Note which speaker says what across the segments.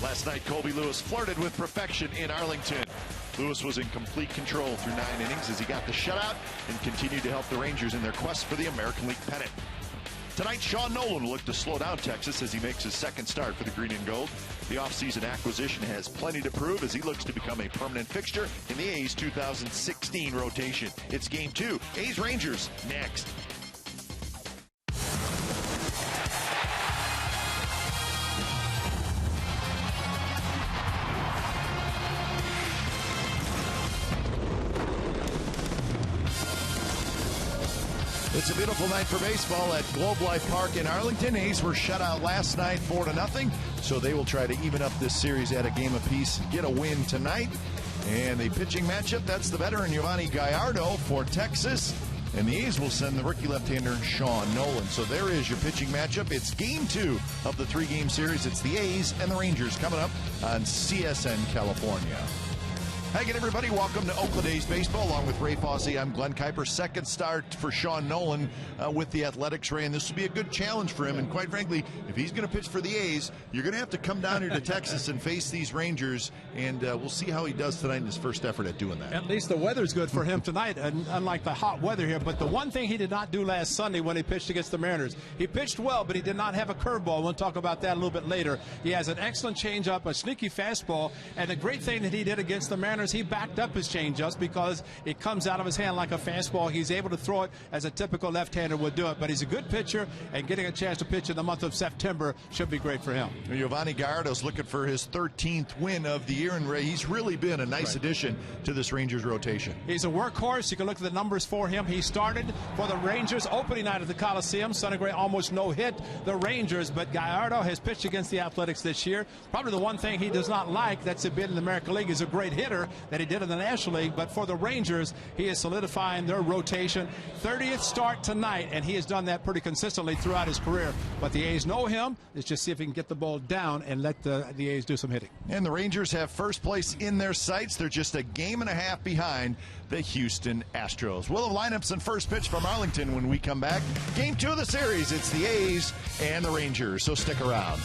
Speaker 1: Last night, Colby Lewis flirted with perfection in Arlington. Lewis was in complete control through 9 innings as he got the shutout and continued to help the Rangers in their quest for the American League pennant. Tonight, Sean Nolan will look to slow down Texas as he makes his second start for the Green and Gold. The offseason acquisition has plenty to prove as he looks to become a permanent fixture in the A's 2016 rotation. It's Game 2. A's-Rangers next. It's a beautiful night for baseball at Globe Life Park in Arlington. A's were shut out last night 4-0, so they will try to even up this series at a game apiece and get a win tonight. And the pitching matchup, that's the veteran Yovani Gallardo for Texas. And the A's will send the rookie left-hander Sean Nolan. So there is your pitching matchup. It's Game 2 of the 3-game series. It's the A's and the Rangers coming up on CSN California. Hi again, everybody. Welcome to Oakland A's baseball. Along with Ray Fosse, I'm Glenn Kuiper. Second start for Sean Nolan with the Athletics, Ray, and this will be a good challenge for him. And quite frankly, if he's going to pitch for the A's, you're going to have to come down here to Texas and face these Rangers, and we'll see how he does tonight in his first effort at doing that.
Speaker 2: At least the weather's good for him tonight, and unlike the hot weather here. But the one thing he did not do last Sunday when he pitched against the Mariners, he pitched well, but he did not have a curveball. We'll talk about that a little bit later. He has an excellent changeup, a sneaky fastball, and the great thing that he did against the Mariners, he backed up his changeup because it comes out of his hand like a fastball. He's able to throw it as a typical left-hander would do it, but he's a good pitcher, and getting a chance to pitch in the month of September should be great for him.
Speaker 1: Yovani Gallardo's looking for his 13th win of the year, and Ray, he's really been a nice addition to this Rangers rotation.
Speaker 2: He's a workhorse. You can look at the numbers for him. He started for the Rangers opening night at the Coliseum. Sonny Gray almost no-hit the Rangers, but Gallardo has pitched against the Athletics this year. Probably the one thing he does not like that's been in the American League is a great hitter that he did in the National League, but for the Rangers, he is solidifying their rotation. 30th start tonight, and he has done that pretty consistently throughout his career. But the A's know him. Let's just see if he can get the ball down and let the A's do some hitting.
Speaker 1: And the Rangers have first place in their sights. They're just a game and a half behind the Houston Astros. We'll have lineups and first pitch from Arlington when we come back. Game 2 of the series. It's the A's and the Rangers, so stick around.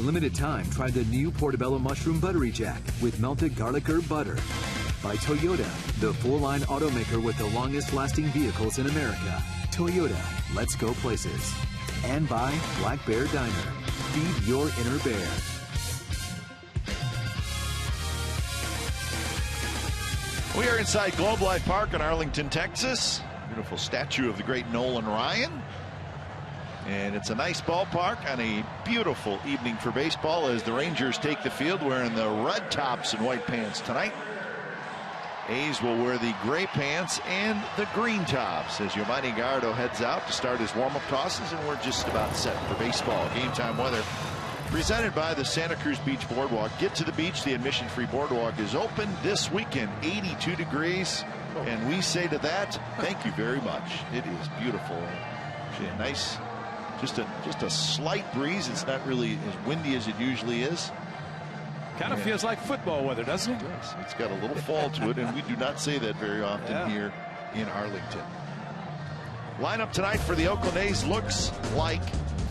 Speaker 3: limited time, try the new Portobello Mushroom Buttery Jack with melted garlic herb butter. By Toyota, the full-line automaker with the longest-lasting vehicles in America. Toyota, let's go places. And by Black Bear Diner. Feed your inner bear.
Speaker 1: We are inside Globe Life Park in Arlington, Texas. Beautiful statue of the great Nolan Ryan. And it's a nice ballpark on a beautiful evening for baseball as the Rangers take the field wearing the red tops and white pants tonight. A's will wear the gray pants and the green tops as Yovani Gallardo heads out to start his warm-up tosses, and we're just about set for baseball. Game time weather presented by the Santa Cruz Beach Boardwalk. Get to the beach. The admission-free boardwalk is open this weekend. 82 degrees, and we say to that, thank you very much. It is beautiful. Actually, a nice, just a slight breeze. It's not really as windy as it usually is.
Speaker 2: Kind of feels like football weather, doesn't it?
Speaker 1: Yes, it's got a little fall to it, and we do not say that very often here in Arlington. Lineup tonight for the Oakland A's looks like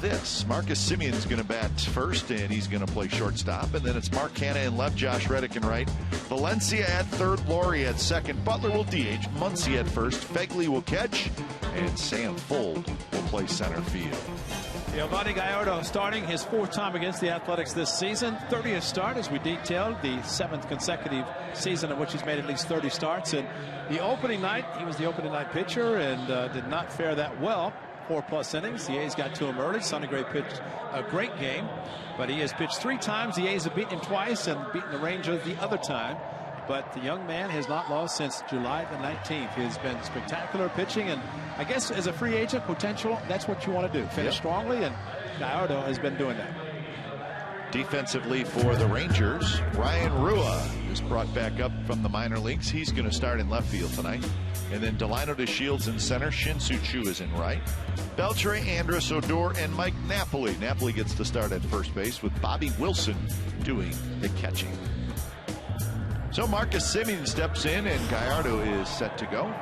Speaker 1: this. Marcus Semion's going to bat first, and he's going to play shortstop. And then it's Mark Hanna in left, Josh Reddick in right, Valencia at third, Laurie at second, Butler will DH, Muncy at first, Fegley will catch, and Sam Fuld will play center field.
Speaker 2: Yovani Gallardo starting his 4th time against the Athletics this season. 30th start, as we detailed, the 7th consecutive season in which he's made at least 30 starts. And the opening night, he was the opening night pitcher and did not fare that well. 4+ innings. The A's got to him early. Sonny Gray pitched a great game, but he has pitched 3 times. The A's have beaten him twice and beaten the Rangers the other time. But the young man has not lost since July the 19th. He has been spectacular pitching, and I guess as a free agent potential, that's what you want to do. Finish strongly, and Gallardo has been doing that.
Speaker 1: Defensively for the Rangers, Ryan Rua is brought back up from the minor leagues. He's going to start in left field tonight. And then Delino DeShields in center. Shin-Soo Choo is in right. Beltre, Andrus Odor, and Mike Napoli. Napoli gets to start at first base with Bobby Wilson doing the catching. So Marcus Semien steps in, and Gallardo is set to go.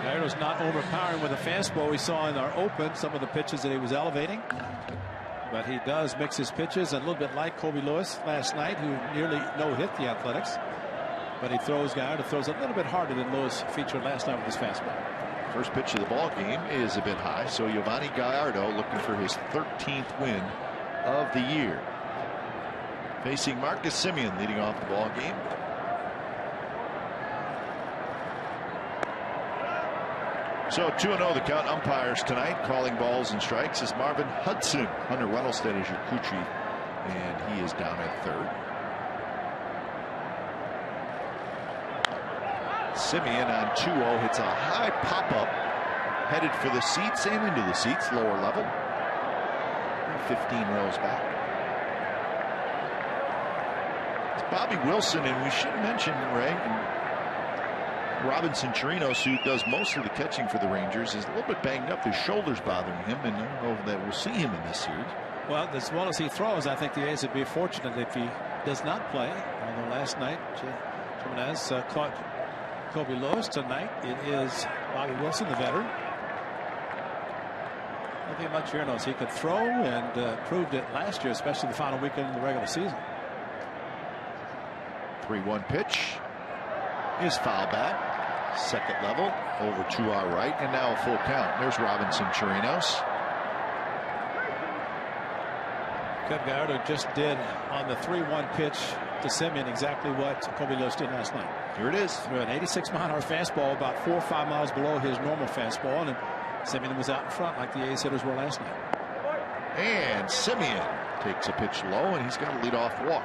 Speaker 2: Gallardo's not overpowering with a fastball. We saw in our open some of the pitches that he was elevating. But he does mix his pitches, a little bit like Kobe Lewis last night, who nearly no-hit the Athletics. But he Gallardo throws a little bit harder than Lewis featured last night with his fastball.
Speaker 1: First pitch of the ball game is a bit high, so Yovani Gallardo looking for his 13th win of the year. Facing Marcus Semien leading off the ball game. So 2-0 the count. Umpires tonight calling balls and strikes is Marvin Hudson. Hunter Runnelstead is your crew chief, and he is down at third. Semien on 2-0 hits a high pop-up, headed for the seats and into the seats, lower level. 15 rows back. Bobby Wilson, and we should mention, Ray, Robinson Chirinos, who does most of the catching for the Rangers, is a little bit banged up. His shoulder's bothering him, and I don't know if that we'll see him in this series.
Speaker 2: Well, as well as he throws, I think the A's would be fortunate if he does not play. Although last night, Jimenez caught Kobe Lewis. Tonight, it is Bobby Wilson, the veteran. I think about Chirinos. He could throw and proved it last year, especially the final weekend in the regular season.
Speaker 1: 3-1 pitch is foul back. Second level over to our right, and now a full count. There's Robinson Chirinos.
Speaker 2: Gallardo just did on the 3-1 pitch to Semien exactly what Kobe Lewis did last night.
Speaker 1: Here it is.
Speaker 2: Through an 86-mile-an-hour fastball, about 4 or 5 miles below his normal fastball, and Semien was out in front like the A's hitters were last night.
Speaker 1: And Semien takes a pitch low, and he's got a leadoff walk.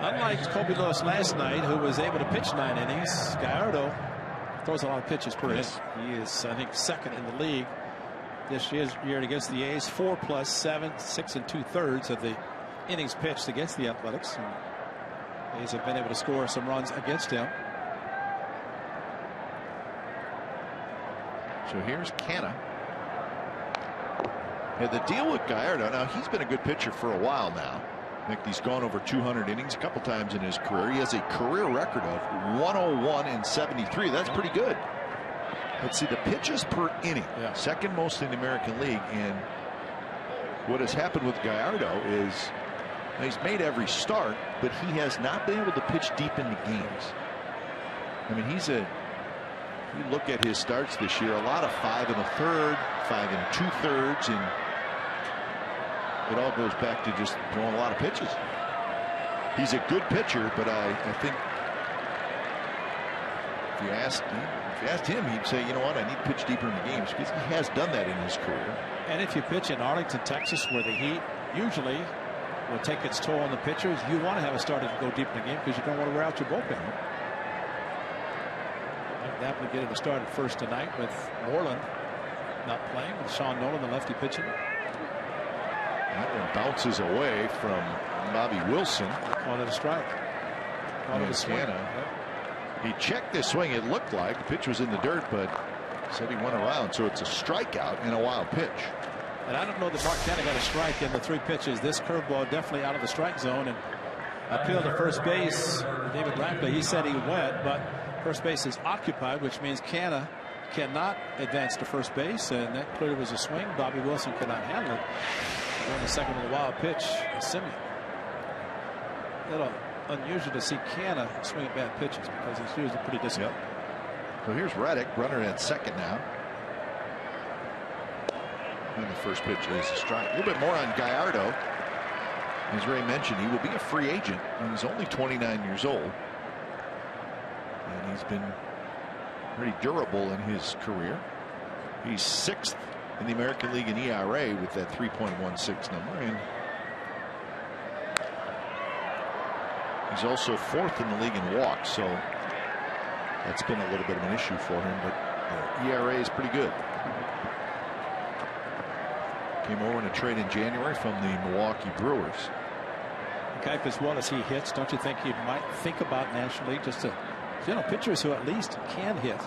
Speaker 2: Unlike Kobe Lewis last night, who was able to pitch 9 innings, Gallardo throws a lot of pitches per inning. He is, I think, second in the league this year against the A's. 4 + 7, 6 2/3 of the innings pitched against the Athletics. And the A's have been able to score some runs against him.
Speaker 1: So here's Canna. And the deal with Gallardo, now he's been a good pitcher for a while now. I think he's gone over 200 innings a couple times in his career. He has a career record of 101 and 73. That's pretty good. But see, the pitches per inning, second most in the American League. And what has happened with Gallardo is he's made every start, but he has not been able to pitch deep into games. I mean, if you look at his starts this year, a lot of 5 1/3, 5 2/3, and it all goes back to just throwing a lot of pitches. He's a good pitcher, but I think if you asked him, he'd say, you know what, I need to pitch deeper in the games, because he has done that in his career.
Speaker 2: And if you pitch in Arlington, Texas, where the heat usually will take its toll on the pitchers, you want to have a starter to go deep in the game because you don't want to wear out your bullpen. That would get it started first tonight with Moreland not playing, with Sean Nolan, the lefty, pitching.
Speaker 1: That one bounces away from Bobby Wilson.
Speaker 2: Called it a strike. Called it a swing.
Speaker 1: He checked this swing, it looked like. The pitch was in the dirt, but said he went around. So it's a strikeout and a wild pitch.
Speaker 2: And I don't know that Mark Canha got a strike in the 3 pitches. This curveball definitely out of the strike zone. And appeal to first base. David Rackley, he said he went, but first base is occupied, which means Canha cannot advance to first base. And that clearly was a swing. Bobby Wilson could not handle it. Going the second with a wild pitch, Simeon. A little unusual to see Canha swing at bad pitches because he's usually pretty disciplined.
Speaker 1: So here's Reddick, runner at second now. And the first pitch is a strike. A little bit more on Gallardo. As Ray mentioned, he will be a free agent. He's only 29 years old. And he's been pretty durable in his career. He's 6th in the American League in ERA with that 3.16 number. And he's also 4th in the league in walks. So that's been a little bit of an issue for him. But ERA is pretty good. Came over in a trade in January from the Milwaukee Brewers.
Speaker 2: Okay, as well as he hits, don't you think you might think about National League just to, pitchers who at least can hit.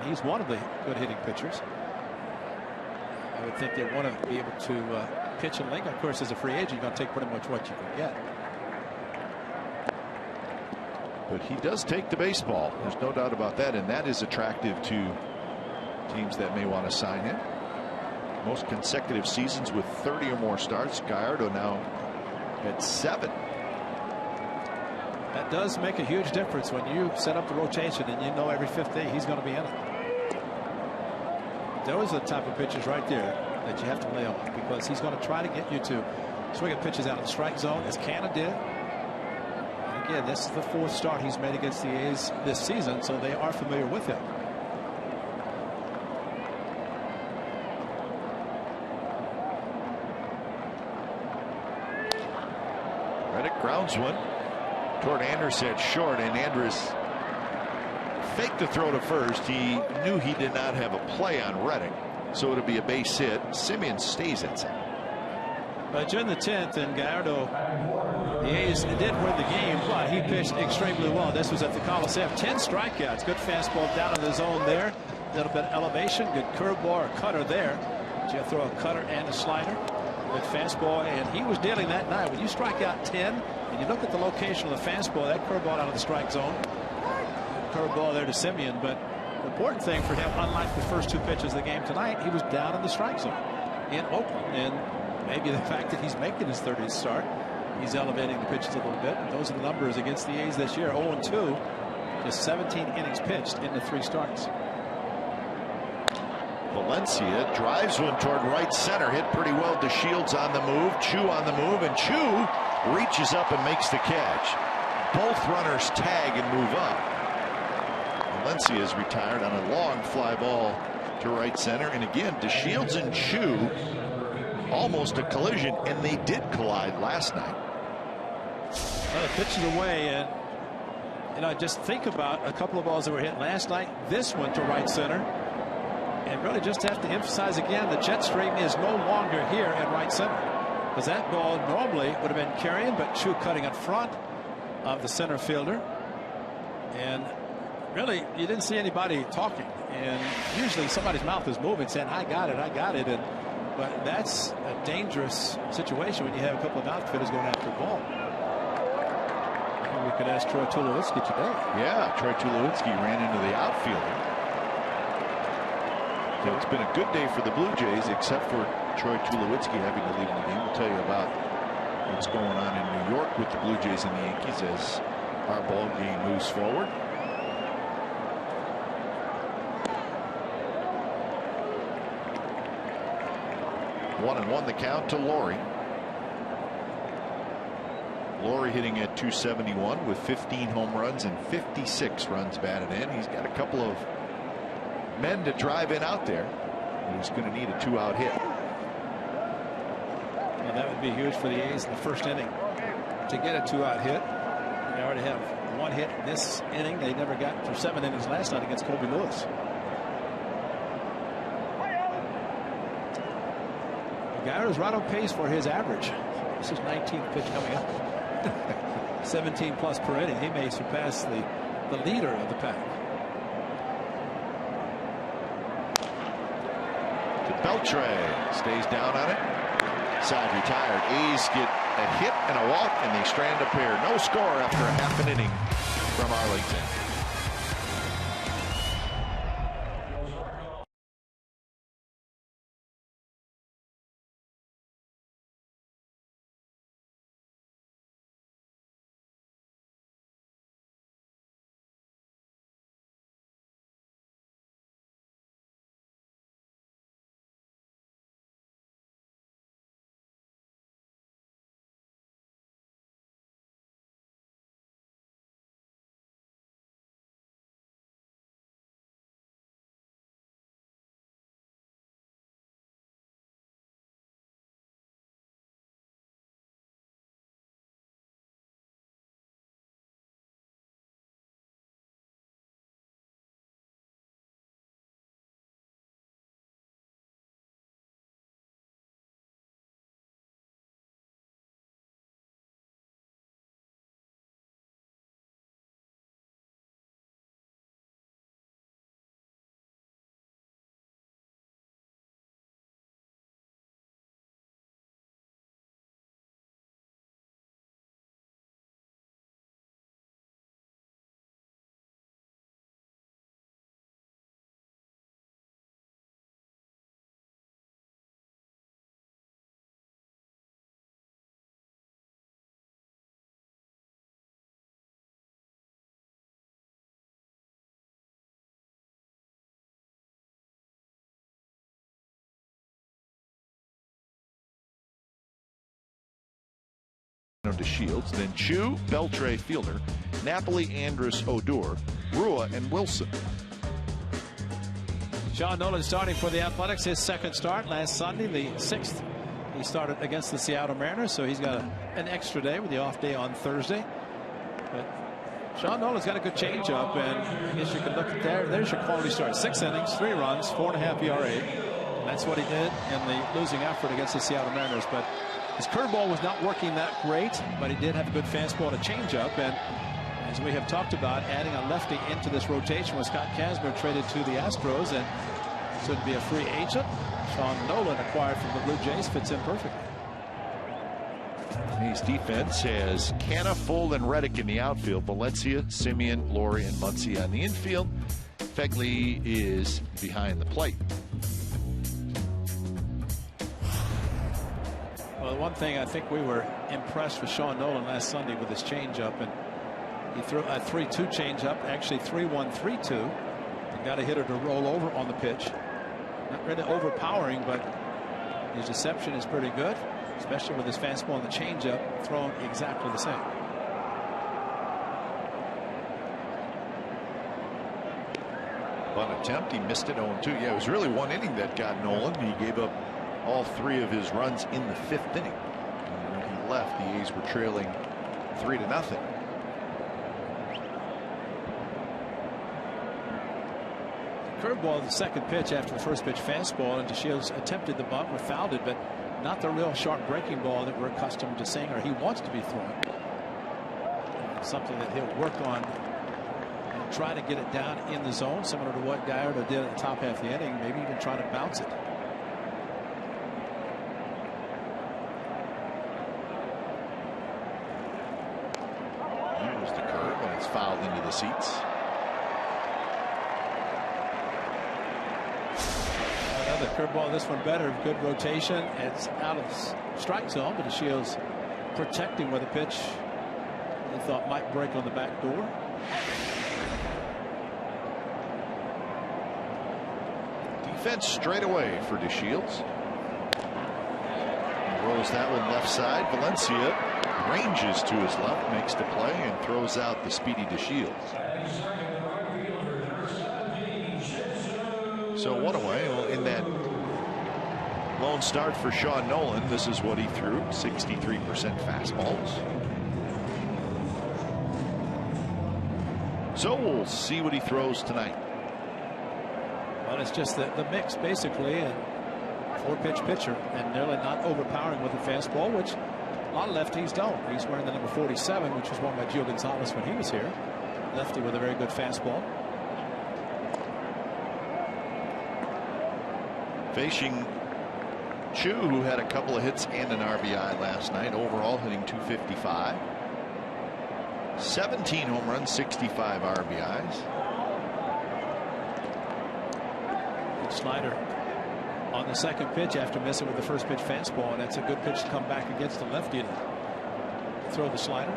Speaker 2: And he's one of the good hitting pitchers. I would think they want to be able to pitch in league. Of course, as a free agent, you're going to take pretty much what you can get.
Speaker 1: But he does take the baseball. There's no doubt about that. And that is attractive to teams that may want to sign him. Most consecutive seasons with 30 or more starts. Gallardo now at 7.
Speaker 2: That does make a huge difference when you set up the rotation and you know every 5th day he's going to be in it. Those are the type of pitches right there that you have to lay on, because he's going to try to get you to swing at pitches out of the strike zone, as Canha did. And again, this is the 4th start he's made against the A's this season, so they are familiar with him.
Speaker 1: Reddick grounds one toward Anderson at short, and Andrus faked the throw to first. He knew he did not have a play on Reddick, so it'll be a base hit. Simeon stays at second.
Speaker 2: But during the 10th, and Gallardo, the A's did win the game, but he pitched extremely well. This was at the Coliseum. 10 strikeouts. Good fastball down in the zone there. A little bit of elevation. Good curveball or cutter there. You throw a cutter and a slider. Good fastball, and he was dealing that night. When you strike out 10 and you look at the location of the fastball, that curveball out of the strike zone, curveball there to Simeon. But the important thing for him, unlike the first 2 pitches of the game tonight, he was down in the strike zone in Oakland. And maybe the fact that he's making his 30th start, he's elevating the pitches a little bit. And those are the numbers against the A's this year. 0-2, just 17 innings pitched in the 3 starts.
Speaker 1: Valencia drives one toward right center, hit pretty well to Shields on the move. Chu on the move, and Chu reaches up and makes the catch. Both runners tag and move up. Valencia is retired on a long fly ball to right center, and again, DeShields and Chu almost a collision, and they did collide last night.
Speaker 2: Well, the pitch is away, and just think about a couple of balls that were hit last night. This one to right center. And really just have to emphasize again, the jet stream is no longer here at right center, because that ball normally would have been carrying, but Chu cutting in front of the center fielder. And really, you didn't see anybody talking. And usually somebody's mouth is moving, saying, I got it. But that's a dangerous situation when you have a couple of outfitters going after the ball. We could ask Troy Tulowitzki today.
Speaker 1: Yeah, Troy Tulowitzki ran into the outfielder. So it's been a good day for the Blue Jays, except for Troy Tulowitzki having to leave the game. We'll tell you about what's going on in New York with the Blue Jays and the Yankees as our ball game moves forward. One and one the count to Laurie. Laurie hitting at .271 with 15 home runs and 56 runs batted in. He's got a couple of men to drive in out there. He's going to need a 2-out hit.
Speaker 2: Well, that would be huge for the A's in the first inning to get a 2-out hit. They already have one hit this inning. They never got through 7 innings last night against Colby Lewis. Gallardo's right on pace for his average. This is 19th pitch coming up. 17 plus per inning. He may surpass the leader of the pack.
Speaker 1: Beltre stays down on it. Side retired. A's get a hit and a walk, and they strand a pair. No score after a half an inning from Arlington. To Shields, then Chu, Beltre, Fielder, Napoli, Andrus, Odor, Rua, and Wilson.
Speaker 2: Sean Nolan starting for the Athletics, his second start last Sunday, the 6th. He started against the Seattle Mariners, so he's got an extra day with the off day on Thursday. But Sean Nolan's got a good changeup, and I guess you can look at there's your quality start. 6 innings, 3 runs, 4.5 ERA. And that's what he did in the losing effort against the Seattle Mariners. But his curveball was not working that great, but he did have a good fastball and a changeup. And as we have talked about, adding a lefty into this rotation with Scott Kazmir traded to the Astros and should be a free agent. Sean Nolan acquired from the Blue Jays fits in perfectly.
Speaker 1: His defense has Canna, Full, and Reddick in the outfield. Valencia, Simeon, Laurie, and Muncy on the infield. Fegley is behind the plate.
Speaker 2: Well, one thing I think we were impressed with Sean Nolan last Sunday with his changeup, and he threw a 3-2 changeup, actually 3-1, 3-2, and got a hitter to roll over on the pitch. Not really overpowering, but his deception is pretty good, especially with his fastball and the changeup thrown exactly the same.
Speaker 1: One attempt, he missed it 0-2. Yeah, it was really one inning that got Nolan. He gave up all 3 of his runs in the 5th inning. And when he left, the A's were trailing 3-0.
Speaker 2: Curveball, the second pitch after the first pitch fastball, and DeShields attempted the bunt, but fouled it, but not the real sharp breaking ball that we're accustomed to seeing, or he wants to be throwing. Something that he'll work on and try to get it down in the zone, similar to what Gallardo did at the top half of the inning, maybe even try to bounce it.
Speaker 1: Here's the curve, and it's fouled into the seats.
Speaker 2: The curveball, this one better. Good rotation. It's out of strike zone, but DeShields protecting with a pitch he thought might break on the back door.
Speaker 1: Defense straight away for DeShields. Rolls that one left side. Valencia ranges to his left, makes the play, and throws out the speedy DeShields. So one away. Well, in that lone start for Sean Nolan, this is what he threw: 63% fastballs. So we'll see what he throws tonight.
Speaker 2: Well, it's just the mix basically, and 4-pitch pitcher, and nearly not overpowering with the fastball, which a lot of lefties don't. He's wearing the number 47, which was worn by Gio Gonzalez when he was here. Lefty with a very good fastball.
Speaker 1: Facing Chu, who had a couple of hits and an RBI last night, overall hitting .255. 17 home runs, 65 RBIs.
Speaker 2: Good slider on the second pitch after missing with the first pitch fastball, and that's a good pitch to come back against the lefty to throw the slider.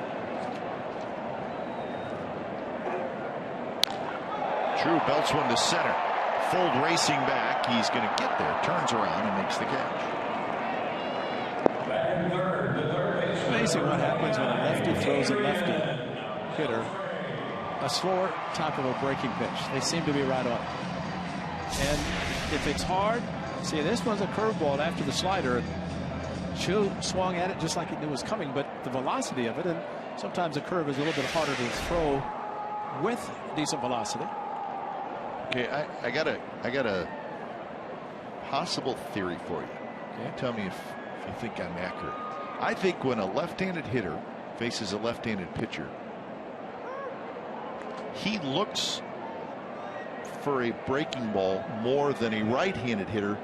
Speaker 1: Drew belts one to center. Fold racing back. He's going to get there. Turns around and makes the catch.
Speaker 2: It's amazing what happens when a lefty throws a lefty hitter a slower top of a breaking pitch. They seem to be right on. And if it's hard, see, this was a curveball after the slider. Chu swung at it just like he knew it was coming, but the velocity of it, and sometimes a curve is a little bit harder to throw with decent velocity.
Speaker 1: Okay, I got a possible theory for you. Okay. Tell me if you think I'm accurate. I think when a left-handed hitter faces a left-handed pitcher, he looks for a breaking ball more than a right-handed hitter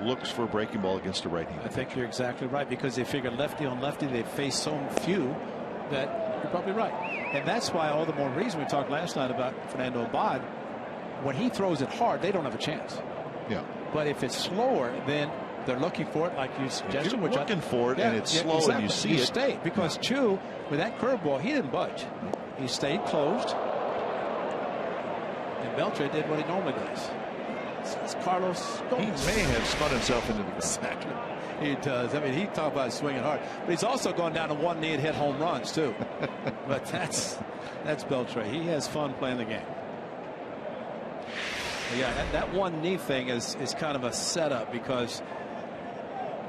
Speaker 1: looks for a breaking ball against a right-handed.
Speaker 2: I think you're exactly right, because they figure lefty on lefty, they face so few that you're probably right. And that's why all the more reason we talked last night about Fernando Abad. When he throws it hard, they don't have a chance.
Speaker 1: Yeah.
Speaker 2: But if it's slower, then they're looking for it, like you suggested.
Speaker 1: You're looking for it, and it's slow, exactly. And you see it.
Speaker 2: Stay, because Chu, with that curveball, he didn't budge. He stayed closed. And Beltre did what he normally does. It's Carlos Gomez.
Speaker 1: He may have spun himself into the ground.
Speaker 2: Exactly. He does. I mean, he talked about swinging hard, but he's also gone down to one knee and hit home runs too. But that's Beltre. He has fun playing the game. Yeah, that one knee thing is kind of a setup, because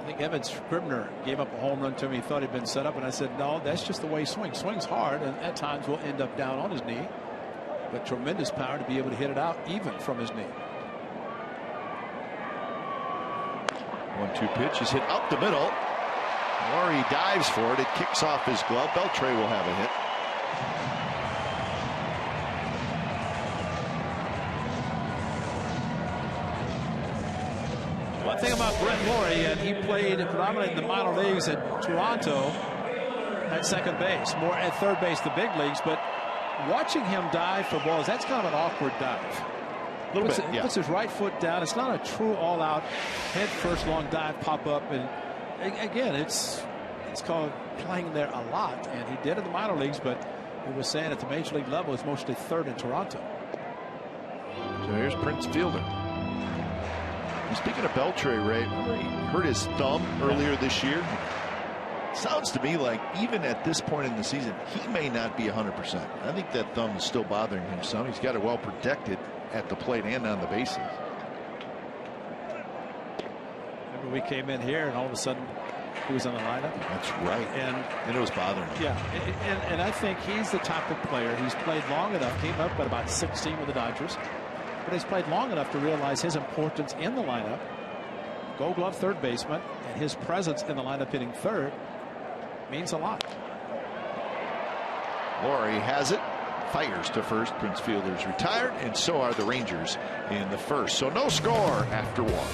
Speaker 2: I think Evan Scribner gave up a home run to me. He thought he'd been set up, and I said, no, that's just the way he swings. Swings hard, and at times will end up down on his knee, but tremendous power to be able to hit it out even from his knee.
Speaker 1: 1-2 pitch is hit up the middle. Laurie dives for it. It kicks off his glove. Beltre will have a hit.
Speaker 2: One thing about Brett Laurie, and he played predominantly in the minor leagues at Toronto at second base, more at third base, the big leagues, but watching him dive for balls, that's kind of an awkward dive. Puts his right foot down. It's not a true all-out head first long dive, pop up, and again, it's called playing there a lot, and he did in the minor leagues, but he was saying at the major league level it's mostly third in Toronto.
Speaker 1: So here's Prince Fielder. And speaking of Beltre, Ray, remember he hurt his thumb earlier this year? Sounds to me like even at this point in the season, he may not be 100%. I think that thumb is still bothering him some. He's got it well protected at the plate and on the bases.
Speaker 2: Remember, we came in here and all of a sudden he was on the lineup.
Speaker 1: That's right. And it was bothering him.
Speaker 2: Yeah, and I think he's the type of player. He's played long enough. Came up at about 16 with the Dodgers, but he's played long enough to realize his importance in the lineup. Gold Glove third baseman, and his presence in the lineup hitting third means a lot.
Speaker 1: Laurie has it. Fires to first. Prince Fielder's retired, and so are the Rangers in the first. So no score after one.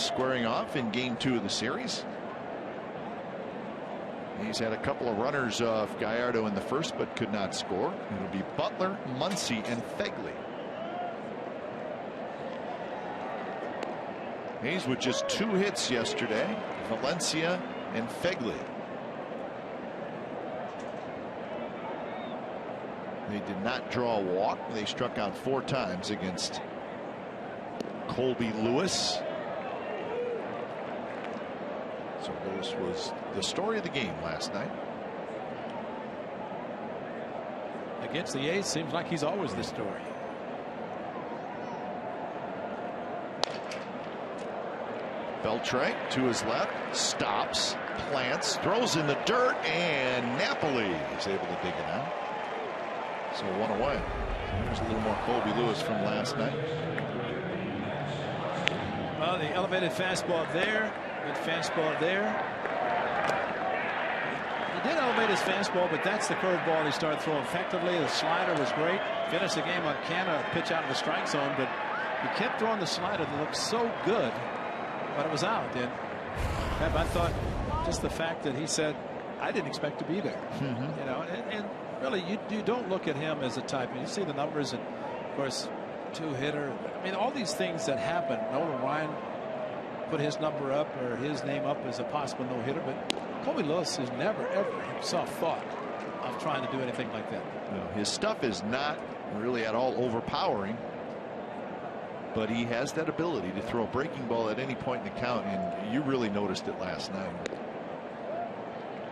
Speaker 1: squaring off in game 2 of the series. He's had a couple of runners off Gallardo in the first, but could not score. It'll be Butler, Muncy, and Phegley. Hayes with just 2 hits yesterday. Valencia and Phegley. They did not draw a walk. They struck out 4 times against Colby Lewis. So Lewis was the story of the game last night.
Speaker 2: Against the A's, seems like he's always the story.
Speaker 1: Beltre to his left, stops, plants, throws in the dirt, and Napoli is able to dig it out. So 1 away. There's a little more Colby Lewis from last night.
Speaker 2: Well, the elevated fastball there. Good fastball there. He did elevate his fastball, but that's the curveball he started throwing effectively. The slider was great. Finished the game on Canna, pitch out of the strike zone, but he kept throwing the slider that looked so good, but it was out. And I thought just the fact that he said, I didn't expect to be there. You know, and really, you don't look at him as a type. And you see the numbers, and of course, 2-hitter. I mean, all these things that happen. Nolan Ryan put his number up, or his name up as a possible no-hitter, but Colby Lewis has never ever himself thought of trying to do anything like that.
Speaker 1: No, his stuff is not really at all overpowering, but he has that ability to throw a breaking ball at any point in the count, and you really noticed it last night.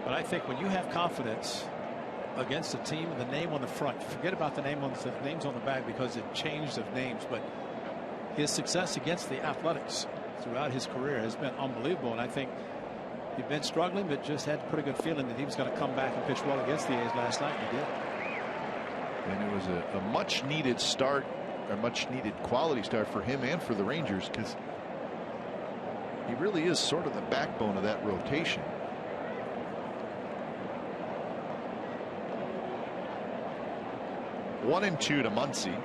Speaker 2: But I think when you have confidence against a team with the name on the front, forget about the names on the back, because it changed of names, but his success against the Athletics throughout his career has been unbelievable. And I think he'd been struggling, but just had a pretty good feeling that he was going to come back and pitch well against the A's last night. He did.
Speaker 1: And it was a much needed start, a much needed quality start for him and for the Rangers, because he really is sort of the backbone of that rotation. One and 2 to Muncy.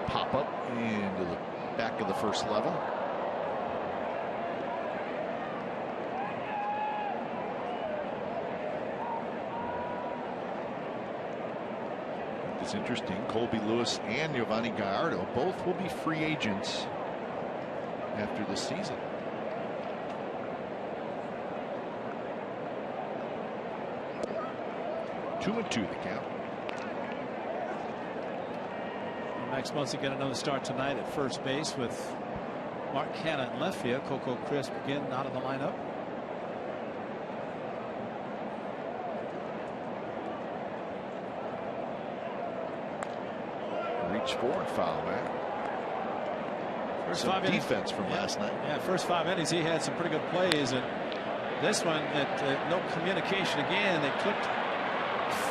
Speaker 1: Pop up into the back of the first level. It's interesting. Colby Lewis and Giovanni Gallardo both will be free agents after the season. 2-2 the count.
Speaker 2: Max Muncy get another start tonight at first base with Mark Canna in left field. Coco Crisp again out of the lineup.
Speaker 1: Reach for and foul back.
Speaker 2: First
Speaker 1: some
Speaker 2: 5 innings.
Speaker 1: Defense from last night.
Speaker 2: Yeah, first 5 innings he had some pretty good plays, and this one no communication again. They clicked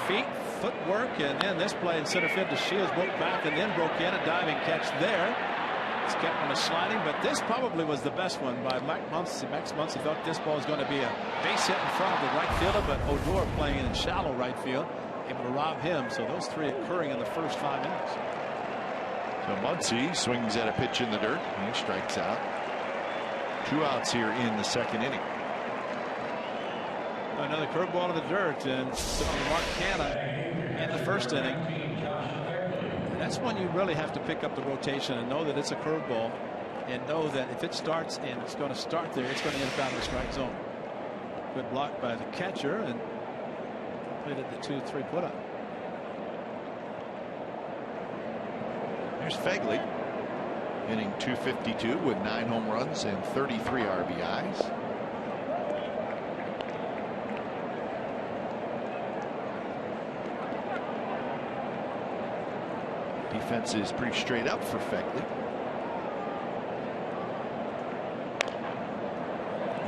Speaker 2: feet, footwork, and then this play in center field to Shields broke back and then broke in. A diving catch there. It's kept on a sliding, but this probably was the best one by Max Muncy. Max Muncy thought this ball was going to be a base hit in front of the right fielder, but Odor playing in shallow right field, able to rob him. So those 3 occurring in the first 5 innings.
Speaker 1: So Muncy swings at a pitch in the dirt and he strikes out. 2 outs here in the second inning.
Speaker 2: Another curveball in the dirt, and Mark Canna in the first inning. And that's when you really have to pick up the rotation and know that it's a curveball, and know that if it starts and it's going to start there, it's going to end out of the strike zone. Good block by the catcher, and completed the 2-3 put up.
Speaker 1: Here's Phegley, inning 252 with 9 home runs and 33 RBIs. Defense is pretty straight up for Phegley.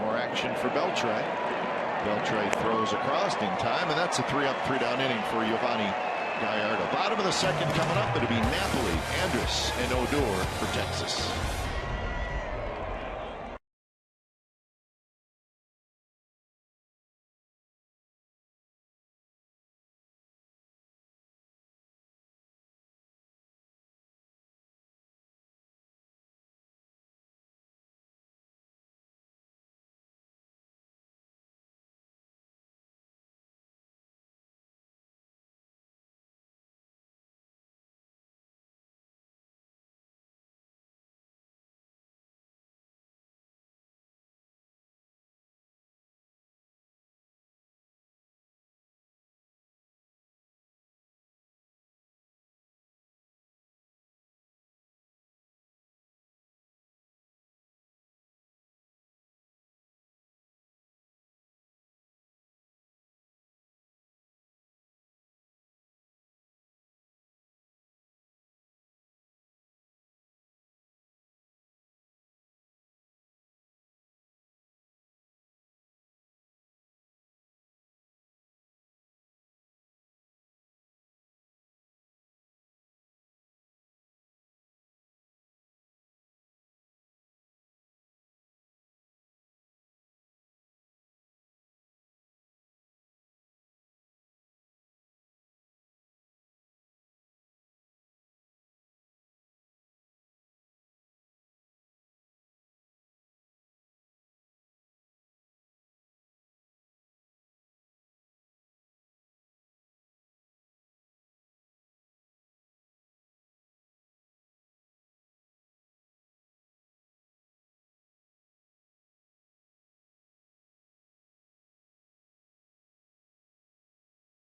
Speaker 1: More action for Beltre. Beltre throws across in time, and that's a 3-up, 3-down inning for Giovanni Gallardo. Bottom of the second coming up. It'll be Napoli, Andrus, and Odor for Texas.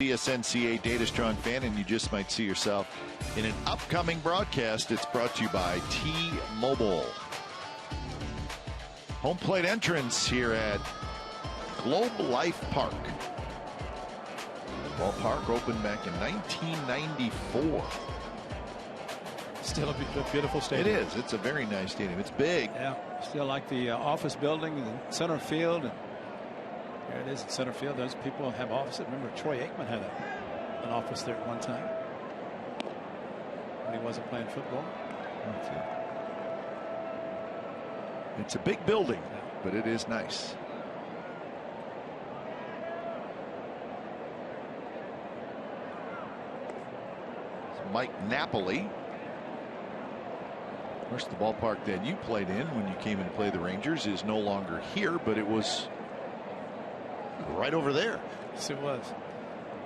Speaker 1: CSNCA Data Strong fan, and you just might see yourself in an upcoming broadcast. It's brought to you by T-Mobile. Home plate entrance here at Globe Life Park. The ballpark opened back in 1994.
Speaker 2: Still a beautiful stadium.
Speaker 1: It is. It's a very nice stadium. It's big.
Speaker 2: Yeah, still like the office building, the center field. And there it is in center field. Those people have offices. Remember, Troy Aikman had an office there at one time when he wasn't playing football.
Speaker 1: It's a big building, but it is nice. Mike Napoli. Of course, the ballpark that you played in when you came in to play the Rangers is no longer here, but it was right over there.
Speaker 2: Yes, it was.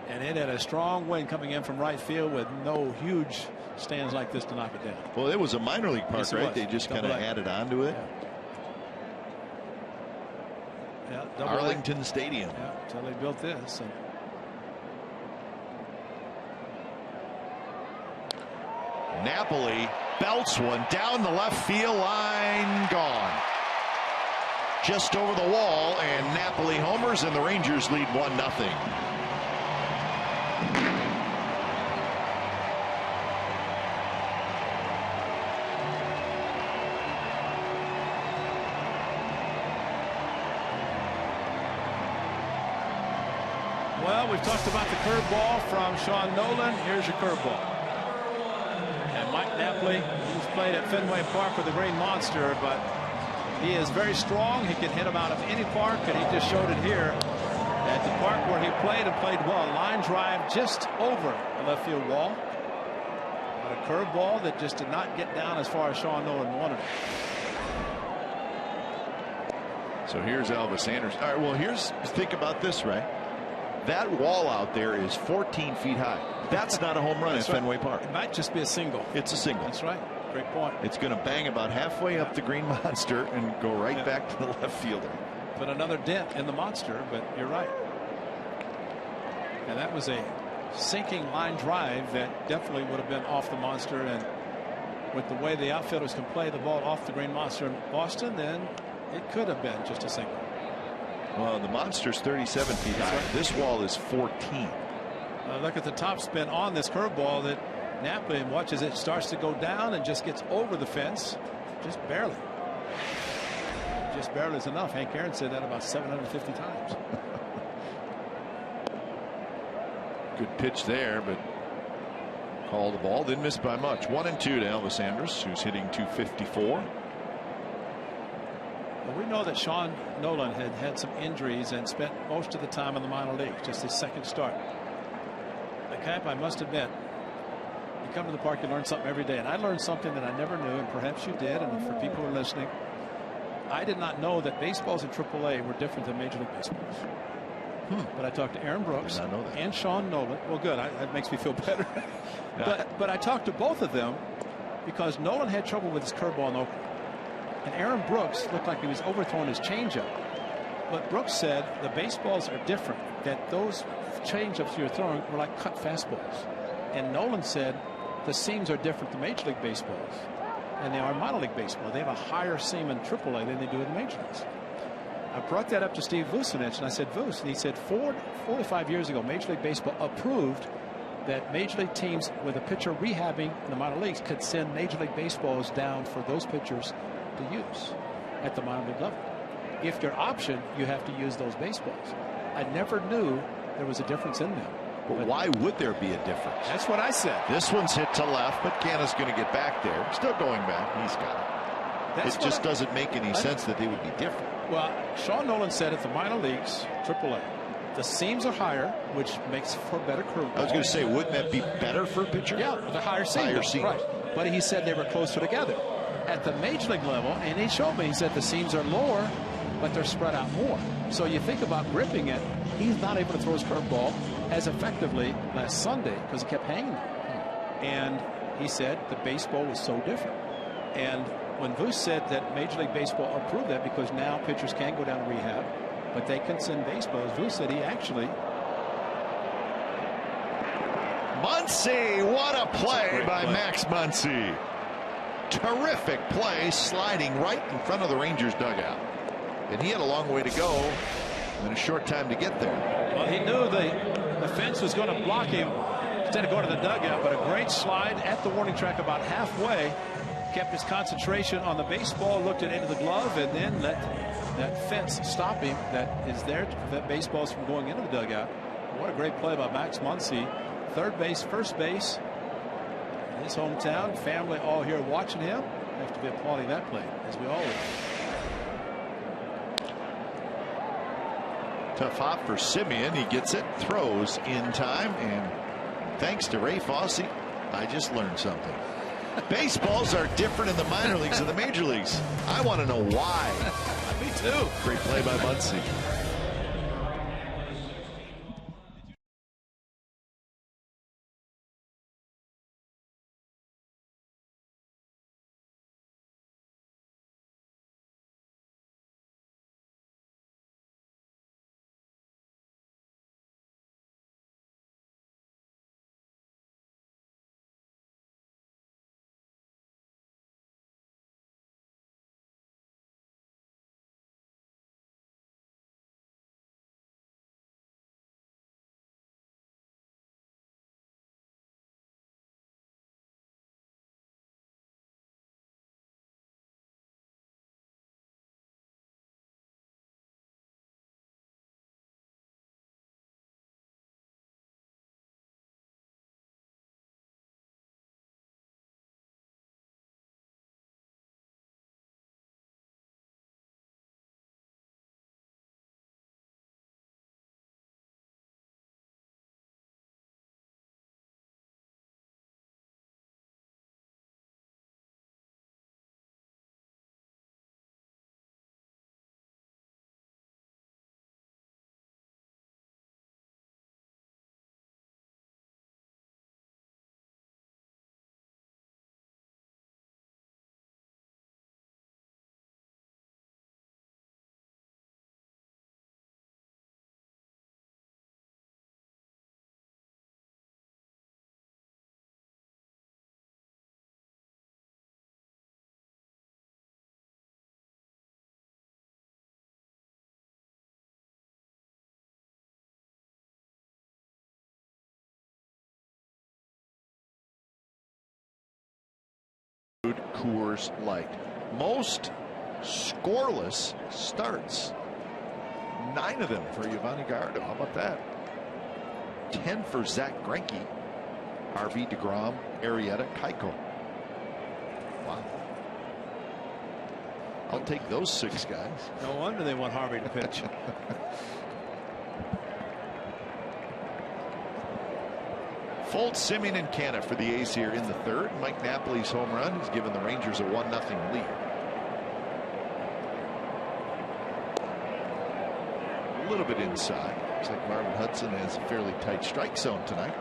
Speaker 2: And it had a strong wind coming in from right field with no huge stands like this to knock it down.
Speaker 1: Well, it was a minor league park,
Speaker 2: yes,
Speaker 1: right? They just kind of added on to it.
Speaker 2: Yeah,
Speaker 1: Arlington Stadium.
Speaker 2: Yeah, until they built this. And
Speaker 1: Napoli belts one down the left field line, gone. Just over the wall, and Napoli homers, and the Rangers lead 1-0.
Speaker 2: Well, we've talked about the curveball from Sean Nolan. Here's your curveball. Mike Napoli, who's played at Fenway Park with the Green Monster, but he is very strong. He can hit him out of any park, and he just showed it here at the park where he played and played well. Line drive just over the left field wall. But a curveball that just did not get down as far as Sean Nolan wanted it.
Speaker 1: So here's Elvis Andrus. All right, well, think about this, right? That wall out there is 14 feet high. That's not a home run at Fenway Park.
Speaker 2: It might just be a single.
Speaker 1: It's a single.
Speaker 2: That's right. Great point.
Speaker 1: It's going to bang about halfway up the Green Monster and go right back to the left fielder.
Speaker 2: Put another dent in the Monster, but you're right. And that was a sinking line drive that definitely would have been off the Monster. And with the way the outfielders can play the ball off the Green Monster in Boston, then it could have been just a single.
Speaker 1: Well, the Monster's 37 feet high. Right. This wall is 14.
Speaker 2: Look at the top spin on this curveball that Napoli watches. It starts to go down and just gets over the fence. Just barely. Just barely is enough. Hank Aaron said that about 750 times.
Speaker 1: Good pitch there, but called the ball. Didn't miss by much. 1-2 to Elvis Andrus, who's hitting .254.
Speaker 2: Well, we know that Sean Nolan had some injuries and spent most of the time in the minor league, just his second start. But Camp, I must admit, you come to the park, you learn something every day. And I learned something that I never knew, and perhaps you did. And for people who are listening, I did not know that baseballs in AAA were different than Major League Baseballs. But I talked to Aaron Brooks and Sean Nolan. Well, good. That makes me feel better. but I talked to both of them because Nolan had trouble with his curveball in Oakland. And Aaron Brooks looked like he was overthrowing his changeup. But Brooks said the baseballs are different, that those changeups you're throwing were like cut fastballs. And Nolan said the seams are different to Major League Baseballs than they are minor league baseball. They have a higher seam in AAA than they do in the Major Leagues. I brought that up to Steve Vucinich, and I said, Vuce, and he said 4 to 5 years ago, Major League Baseball approved that Major League teams with a pitcher rehabbing in the minor leagues could send Major League Baseballs down for those pitchers to use at the minor league level. If your option, you have to use those baseballs. I never knew there was a difference in them.
Speaker 1: But why would there be a difference?
Speaker 2: That's what I said.
Speaker 1: This one's hit to left, but Canna's going to get back there. Still going back. He's got it. It just doesn't make any sense that they would be different.
Speaker 2: Well, Sean Nolan said at the minor leagues, AAA, the seams are higher, which makes for better curveball.
Speaker 1: I was going to say, wouldn't that be better for a pitcher?
Speaker 2: Yeah, the higher seam.
Speaker 1: Higher seam.
Speaker 2: Right. But he said they were closer together. At the Major League level, and he showed me, he said the seams are lower, but they're spread out more. So you think about gripping it, he's not able to throw his curveball as effectively last Sunday because he kept hanging there. And he said the baseball was so different. And when Vuce said that Major League Baseball approved that because now pitchers can go down to rehab, but they can send baseballs, Vuce said he actually
Speaker 1: Muncy, what a play by
Speaker 2: play.
Speaker 1: Max Muncy. Terrific play, sliding right in front of the Rangers dugout. And he had a long way to go and a short time to get there.
Speaker 2: Well, he knew the fence was going to block him instead of going to the dugout, but a great slide at the warning track about halfway. Kept his concentration on the baseball, looked it into the glove, and then let that fence stop him that is there to prevent baseballs from going into the dugout. What a great play by Max Muncy. Third base, first base. In his hometown, family all here watching him. Have to be applauding that play, as we all would.
Speaker 1: Tough hop for Simeon. He gets it, throws in time, and thanks to Ray Fosse, I just learned something. Baseballs are different in the minor leagues and the major leagues. I want to know why.
Speaker 2: Me too.
Speaker 1: Great play by Muncy. Coors Light. Most scoreless starts. 9 of them for Yovani Gallardo. How about that? 10 for Zach Greinke, Harvey, DeGrom, Arrieta, Keiko. Wow. I'll take those 6 guys.
Speaker 2: No wonder they want Harvey to pitch.
Speaker 1: Foltz, Simeon, and Canna for the A's here in the third. Mike Napoli's home run has given the Rangers a 1-0 lead. A little bit inside. Looks like Marvin Hudson has a fairly tight strike zone tonight.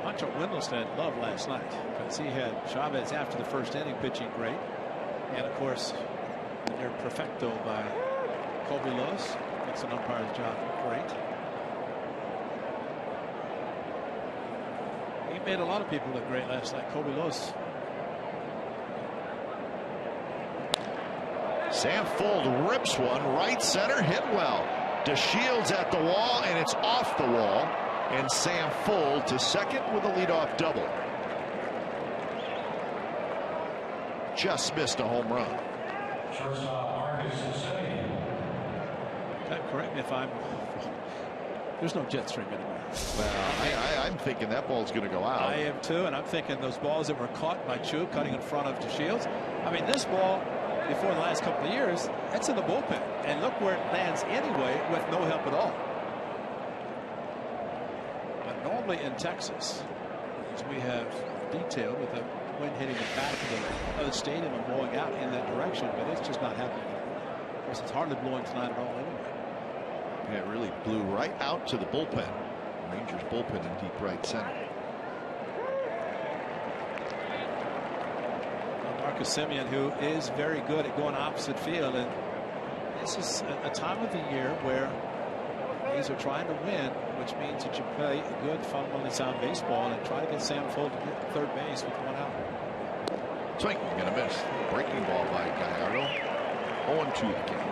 Speaker 2: Pancho Wendelstedt loved last night because he had Chavez after the first inning pitching great. And of course, the near perfecto by Kobe Lewis makes an umpire's job great. He made a lot of people look great last night. Kobe Lewis.
Speaker 1: Sam Fuld rips one right center, hit well. DeShields at the wall, and it's off the wall. And Sam Fuld to second with a leadoff double. Just missed a home run.
Speaker 2: Correct me if I'm. There's no jet stream anymore.
Speaker 1: Well, I'm thinking that ball's going to go out.
Speaker 2: I am too, and I'm thinking those balls that were caught by Chu cutting in front of DeShields. I mean, this ball before the last couple of years, that's in the bullpen, and look where it lands anyway with no help at all. But normally in Texas, as we have detailed, with the wind hitting the back of the stadium and blowing out in that direction, but it's just not happening. Of course, it's hardly blowing tonight at all anyway.
Speaker 1: Yeah, it really blew right out to the bullpen. Rangers bullpen in deep right center.
Speaker 2: Marcus Semien, who is very good at going opposite field, and this is a time of the year where These are trying to win, which means that you play good, fundamentally sound baseball and try to get Sam Fuld to get third base with 1 out.
Speaker 1: Swing, going to miss. Breaking ball by Gallardo. 0-2 the count.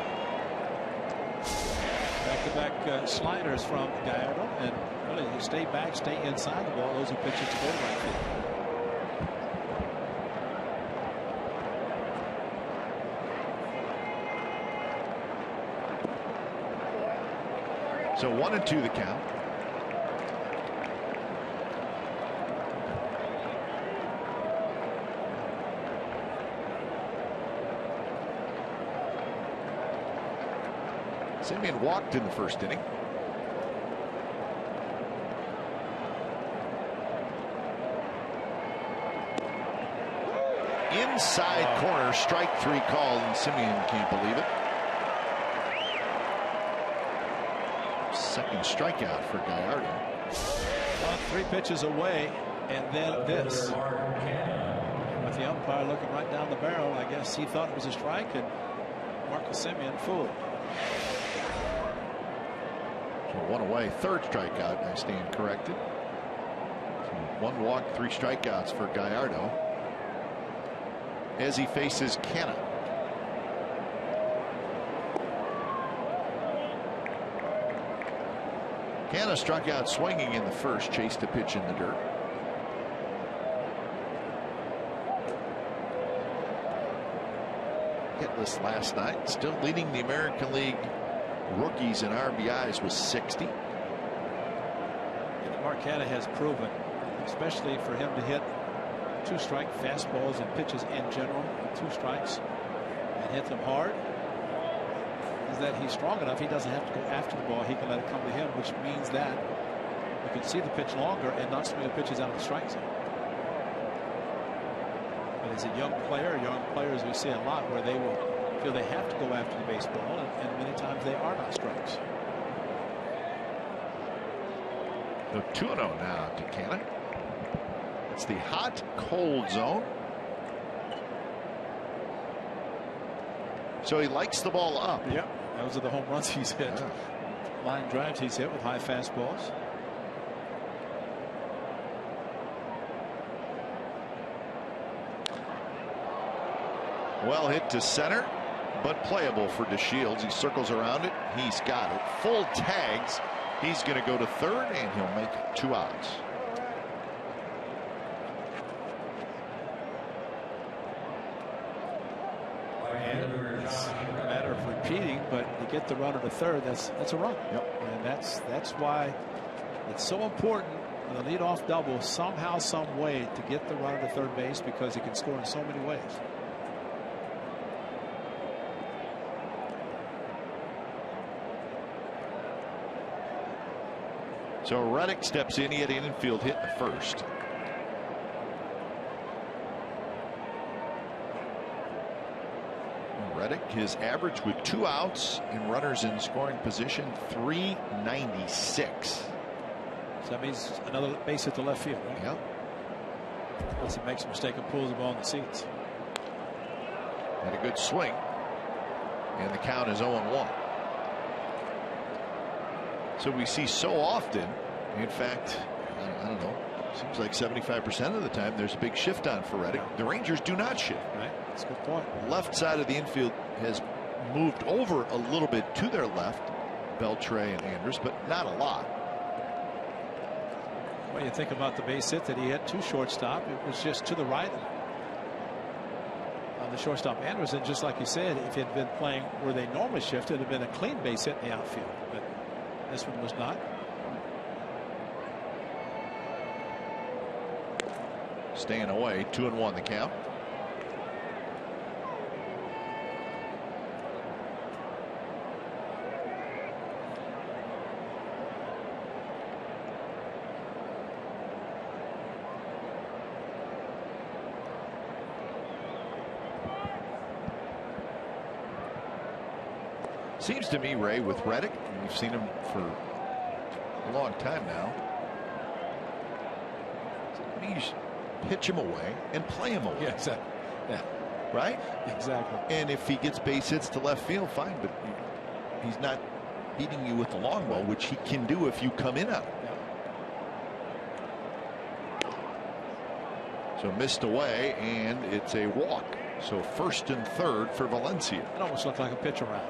Speaker 2: Back-to-back sliders from Gallardo, and really you stay back, stay inside the ball. Those are pitches to go to right field.
Speaker 1: So 1-2 the count. Simeon walked in the first inning. Inside corner, strike 3 called, and Simeon can't believe it. Second strikeout for Gallardo.
Speaker 2: Well, 3 pitches away, and then this. With the umpire looking right down the barrel, I guess he thought it was a strike, and Marcus Simeon fooled.
Speaker 1: So 1 away, 3rd strikeout. I stand corrected. So 1 walk, 3 strikeouts for Gallardo as he faces Canna. Canna struck out swinging in the first, chased a pitch in the dirt. Hitless last night, still leading the American League rookies in RBIs with 60.
Speaker 2: Mark Canna has proven, especially for him to hit 2-strike fastballs and pitches in general, 2 strikes, and hit them hard, is that he's strong enough. He doesn't have to go after the ball. He can let it come to him, which means that you can see the pitch longer and not swing the pitches out of the strike zone. But as a young players we see a lot where they will feel they have to go after the baseball, and many times they are not strikes.
Speaker 1: The 2-0 now to Canna. It's the hot cold zone. So he likes the ball up.
Speaker 2: Yep, those are the home runs he's hit. Yeah. Line drives he's hit with high fastballs.
Speaker 1: Well hit to center, but playable for DeShields. He circles around it. He's got it. Full tags. He's going to go to third, and he'll make 2 outs.
Speaker 2: And it's a matter of repeating, but you get the runner to third, that's a run.
Speaker 1: Yep.
Speaker 2: And that's why it's so important in the leadoff double, somehow, some way, to get the runner to third base, because he can score in so many ways.
Speaker 1: So Reddick steps in. He had an infield hit in the first. Reddick, his average with 2 outs and runners in scoring position, 396.
Speaker 2: So that means another base hit to left field, right?
Speaker 1: Yep.
Speaker 2: Unless he makes a mistake and pulls the ball in the seats.
Speaker 1: Had a good swing, and the count is 0-1. So we see so often, in fact, I don't know, seems like 75% of the time there's a big shift on for Reddick. The Rangers do not shift.
Speaker 2: Right, that's a good point.
Speaker 1: Left side of the infield has moved over a little bit to their left, Beltre and Andrus, but not a lot.
Speaker 2: Well, you think about the base hit that he had to shortstop, it was just to the right on the shortstop Andrus, and just like you said, if it had been playing where they normally shift, it would have been a clean base hit in the outfield, but this one was not.
Speaker 1: Staying away, 2-1 the count. Seems to me, Ray, with Reddick, and we've seen him for a long time now, you pitch him away and play him away.
Speaker 2: Yeah, exactly. Yeah.
Speaker 1: Right?
Speaker 2: Exactly.
Speaker 1: And if he gets base hits to left field, fine, but he's not beating you with the long ball, which he can do if you come in on it. So missed away, and it's a walk. So first and third for Valencia.
Speaker 2: It almost looked like a pitch around.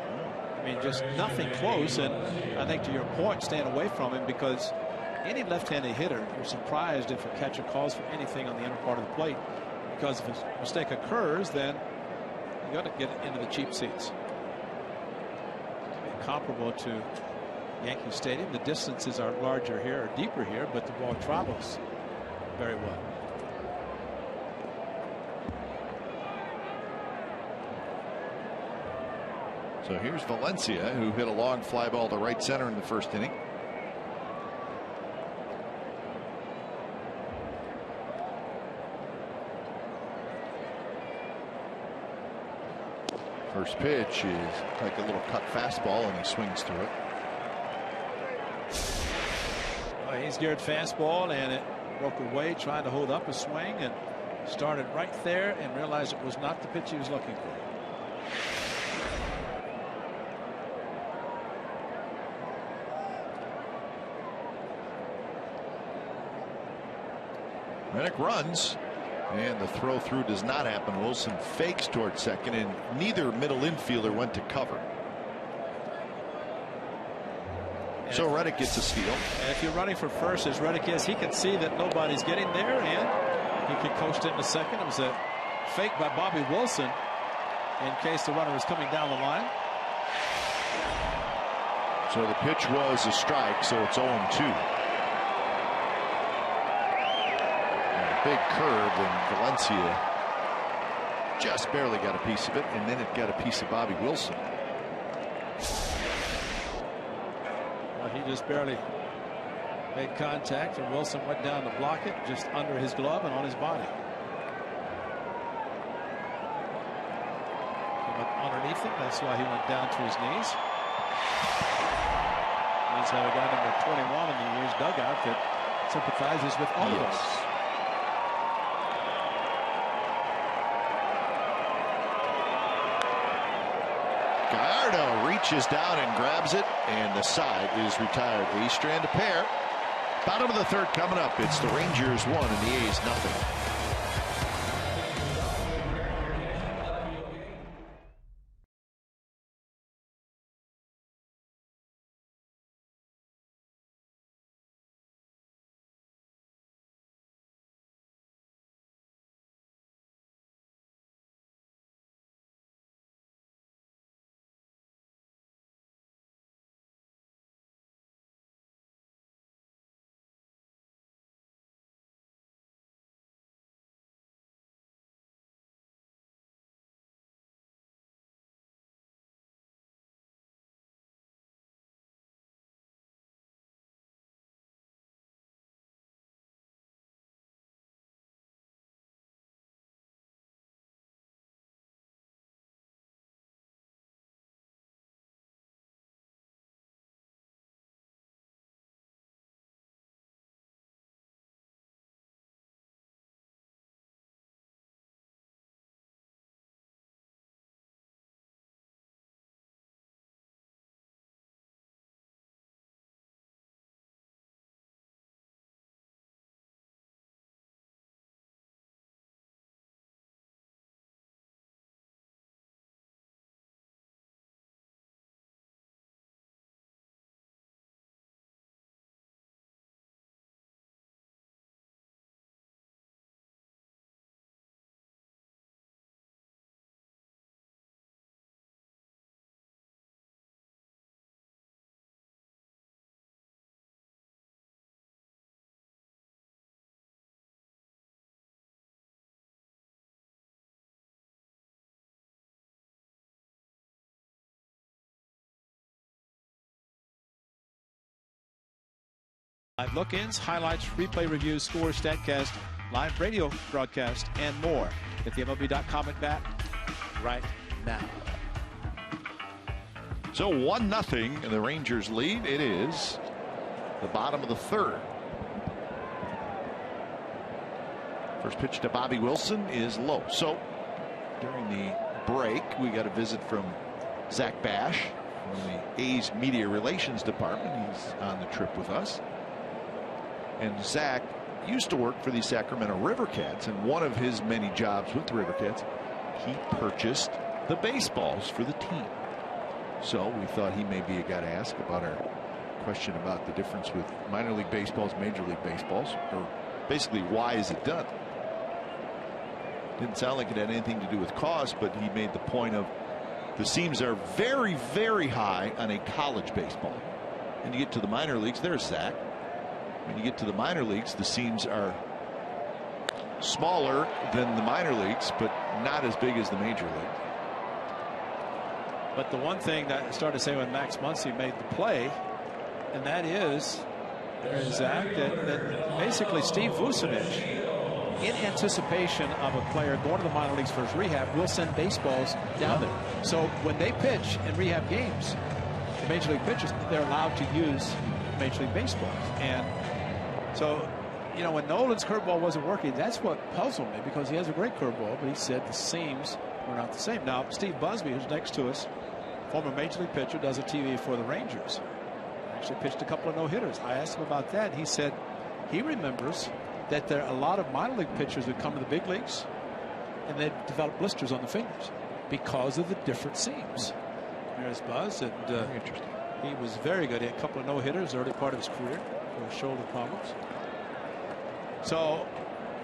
Speaker 2: I mean, just nothing close. And I think to your point, staying away from him, because any left-handed hitter, you're surprised if a catcher calls for anything on the inner part of the plate. Because if a mistake occurs, then you got to get into the cheap seats. Comparable to Yankee Stadium, the distances are larger here, or deeper here, but the ball travels very well.
Speaker 1: So here's Valencia, who hit a long fly ball to right center in the first inning. First pitch is like a little cut fastball, and he swings through it.
Speaker 2: He's geared fastball, and it broke away, trying to hold up a swing, and started right there and realized it was not the pitch he was looking for.
Speaker 1: Reddick runs, and the throw through does not happen. Wilson fakes towards second, and neither middle infielder went to cover. And so Reddick gets a steal.
Speaker 2: And if you're running for first, as Reddick is, he can see that nobody's getting there, and he can coast into second. It was a fake by Bobby Wilson in case the runner was coming down the line.
Speaker 1: So the pitch was a strike, so it's 0-2. Big curve, and Valencia just barely got a piece of it, and then it got a piece of Bobby Wilson.
Speaker 2: Well, he just barely made contact, and Wilson went down to block it just under his glove and on his body. He went underneath him. That's why he went down to his knees. He's had a guy number 21 in the year's dugout that sympathizes with all of us.
Speaker 1: Gallardo reaches down and grabs it, and the side is retired. A strand to pair. Bottom of the third coming up. It's the Rangers 1 and the A's nothing.
Speaker 2: Live look-ins, highlights, replay reviews, scores, StatCast, live radio broadcast, and more at the MLB.com at bat right now.
Speaker 1: So 1-0 the Rangers lead. It is the bottom of the third. First pitch to Bobby Wilson is low. So during the break, we got a visit from Zach Bash from the A's media relations department. He's on the trip with us. And Zach used to work for the Sacramento River Cats, and one of his many jobs with the River Cats, he purchased the baseballs for the team. So we thought he may be a guy to ask about our question about the difference with minor league baseballs, major league baseballs, or basically why is it done. Didn't sound like it had anything to do with cost, but he made the point of the seams are very, very high on a college baseball. And you get to the minor leagues, there's Zach. When you get to the minor leagues, the seams are smaller than the minor leagues, but not as big as the major league.
Speaker 2: But the one thing that I started to say when Max Muncy made the play, and that is, there's Zach, that basically Steve Vucinich, in anticipation of a player going to the minor leagues for his rehab, will send baseballs down there. So when they pitch in rehab games, the major league pitchers, they're allowed to use major league baseballs. And so, you know, when Nolan's curveball wasn't working, that's what puzzled me, because he has a great curveball, but he said the seams were not the same. Now, Steve Busby, who's next to us, former major league pitcher, does a TV for the Rangers. Actually pitched a couple of no-hitters. I asked him about that. He said he remembers that there are a lot of minor league pitchers that come to the big leagues and they develop blisters on the fingers because of the different seams. There's Buzz, and
Speaker 1: interesting.
Speaker 2: He was very good. He had a couple of no-hitters early part of his career for shoulder problems. So,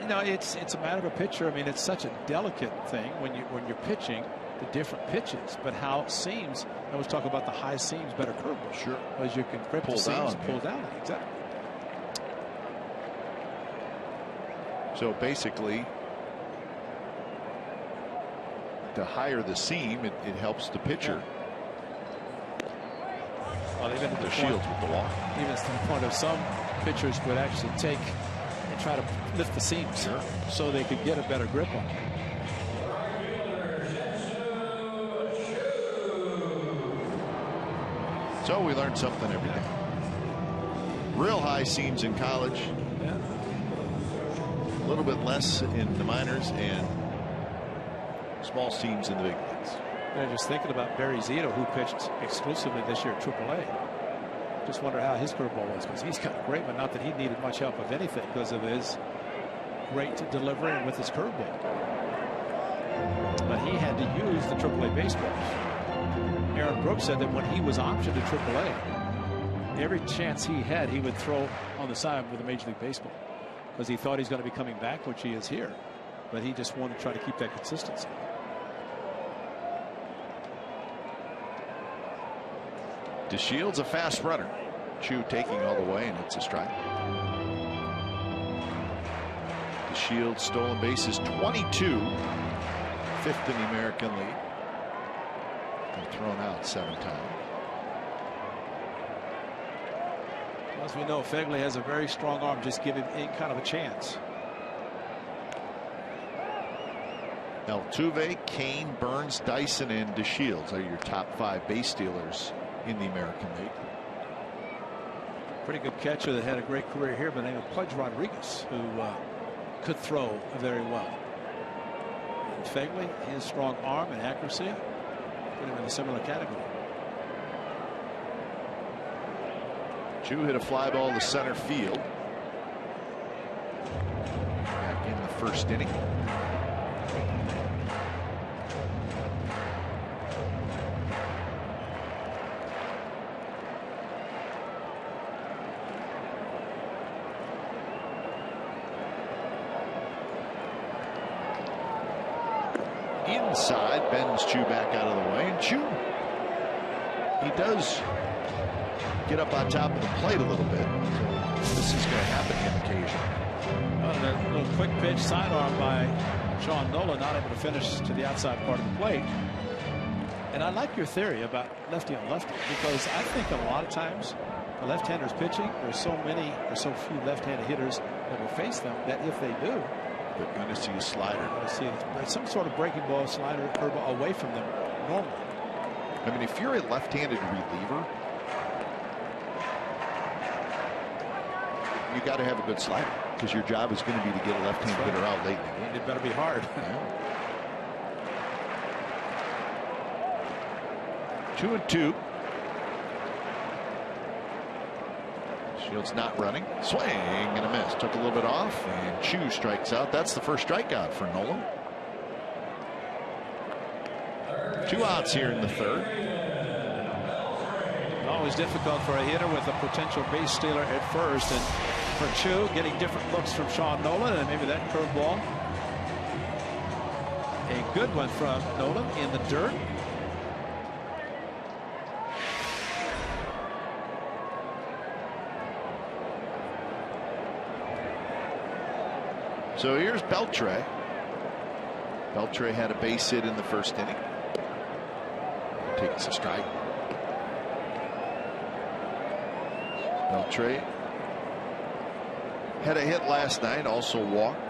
Speaker 2: you know, it's a matter of a pitcher. I mean, it's such a delicate thing when you're pitching the different pitches, but how seams. I was talking about the high seams, better curveball.
Speaker 1: Sure,
Speaker 2: because you can grip the seams, pull down. Exactly.
Speaker 1: So basically, the higher the seam, it helps the pitcher.
Speaker 2: Well, even at
Speaker 1: the Shields with the walk.
Speaker 2: Even to the point of some pitchers would actually take and try to lift the seams, so they could get a better grip on it.
Speaker 1: So we learned something every day. Real high seams in college.
Speaker 2: Yeah.
Speaker 1: A little bit less in the minors, and small seams in the big leagues.
Speaker 2: I'm just thinking about Barry Zito, who pitched exclusively this year at AAA. Just wonder how his curveball was, because he's got a great one. Not that he needed much help, if anything, because of his great delivery and with his curveball. But he had to use the AAA baseballs. Aaron Brooks said that when he was optioned to AAA, every chance he had, he would throw on the side with a Major League Baseball, because he thought he's going to be coming back, which he is here. But he just wanted to try to keep that consistency.
Speaker 1: DeShields a fast runner. Chu taking all the way, and it's a strike. DeShields stolen bases 22, fifth in the American League. And thrown out 7 times.
Speaker 2: As we know, Fegley has a very strong arm. Just give him any kind of a chance.
Speaker 1: Altuve, Kane, Burns, Dyson, and DeShields are your top 5 base stealers in the American League.
Speaker 2: Pretty good catcher that had a great career here by the name of Pudge Rodriguez, who could throw very well. And Fegley, his strong arm and accuracy, put him in a similar category.
Speaker 1: Chu hit a fly ball to center field back in the first inning. Inside, bends Chu back out of the way, and Chu, he does get up on top of the plate a little bit. So this is going to happen to him occasionally.
Speaker 2: A little quick pitch sidearm by Sean Nolan, not able to finish to the outside part of the plate. And I like your theory about lefty on lefty, because I think a lot of times the left-handers pitching, there's so few left-handed hitters that will face them, that if they do,
Speaker 1: they're going to see a slider.
Speaker 2: See some sort of breaking ball, slider, curveball away from them normally.
Speaker 1: I mean, if you're a left-handed reliever, you got to have a good slider, because your job is going to be to get a left-handed hitter out late in the game.
Speaker 2: It better be hard.
Speaker 1: Yeah. 2-2. Shields not running. Swing and a miss. Took a little bit off, and Chu strikes out. That's the first strikeout for Nolan. 2 outs here in the third.
Speaker 2: Always difficult for a hitter with a potential base stealer at first, and for Chu, getting different looks from Sean Nolan, and maybe that curveball. A good one from Nolan in the dirt.
Speaker 1: So here's Beltre. Beltre had a base hit in the first inning. Takes a strike. Beltre had a hit last night, also walked.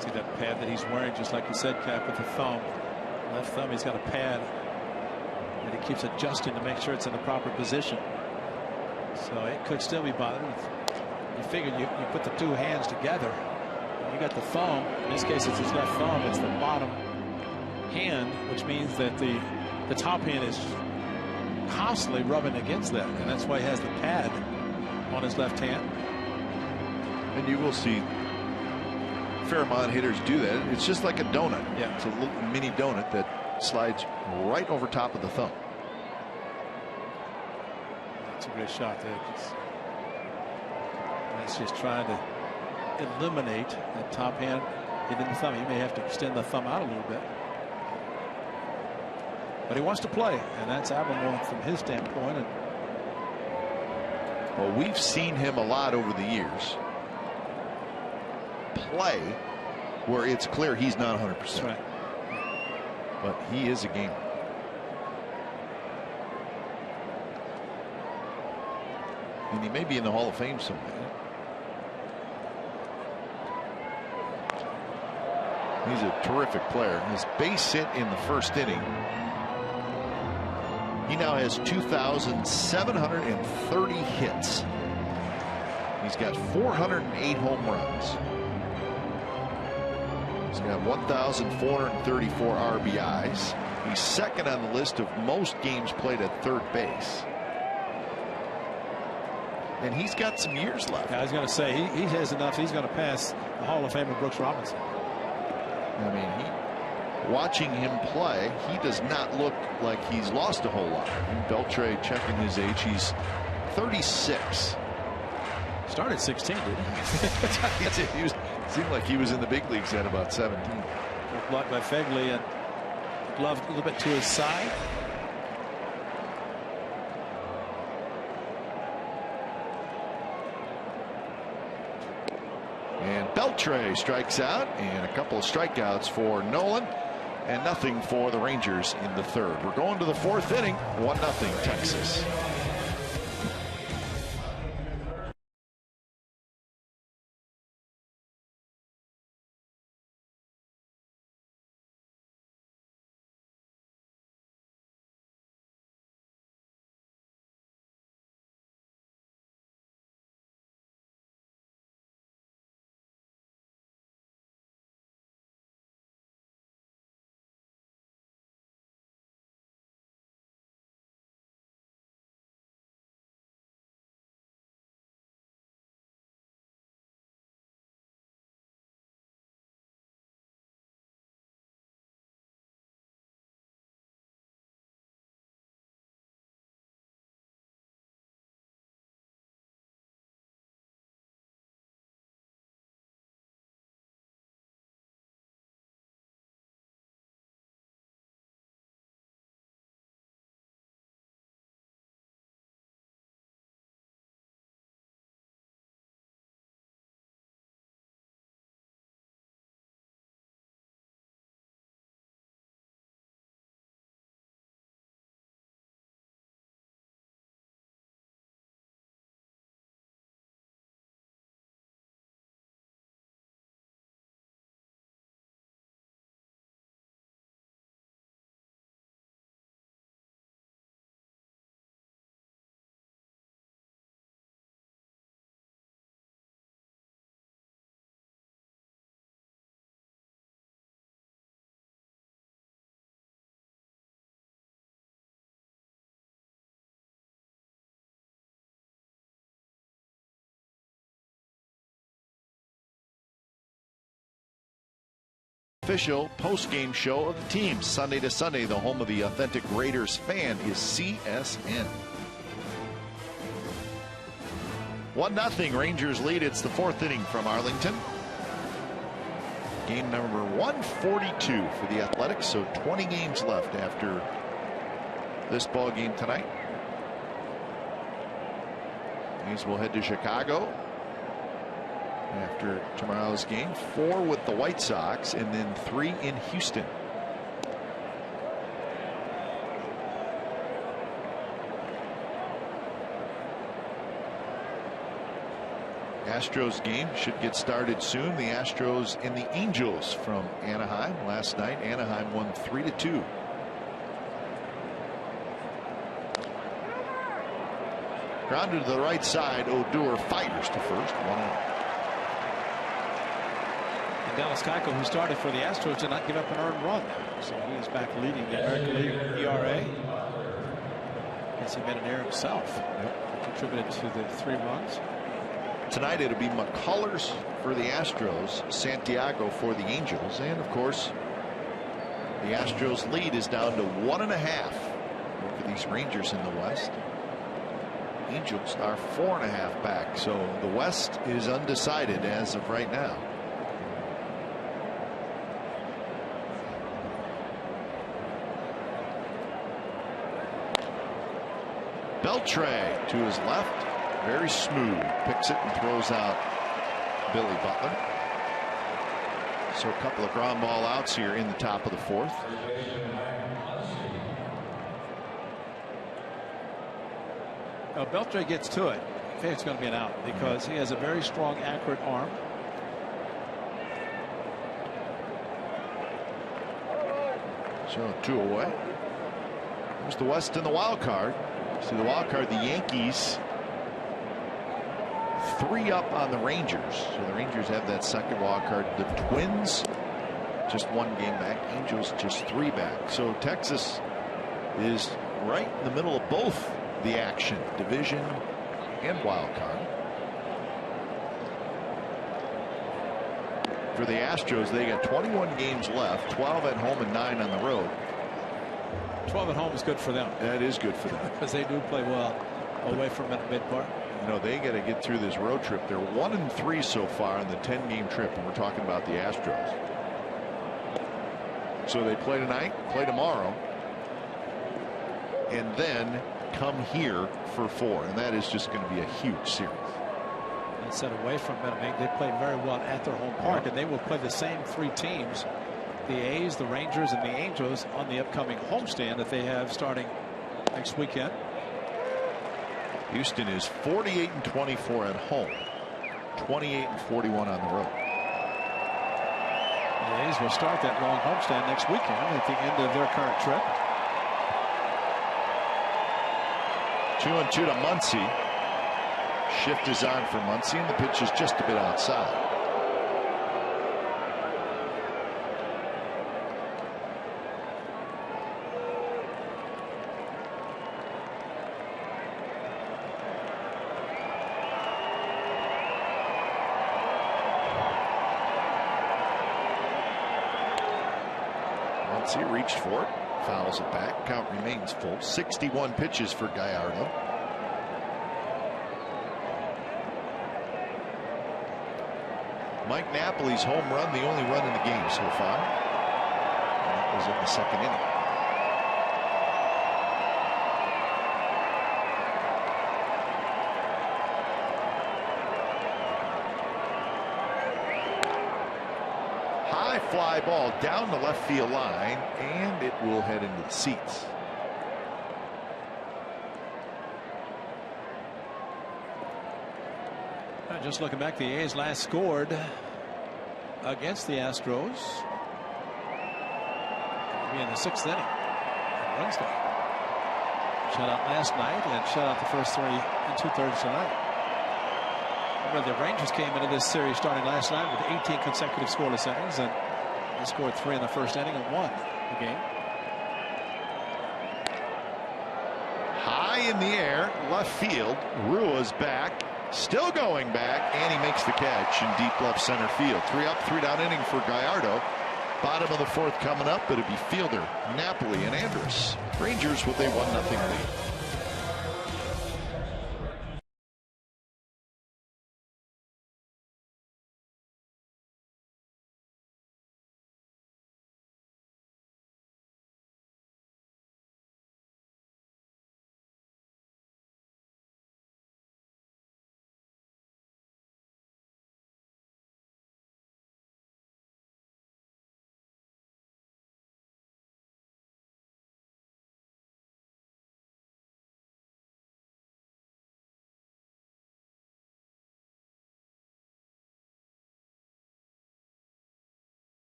Speaker 2: See that pad that he's wearing, just like you said, Cap, with the thumb. Left thumb, he's got a pad that he keeps adjusting to make sure it's in the proper position. So it could still be bothered. You figure you put the 2 hands together. You got the thumb. In this case, it's his left thumb. It's the bottom hand, which means that the top hand is constantly rubbing against that, and that's why he has the pad on his left hand.
Speaker 1: And you will see a fair amount of hitters do that. It's just like a donut.
Speaker 2: Yeah.
Speaker 1: It's a little mini donut that slides right over top of the thumb.
Speaker 2: That's a great shot there. That's just trying to eliminate that top hand hitting the thumb. He may have to extend the thumb out a little bit. But he wants to play, and that's admirable from his standpoint. And
Speaker 1: well, we've seen him a lot over the years play where it's clear he's not 100%.
Speaker 2: That's right.
Speaker 1: But he is a gamer. And he may be in the Hall of Fame somewhere. He's a terrific player. His base hit in the first inning. He now has 2,730 hits. He's got 408 home runs. He's got 1,434 RBIs. He's second on the list of most games played at third base. And he's got some years left.
Speaker 2: Yeah, I was going to say, he has enough. He's going to pass the Hall of Famer Brooks Robinson.
Speaker 1: I mean, watching him play, he does not look like he's lost a whole lot. Beltre checking his age. He's 36.
Speaker 2: Started 16, didn't he?
Speaker 1: He seemed like he was in the big leagues at about 17.
Speaker 2: Blocked by Fegley, and the glove a little bit to his side.
Speaker 1: And Beltre strikes out, and a couple of strikeouts for Nolan, and nothing for the Rangers in the third. We're going to the fourth inning, 1-0 Texas. official post-game show of the team. Sunday to Sunday, the home of the authentic Raiders fan is CSN. 1-0 Rangers lead. It's the 4th inning from Arlington. Game number 142 for the Athletics, so 20 games left after this ball game tonight. These will head to Chicago after tomorrow's game. 4 with the White Sox and then 3 in Houston. Astros game should get started soon. The Astros and the Angels from Anaheim. Last night Anaheim won 3-2. Grounded to the right side. Odor fires to first. 1 out.
Speaker 4: And Dallas Keuchel, who started for the Astros, did not give up an earned run. So he is back leading the American League ERA. As he made an error himself. Contributed to the 3 runs.
Speaker 1: Tonight it'll be McCullers for the Astros, Santiago for the Angels, and of course the Astros lead is down to 1.5 over these Rangers in the West. Angels are 4.5 back, so the West is undecided as of right now. Beltre to his left. Very smooth, picks it and throws out Billy Butler. So a couple of ground ball outs here in the top of the 4th.
Speaker 4: Beltre gets to it. I think it's going to be an out because he has a very strong, accurate arm.
Speaker 1: So 2 away. There's the West in the wild card. See the wild card, the Yankees 3 up on the Rangers. So the Rangers have that second wild card. The Twins just 1 game back. Angels just 3 back. So Texas is right in the middle of both the action, division and wild card. For the Astros, they got 21 games left, 12 at home and 9 on the road.
Speaker 4: 12 at home is good for them.
Speaker 1: That is good for them
Speaker 4: because they do play well away from Minute Maid Park.
Speaker 1: You know, they got to get through this road trip. They're 1-3 so far on the 10-game trip, and we're talking about the Astros. So they play tonight, play tomorrow, and then come here for 4, and that is just going to be a huge series.
Speaker 4: And set away from Minute Maid, they play very well at their home park, and they will play the same 3 teams, the A's, the Rangers, and the Angels, on the upcoming homestand that they have starting next weekend.
Speaker 1: Houston is 48-24 at home, 28-41 on the road.
Speaker 4: The A's will start that long homestand next weekend at the end of their current trip.
Speaker 1: 2-2 to Muncy. Shift is on for Muncy, and the pitch is just a bit outside. He reached for it, fouls it back. Count remains full. 61 pitches for Gallardo. Mike Napoli's home run, the only run in the game so far. And that was in the 2nd inning. Fly ball down the left field line, and it will head into the seats.
Speaker 4: Just looking back, the A's last scored against the Astros. It'll be in the 6th inning on Wednesday. Shutout last night and shutout the first 3 2/3 tonight. Remember, the Rangers came into this series starting last night with 18 consecutive scoreless innings, and they scored 3 in the first inning and won the game.
Speaker 1: High in the air, left field. Rua's back, still going back, and he makes the catch in deep left center field. 3 up, 3 down inning for Gallardo. Bottom of the fourth coming up. It'll be Fielder, Napoli, and Andrus. Rangers with a 1-0 lead.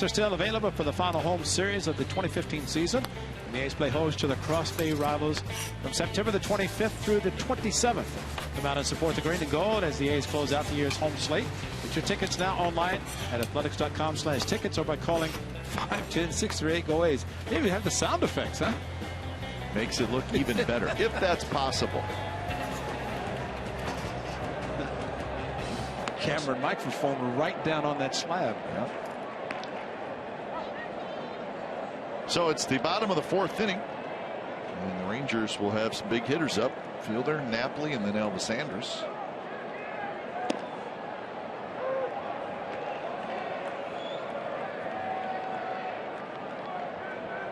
Speaker 4: Are still available for the final home series of the 2015 season. And the A's play host to the Cross Bay Rivals from September the 25th through the 27th. Come out and support the green and gold as the A's close out the year's home slate. Get your tickets now online at athletics.com/tickets or by calling 510-638-GO-A's. They even have the sound effects, huh?
Speaker 1: Makes it look even better, if that's possible.
Speaker 4: Camera and microphone were right down on that slab.
Speaker 1: Yeah. So it's the bottom of the fourth inning. And the Rangers will have some big hitters up. Fielder, Napoli, and then Elvis Andrus.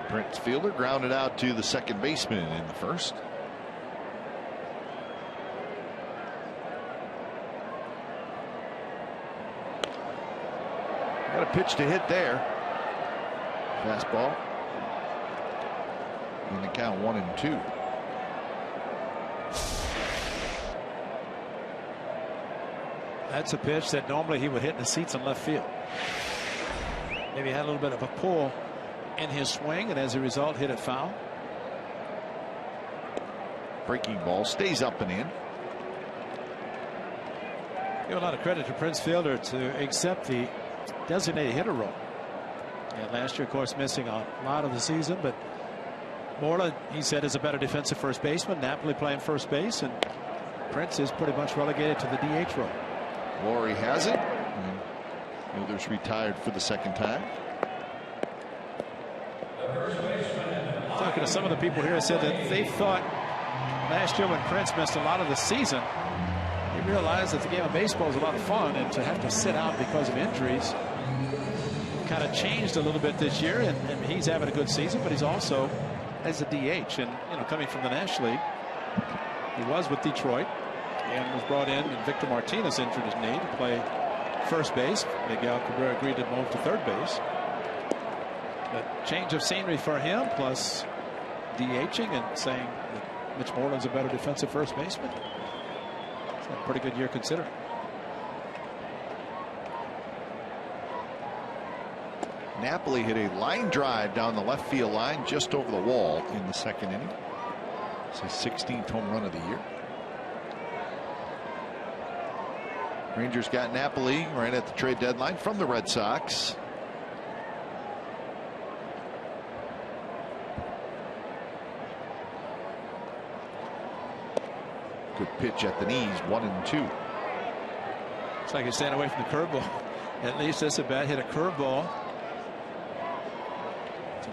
Speaker 1: Prince Fielder grounded out to the second baseman in the first. Got a pitch to hit there. Fastball. In the count 1-2.
Speaker 4: That's a pitch that normally he would hit in the seats in left field. Maybe had a little bit of a pull in his swing, and as a result, hit it foul.
Speaker 1: Breaking ball stays up and in.
Speaker 4: Give a lot of credit to Prince Fielder to accept the designated hitter role. And last year, of course, missing a lot of the season, but Morla, he said, is a better defensive first baseman. Napoli playing first base, and Prince is pretty much relegated to the DH role.
Speaker 1: Laurie has it. Fielder's retired for the second time.
Speaker 4: Talking to some of the people here, said that they thought last year when Prince missed a lot of the season, they realized that the game of baseball is a lot of fun, and to have to sit out because of injuries kind of changed a little bit this year. And he's having a good season, but he's also as a DH, and coming from the National League, he was with Detroit and was brought in, and Victor Martinez injured his knee to play first base. Miguel Cabrera agreed to move to third base. But change of scenery for him, plus DHing and saying that Mitch Moreland's a better defensive first baseman. It's a pretty good year considering.
Speaker 1: Napoli hit a line drive down the left field line just over the wall in the second inning. It's his 16th home run of the year. Rangers got Napoli right at the trade deadline from the Red Sox. Good pitch at the knees, 1-2.
Speaker 4: It's like he's staying away from the curveball. At least this at bat hit a curveball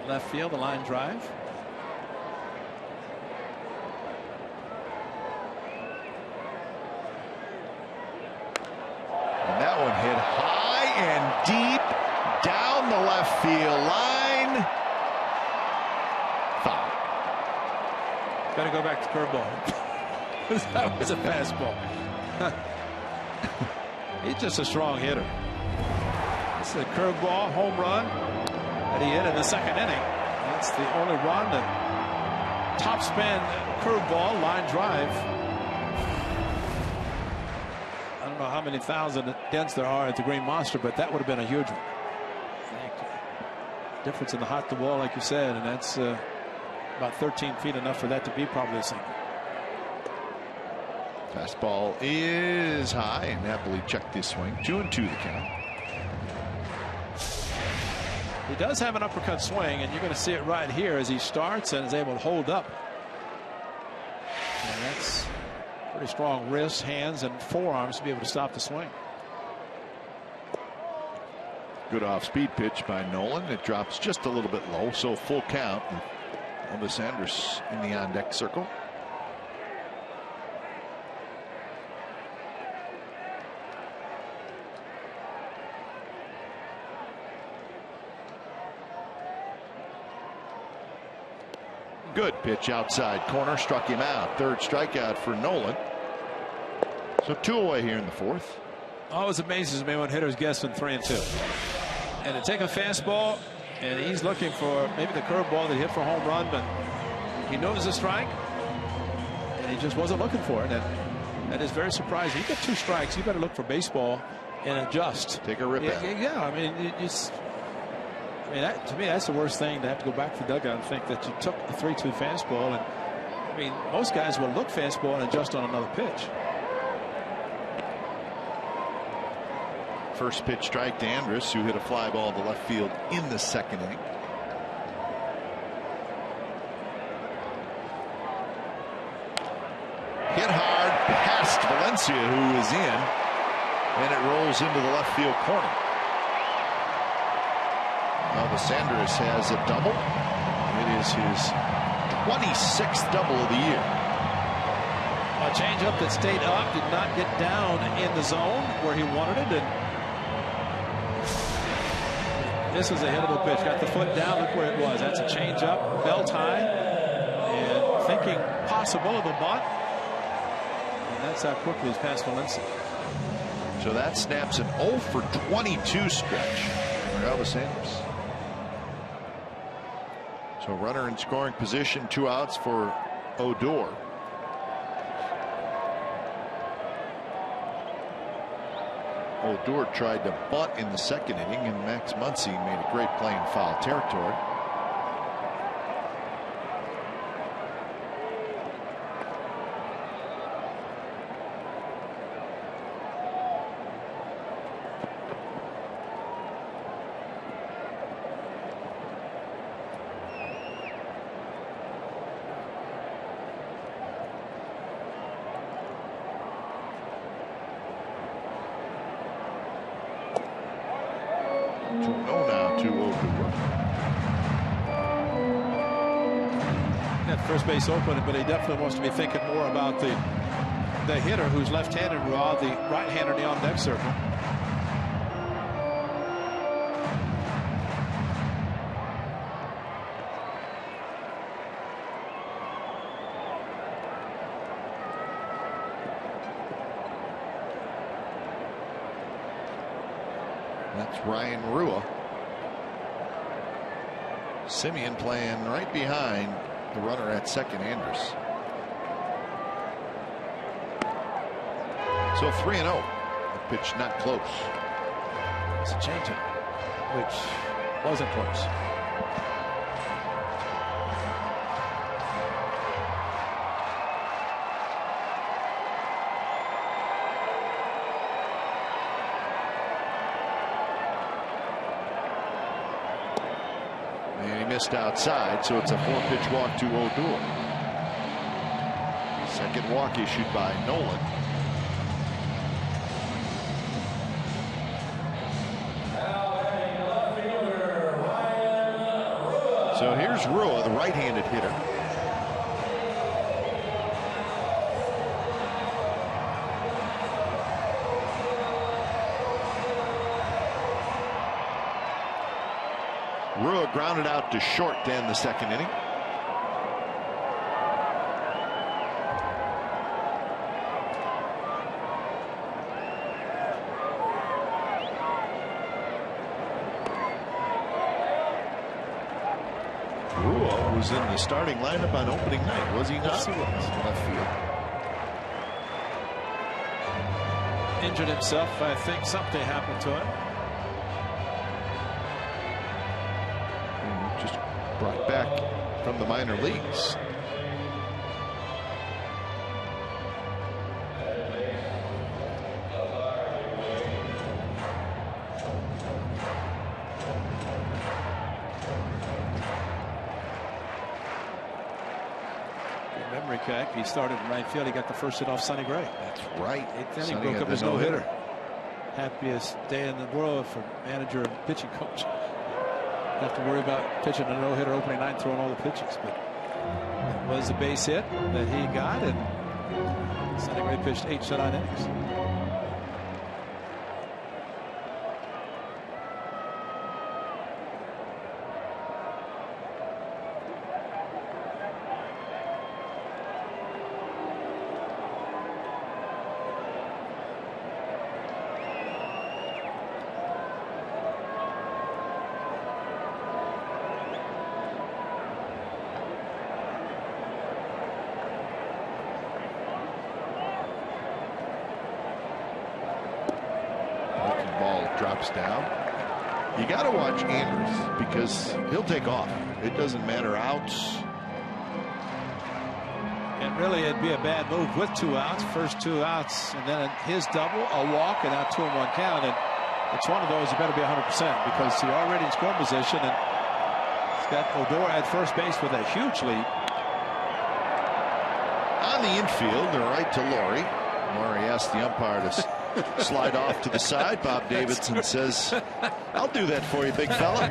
Speaker 4: Left field, the line drive.
Speaker 1: And that one hit high and deep down the left field line. Foul.
Speaker 4: Got to go back to curveball. That was a fastball. He's just a strong hitter. It's a curveball home run that he hit in the second inning. That's the only run. That top spin curveball line drive. I don't know how many thousand dents there are at the Green Monster, but that would have been a huge one. Difference in the hot to wall, like you said, and that's about 13 feet, enough for that to be probably a single.
Speaker 1: Fastball is high and happily checked his swing. 2-2 the count.
Speaker 4: He does have an uppercut swing, and you're going to see it right here as he starts and is able to hold up. And that's pretty strong wrists, hands, and forearms to be able to stop the swing.
Speaker 1: Good off-speed pitch by Nolan. It drops just a little bit low, so full count. Elvis Andrus in the on-deck circle. Good pitch outside corner, struck him out. Third strikeout for Nolan. So 2 away here in the fourth.
Speaker 4: Always amazes me when hitters guess in 3 and 2. And to take a fastball, and he's looking for maybe the curveball that he hit for a home run, but he knows the strike, and he just wasn't looking for it. And that is very surprising. You get 2 strikes, you better look for baseball and adjust.
Speaker 1: Take a rip at it.
Speaker 4: Yeah, I mean, to me, that's the worst thing, to have to go back to the dugout and think that you took a 3-2 fastball. And I mean, most guys will look fastball and adjust on another pitch.
Speaker 1: First pitch strike to Andrus, who hit a fly ball to left field in the second inning. Hit hard past Valencia, who is in, and it rolls into the left field corner. Elvis Andrus has a double. It is his 26th double of the year.
Speaker 4: A changeup that stayed up, did not get down in the zone where he wanted it, and this is a hittable pitch. Got the foot down. Look where it was. That's a changeup, belt high, and thinking possible of a bunt. And that's how quickly he's past Valencia.
Speaker 1: So that snaps an 0 for 22 stretch for Elvis Andrus. So runner in scoring position, 2 outs for Odor. Odor tried to bunt in the second inning, and Max Muncy made a great play in foul territory.
Speaker 4: First base open, but he definitely wants to be thinking more about the hitter who's left-handed, Rod, the right-hander in the on-deck circle.
Speaker 1: That's Ryan Rua. Simeon playing right behind the runner at second, Andrus. So 3-0. The pitch not close.
Speaker 4: It's a changeup, which wasn't close.
Speaker 1: Outside, so it's a 4-pitch walk to Odor. Second walk issued by Nolan. So right-handed hitter. Rua grounded out to short to end the second inning. Rua was in the starting lineup on opening night, was he not?
Speaker 4: Yes, he was.
Speaker 1: Left field.
Speaker 4: Injured himself. I think something happened to him.
Speaker 1: Just brought back from the minor leagues.
Speaker 4: Good memory, Cack. He started in right field. He got the first hit off Sonny Gray.
Speaker 1: That's right.
Speaker 4: Then he
Speaker 1: Sonny
Speaker 4: broke
Speaker 1: got
Speaker 4: up
Speaker 1: the
Speaker 4: his
Speaker 1: no-hitter.
Speaker 4: no-hitter. Happiest day in the world for manager and pitching coach. Have to worry about pitching a no-hitter opening night, throwing all the pitches. But it was a base hit that he got, and Sonny Gray pitched 8 shutout innings.
Speaker 1: Drops down. You got to watch Andrews because he'll take off. It doesn't matter outs.
Speaker 4: And really, it'd be a bad move with 2 outs. First 2 outs, and then his double, a walk, and now 2-1 count. And it's one of those you better be 100% because you're already in scoring position. And he's got Odor at first base with a huge lead.
Speaker 1: On the infield, they're right to Laurie. Laurie asked the umpire to slide off to the side. Bob Davidson says, "I'll do that for you, big fella."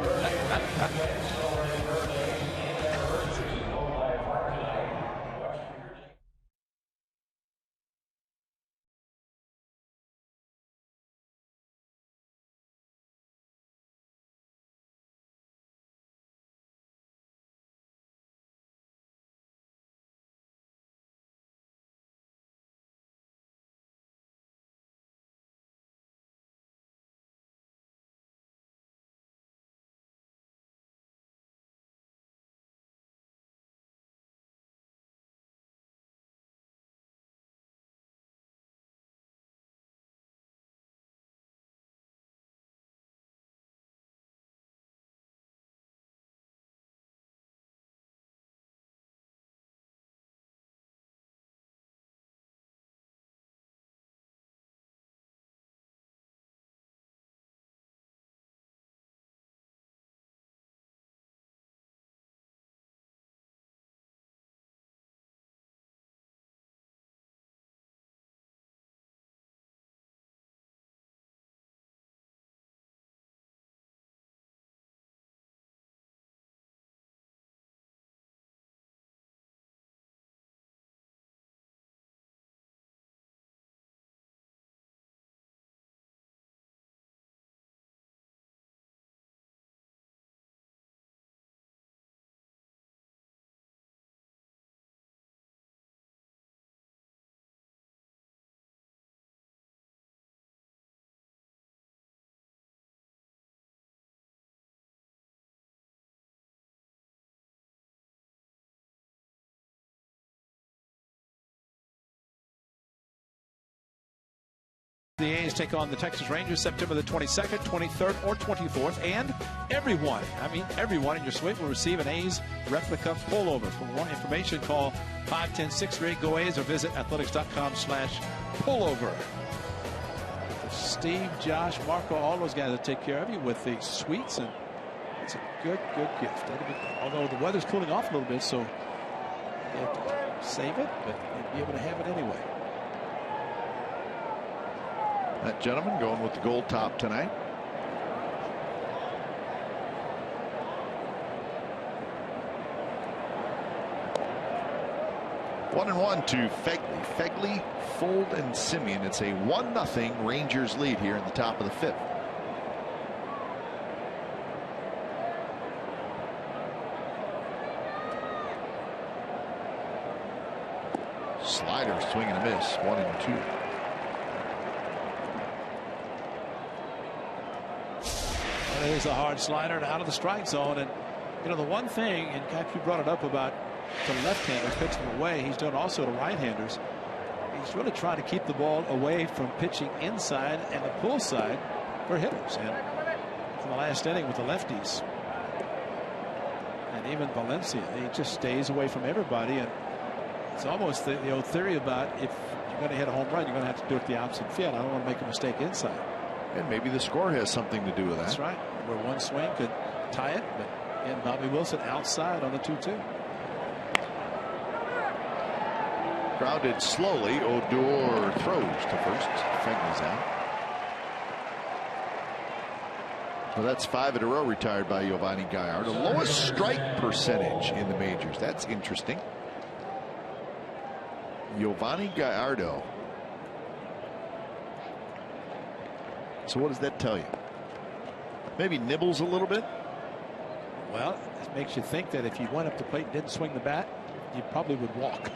Speaker 4: The A's take on the Texas Rangers September the 22nd, 23rd, or 24th. And everyone in your suite will receive an A's replica pullover. For more information, call 510-638-GO-A's or visit athletics.com/pullover. Steve, Josh, Marco, all those guys that take care of you with the suites. And it's a good gift. Although the weather's cooling off a little bit, so you have to save it, but you'll be able to have it anyway.
Speaker 1: That gentleman going with the gold top tonight. 1-1 to Fegley, Fold, and Simeon. It's a 1-0 Rangers lead here in the top of the 5th. Slider, swing and a miss. 1-2.
Speaker 4: There's a hard slider out of the strike zone. And you know, the one thing, and Cap, you brought it up about the left-handers pitching away, he's done also to right-handers. He's really trying to keep the ball away from pitching inside and the pull side for hitters. And in the last inning with the lefties, and even Valencia, he just stays away from everybody. And it's almost the old theory about if you're going to hit a home run, you're going to have to do it the opposite field. I don't want to make a mistake inside.
Speaker 1: And maybe the score has something to do with that.
Speaker 4: That's right. Where one swing could tie it, but again, Bobby Wilson outside on the 2-2.
Speaker 1: Grounded slowly. Odor throws to first. Fegley's out. So that's 5 in a row retired by Giovanni Gallardo. The lowest strike percentage in the majors. That's interesting. Giovanni Gallardo. So what does that tell you? Maybe nibbles a little bit?
Speaker 4: Well, it makes you think that if you went up the plate and didn't swing the bat, you probably would walk.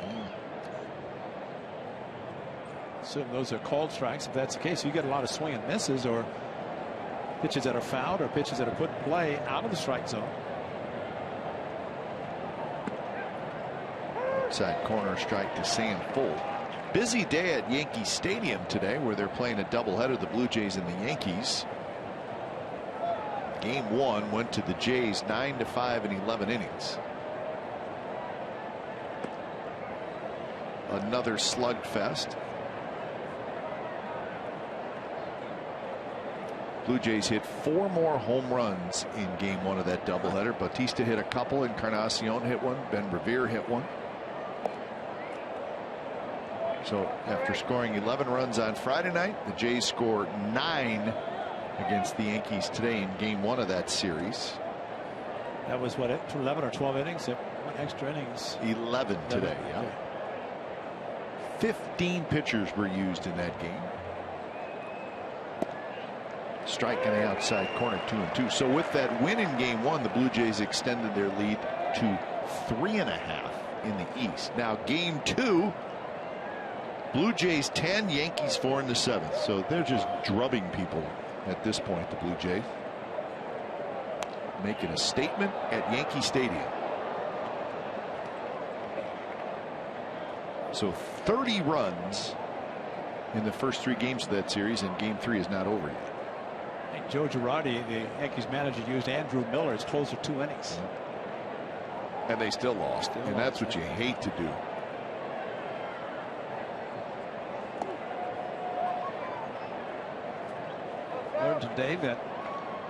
Speaker 4: Assume those are called strikes. If that's the case, you get a lot of swing and misses, or pitches that are fouled, or pitches that are put in play out of the strike zone.
Speaker 1: Outside corner strike to Sam Fold. Busy day at Yankee Stadium today, where they're playing a doubleheader, the Blue Jays and the Yankees. Game 1 went to the Jays 9-5 in 11 innings. Another slugfest. Blue Jays hit 4 more home runs in game 1 of that doubleheader. Bautista hit a couple, Encarnacion hit one, Ben Revere hit one. So after scoring 11 runs on Friday night, the Jays scored 9 against the Yankees today in game 1 of that series.
Speaker 4: That was what, 11 or 12 innings? What extra innings?
Speaker 1: 11 today. Yeah.
Speaker 4: Okay.
Speaker 1: 15 pitchers were used in that game. Strike on the outside corner, 2-2. So with that win in game 1, the Blue Jays extended their lead to 3.5 in the East. Now game 2, Blue Jays 10, Yankees 4 in the 7th. So they're just drubbing people at this point, the Blue Jays. Making a statement at Yankee Stadium. So 30 runs in the first 3 games of that series, and game 3 is not over yet.
Speaker 4: Joe Girardi, the Yankees manager, used Andrew Miller as closer 2 innings.
Speaker 1: And they still lost. And that's what you hate to do.
Speaker 4: Learned today that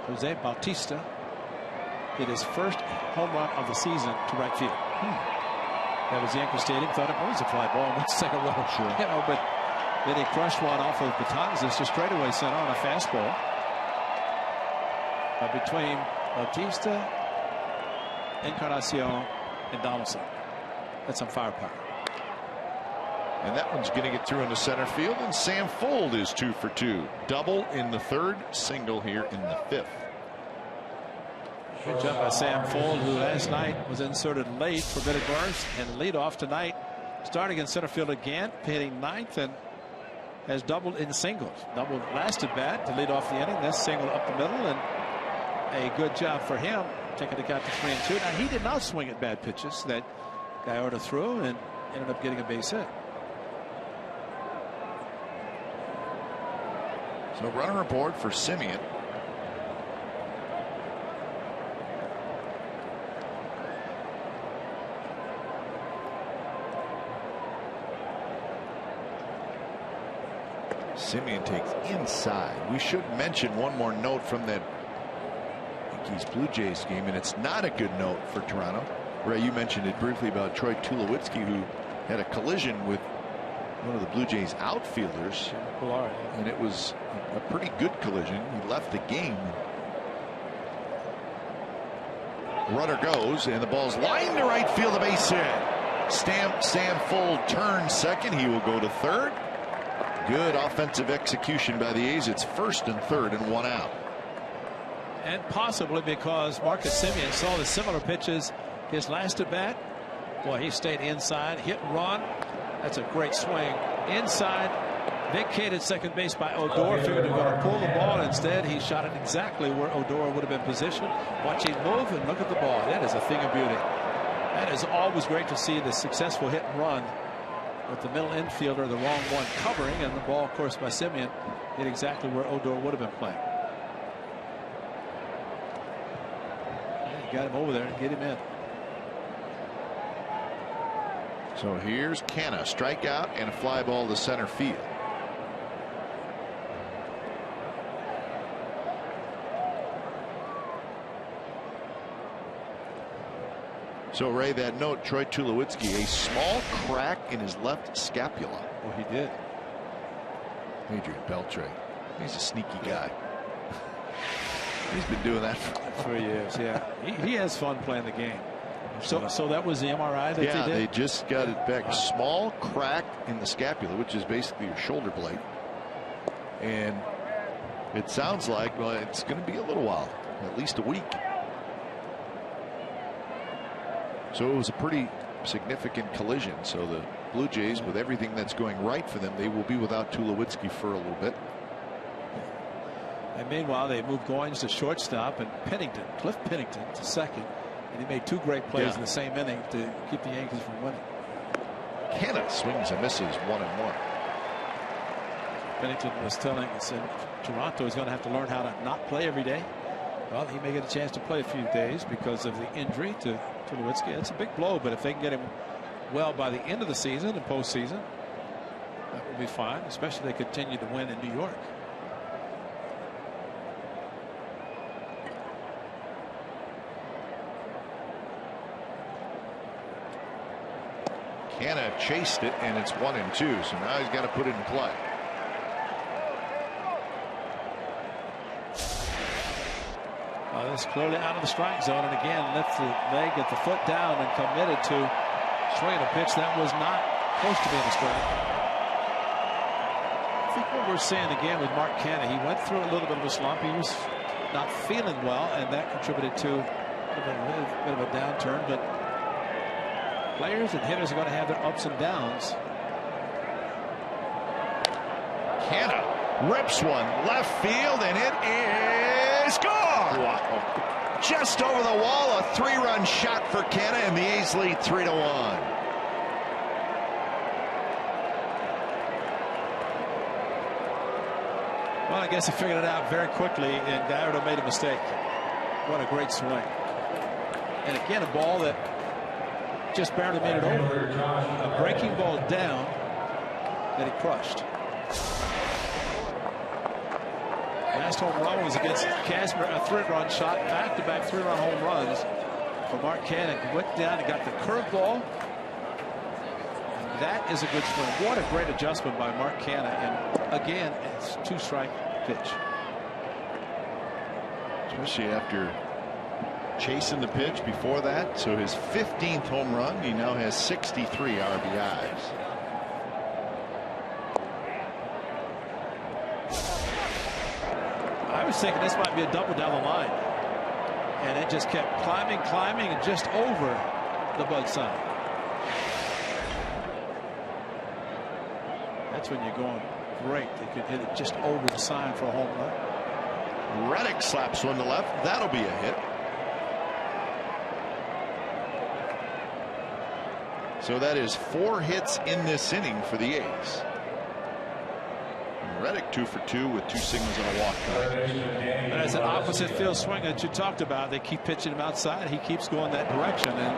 Speaker 4: Jose Bautista hit his first home run of the season to right field. That was Yankee Stadium. Thought it was a fly ball, went second row.
Speaker 1: Sure.
Speaker 4: You know, but then he crushed one off of Batanzas, just straightaway sent on a fastball. Between Bautista, Encarnacion, and Donaldson. That's some firepower.
Speaker 1: And that one's going to get through into center field, and Sam Fold is 2 for 2. Double in the 3rd, single here in the 5th.
Speaker 4: Good job by Sam Fold, who last night was inserted late for Billy Burns, and lead off tonight, starting in center field again, hitting 9th, and has doubled in singles. Double last at bat to lead off the inning. This single up the middle, and a good job for him, taking the count to 3-2. Now, he did not swing at bad pitches that Gallardo threw, and ended up getting a base hit.
Speaker 1: So runner aboard for Simeon. Simeon takes inside. We should mention one more note from that Yankees Blue Jays game, and it's not a good note for Toronto. Ray, you mentioned it briefly about Troy Tulowitzki, who had a collision with one of the Blue Jays outfielders, and it was a pretty good collision. He left the game. Runner goes, and the ball's lined to right field, a base hit. Sam Fuld turns second. He will go to third. Good offensive execution by the A's. It's first and third and one out.
Speaker 4: And possibly because Marcus Semien saw the similar pitches his last at bat. Boy, he stayed inside, hit and run. That's a great swing. Inside, vacated second base by Odor. Figured he was going to pull the ball. Instead, he shot it exactly where Odor would have been positioned. Watch him move and look at the ball. That is a thing of beauty. That is always great to see, the successful hit and run with the middle infielder, the wrong one, covering, and the ball, of course, by Semien hit exactly where Odor would have been playing. Got him over there and get him in.
Speaker 1: So here's Canna, strikeout and a fly ball to center field. So Ray, that note, Troy Tulowitzki, a small crack in his left scapula.
Speaker 4: Well, he did.
Speaker 1: Adrian Beltre, he's a sneaky guy. He's been doing that
Speaker 4: for years. Yeah, he has fun playing the game. So that was the MRI that they did?
Speaker 1: Yeah, they just got it back. Wow. Small crack in the scapula, which is basically your shoulder blade. And it sounds like, well, it's going to be a little while, at least a week. So it was a pretty significant collision. So the Blue Jays, with everything that's going right for them, they will be without Tulowitzki for a little bit.
Speaker 4: And meanwhile, they moved Goins to shortstop and Cliff Pennington to second. And he made two great plays in the same inning to keep the Yankees from winning.
Speaker 1: Canna swings and misses 1-1.
Speaker 4: Pennington was telling us that Toronto is going to have to learn how to not play every day. Well, he may get a chance to play a few days because of the injury to Tulowitzki. It's a big blow, but if they can get him well by the end of the season and postseason, that would be fine, especially if they continue to win in New York.
Speaker 1: Canna chased it, and it's 1-2. So now he's got to put it in play.
Speaker 4: Well, that's clearly out of the strike zone, and again lifts the leg, get the foot down, and committed to swinging a pitch that was not close to being a strike. I think what we're seeing again with Mark Canna, he went through a little bit of a slump. He was not feeling well, and that contributed to a bit of a downturn. But players and hitters are going to have their ups and downs.
Speaker 1: Canna rips one left field, and it is gone. Wow. Just over the wall, a 3-run shot for Canna, and the A's lead 3-1.
Speaker 4: Well, I guess he figured it out very quickly, and Gallardo made a mistake. What a great swing. And again, a ball that just barely made it over. A breaking ball down that he crushed. Last home run was against Casper, a 3-run shot, back-to-back 3-run home runs for Mark Canna. Went down and got the curveball. That is a good swing. What a great adjustment by Mark Canna. And again, it's 2-strike pitch.
Speaker 1: Especially after chasing the pitch before that. So his 15th home run, he now has 63 RBIs.
Speaker 4: I was thinking this might be a double down the line, and it just kept climbing, and just over the bug sign. That's when you're going great. They could hit it just over the sign for a home run.
Speaker 1: Reddick slaps one to left. That'll be a hit. So that is 4 hits in this inning for the A's. Reddick 2 for 2 with 2 singles and a walk.
Speaker 4: And as an opposite field swing that you talked about, they keep pitching him outside. He keeps going that direction, and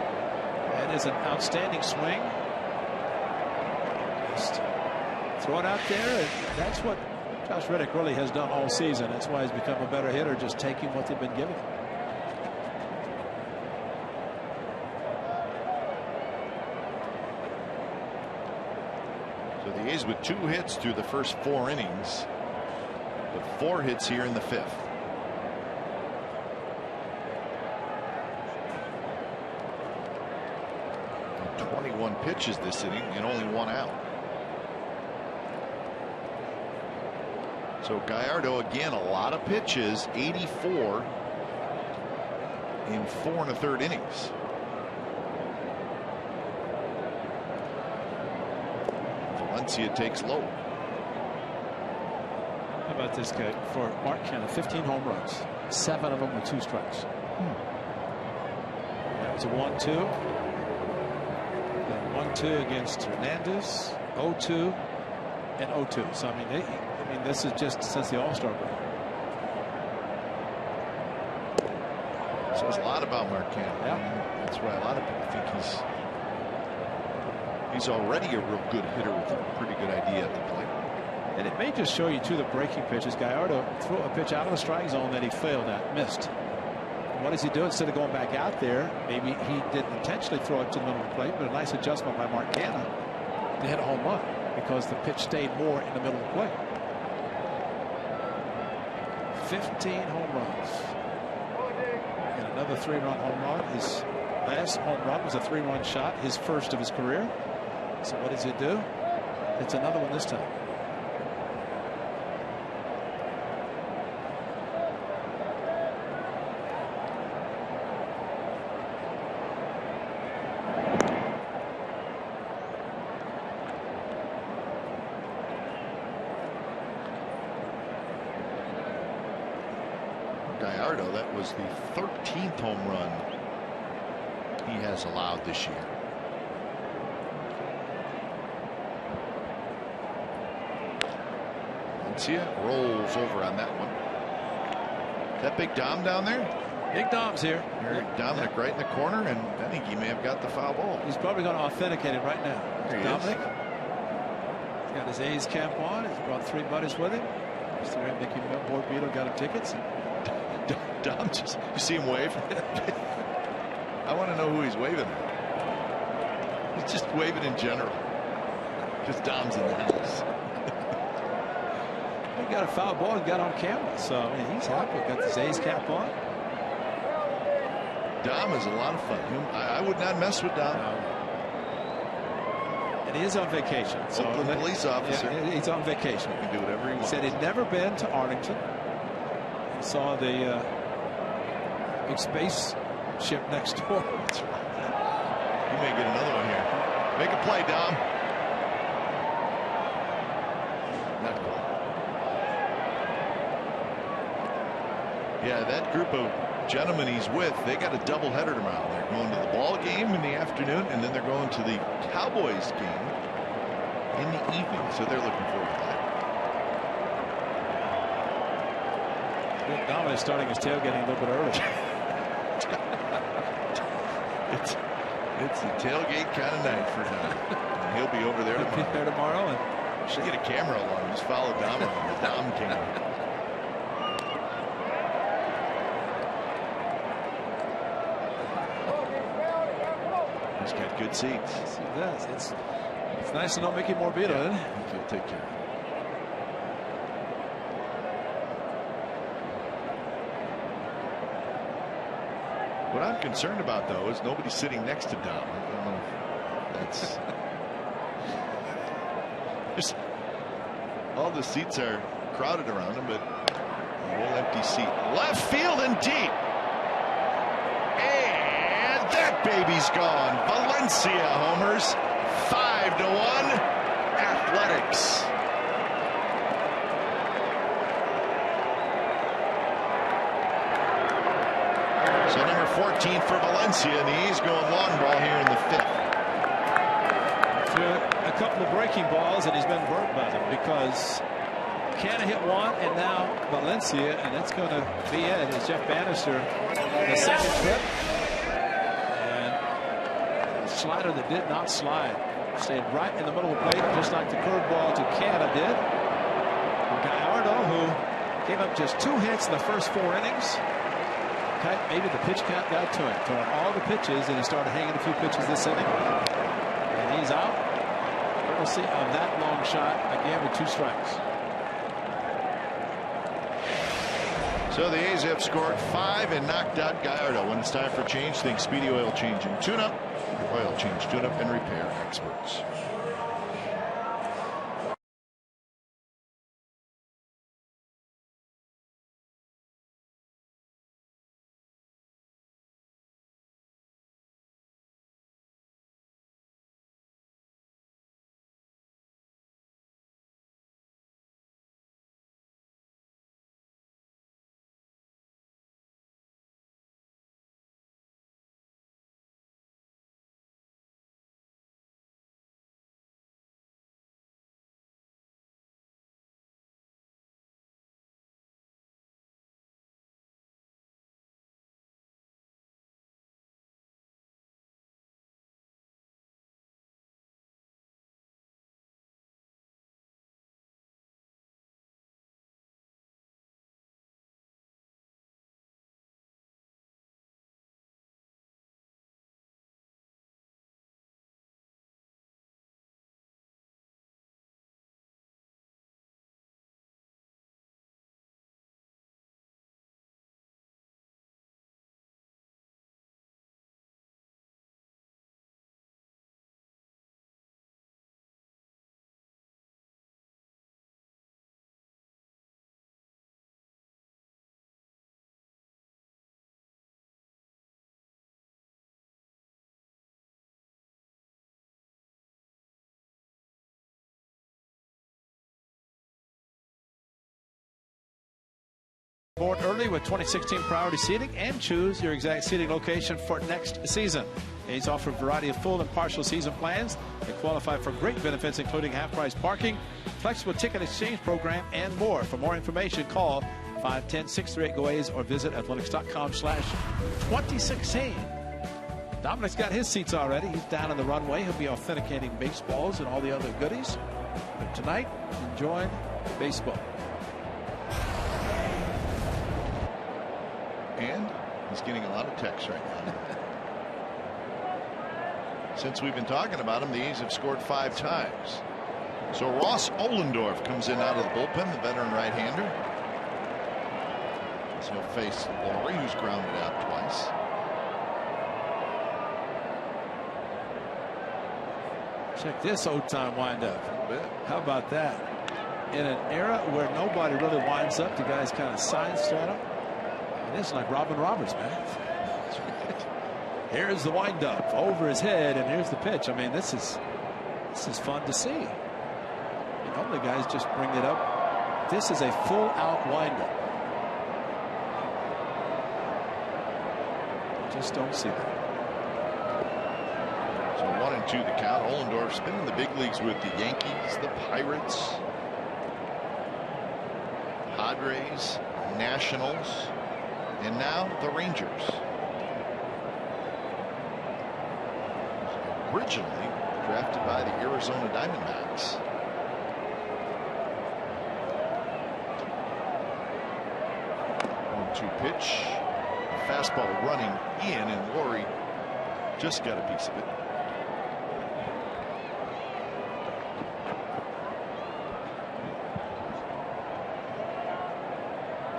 Speaker 4: that is an outstanding swing. Just throw it out there, and that's what Josh Reddick really has done all season. That's why he's become a better hitter, just taking what they've been giving him.
Speaker 1: The A's with 2 hits through the first 4 innings, but 4 hits here in the 5th. And 21 9 pitches this inning and only 1 out. So Gallardo again, a lot of pitches, 84 in 4 1/3 innings. Valencia takes low.
Speaker 4: How about this guy for Mark Canha? 15 home runs, 7 of them with 2 strikes. That was a 1-2. Then 1-2 against Hernandez, 0-2 and 0-2. So I mean, this is just since the All-Star break.
Speaker 1: Says a lot about Mark Canha.
Speaker 4: Yeah.
Speaker 1: That's why a lot of people think he's already a real good hitter with a pretty good idea at the plate.
Speaker 4: And it may just show you too the breaking pitches. Gallardo threw a pitch out of the strike zone that he failed at, missed. And what does he do instead of going back out there? Maybe he didn't intentionally throw it to the middle of the plate, but a nice adjustment by Mark Canha to hit a home run because the pitch stayed more in the middle of the plate. 15 home runs. And another 3-run home run. His last home run was a 3-run shot, his first of his career. So what does he do? It's another one this time.
Speaker 1: Gallardo, that was the 13th home run he has allowed this year. Valencia rolls over on that one. That big Dom down there?
Speaker 4: Big Dom's here.
Speaker 1: Dominic right in the corner, and I think he may have got the foul ball.
Speaker 4: He's probably going to authenticate it right now.
Speaker 1: There he
Speaker 4: Dominic. He's got his A's cap on. He's brought 3 buddies with him. Mr. Mickey Board Beetle got him tickets.
Speaker 1: Dom, just you see him wave? I want to know who he's waving at. He's just waving in general. Because Dom's in the house.
Speaker 4: He got a foul ball. He got on camera. So I mean, he's happy. Got his A's cap on.
Speaker 1: Dom is a lot of fun. I would not mess with Dom.
Speaker 4: And he is on vacation. So
Speaker 1: Oakland police officer.
Speaker 4: Yeah, he's on vacation.
Speaker 1: He can do whatever he wants.
Speaker 4: Said he'd never been to Arlington. He saw the big space ship next door.
Speaker 1: That's right. He may get another one here. Make a play, Dom. Not cool. Yeah, that group of gentlemen he's with, they got a doubleheader tomorrow. They're going to the ball game in the afternoon, and then they're going to the Cowboys game in the evening. So they're looking forward to that.
Speaker 4: Dom is starting his tailgating a little bit early.
Speaker 1: It's a tailgate kind of night for Dom. And he'll be over there tomorrow.
Speaker 4: He'll be there tomorrow. And
Speaker 1: should get a camera along. Just follow Dom around the Dom camera. He's got good seats.
Speaker 4: Yes, he does. It's nice to know Mickey Morbido, isn't it?
Speaker 1: He'll take care of it. What I'm concerned about, though, is nobody's sitting next to Dom. I don't know if that's all the seats are crowded around him, but a whole empty seat. Left field and deep. And that baby's gone. Valencia homers. 5-1 Athletics. So number 14 for Valencia, and the A's going long ball here in the 5th.
Speaker 4: A couple of breaking balls, and he's been burnt by them because Canha hit one, and now Valencia, and that's going to be it. It's Jeff Bannister, the second trip, and a slider that did not slide, stayed right in the middle of the plate, just like the curveball to Canha did. Gallardo, who gave up just 2 hits in the first 4 innings. Maybe the pitch count got to him, throwing all the pitches, and he started hanging a few pitches this inning. And he's out. We'll see on that long shot again with 2 strikes.
Speaker 1: So the A's have scored 5 and knocked out Gallardo. When it's time for change, think Speedy Oil changing. Tune up. Oil change tune-up and repair experts.
Speaker 4: Board early with 2016 priority seating and choose your exact seating location for next season. A's offer a variety of full and partial season plans that qualify for great benefits, including half-price parking, flexible ticket exchange program, and more. For more information, call 510-638-GO-A's or visit athletics.com/2016. Dominic's got his seats already. He's down on the runway. He'll be authenticating baseballs and all the other goodies. But tonight, enjoying baseball.
Speaker 1: And he's getting a lot of texts right now. Since we've been talking about him, the A's have scored 5 times. So Ross Ohlendorf comes in out of the bullpen, the veteran right-hander. So he'll face Laurie, who's grounded out twice.
Speaker 4: Check this old-time windup. How about that? In an era where nobody really winds up, the guys kind of sidestep them. This is like Robin Roberts, man. Here's the windup over his head, and here's the pitch. I mean, this is fun to see. Normally, guys just bring it up. This is a full-out windup. Just don't see that.
Speaker 1: So 1-2 the count. Ohlendorf's been in the big leagues with the Yankees, the Pirates, Padres, Nationals, and now the Rangers. Originally drafted by the Arizona Diamondbacks. One-two pitch. Fastball running in, and Laurie just got a piece of it.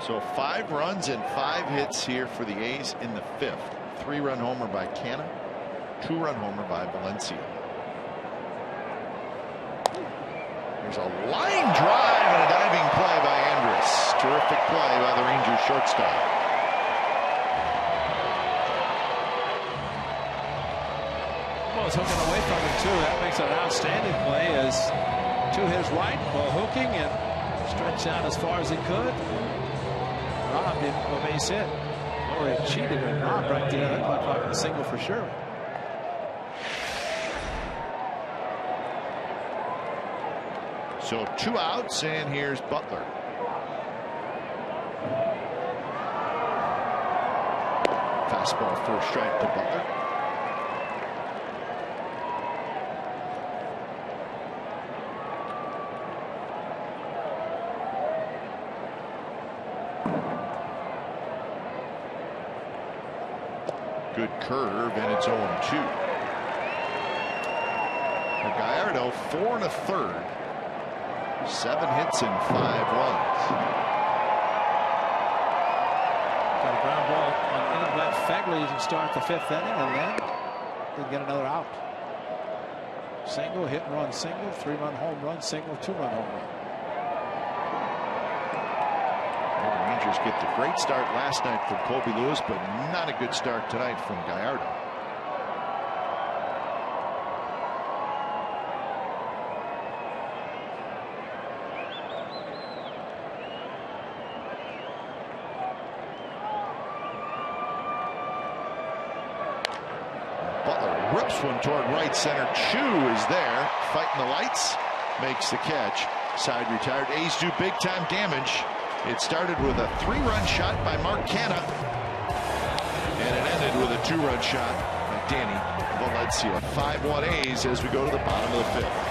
Speaker 1: So 5 runs and 5 hits here for the A's in the 5th. 3-run homer by Canna, 2-run homer by Valencia. There's a line drive and a diving play by Andrus. Terrific play by the Rangers shortstop.
Speaker 4: Well, it's hooking away from him too. That makes it an outstanding play as to his right, ball hooking and stretched out as far as he could. Robbed him a base hit. Laurie cheated and robbed right there. That looked like a single for sure.
Speaker 1: So 2 outs, and here's Butler. Fastball first strike to Butler. Good curve, and it's 0-2. For Gallardo, 4 1/3. 7 hits and 5 runs.
Speaker 4: Got a ground ball on the inning of that Fagley to start the 5th inning, and then didn't get another out. Single, hit and run single, 3-run home run single, 2-run home run.
Speaker 1: Well, the Rangers get the great start last night from Colby Lewis, but not a good start tonight from Gallardo. Rips one toward right center. Chu is there, fighting the lights, makes the catch. Side retired. A's do big time damage. It started with a 3-run shot by Mark Canha, and it ended with a 2-run shot by Danny Valencia. 5-1 A's as we go to the bottom of the 5th.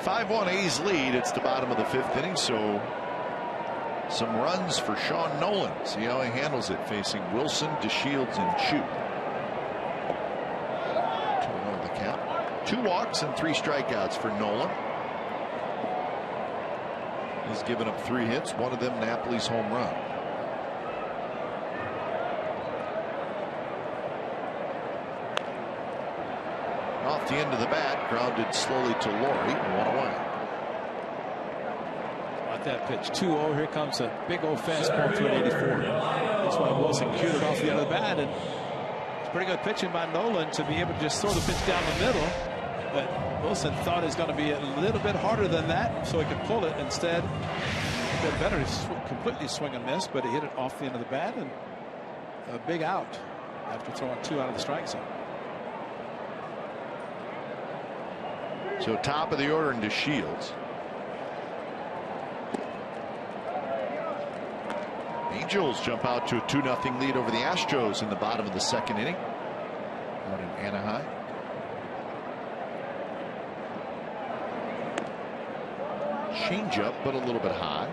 Speaker 1: Five-1 A's lead. It's the bottom of the 5th inning, so some runs for Sean Nolan. See how he handles it, facing Wilson, DeShields, and Chu. 2-0 the count. 2 walks and 3 strikeouts for Nolan. He's given up 3 hits, one of them Napoli's home run. Off the end of the bat, grounded slowly to Laurie, 1 away.
Speaker 4: About that pitch, 2-0. Here comes a big old fastball to an 84. That's why Wilson cued it off the end of the bat, and it's pretty good pitching by Nolan to be able to just throw the pitch down the middle. But Wilson thought it was going to be a little bit harder than that, so he could pull it. Instead, he did better. He completely swing and miss, but he hit it off the end of the bat, and a big out after throwing 2 out of the strike zone.
Speaker 1: So top of the order into Shields. Angels jump out to a 2-0 lead over the Astros in the bottom of the 2nd inning out in Anaheim. Change up, but a little bit high.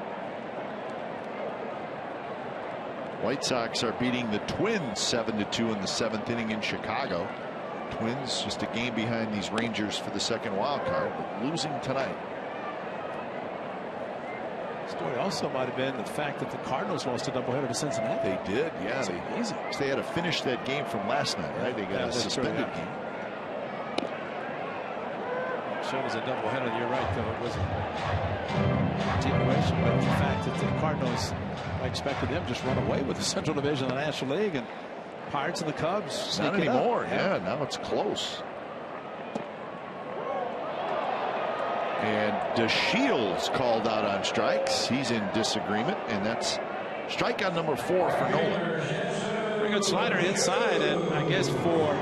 Speaker 1: White Sox are beating the Twins 7-2 in the 7th inning in Chicago. Twins just a game behind these Rangers for the 2nd wild card, but losing tonight.
Speaker 4: Story also might have been the fact that the Cardinals lost a doubleheader to Cincinnati.
Speaker 1: They did, yeah.
Speaker 4: That's amazing.
Speaker 1: They had to finish that game from last night, right? They got a suspended game.
Speaker 4: It was a doubleheader. You're right, though. It was a continuation, but the fact that the Cardinals, I expected them just run away with the Central Division of the National League, and Pirates and the Cubs.
Speaker 1: Not anymore. Yeah, now it's close. And DeShields called out on strikes. He's in disagreement, and that's strikeout number 4 for Nolan.
Speaker 4: Pretty good slider inside, and I guess for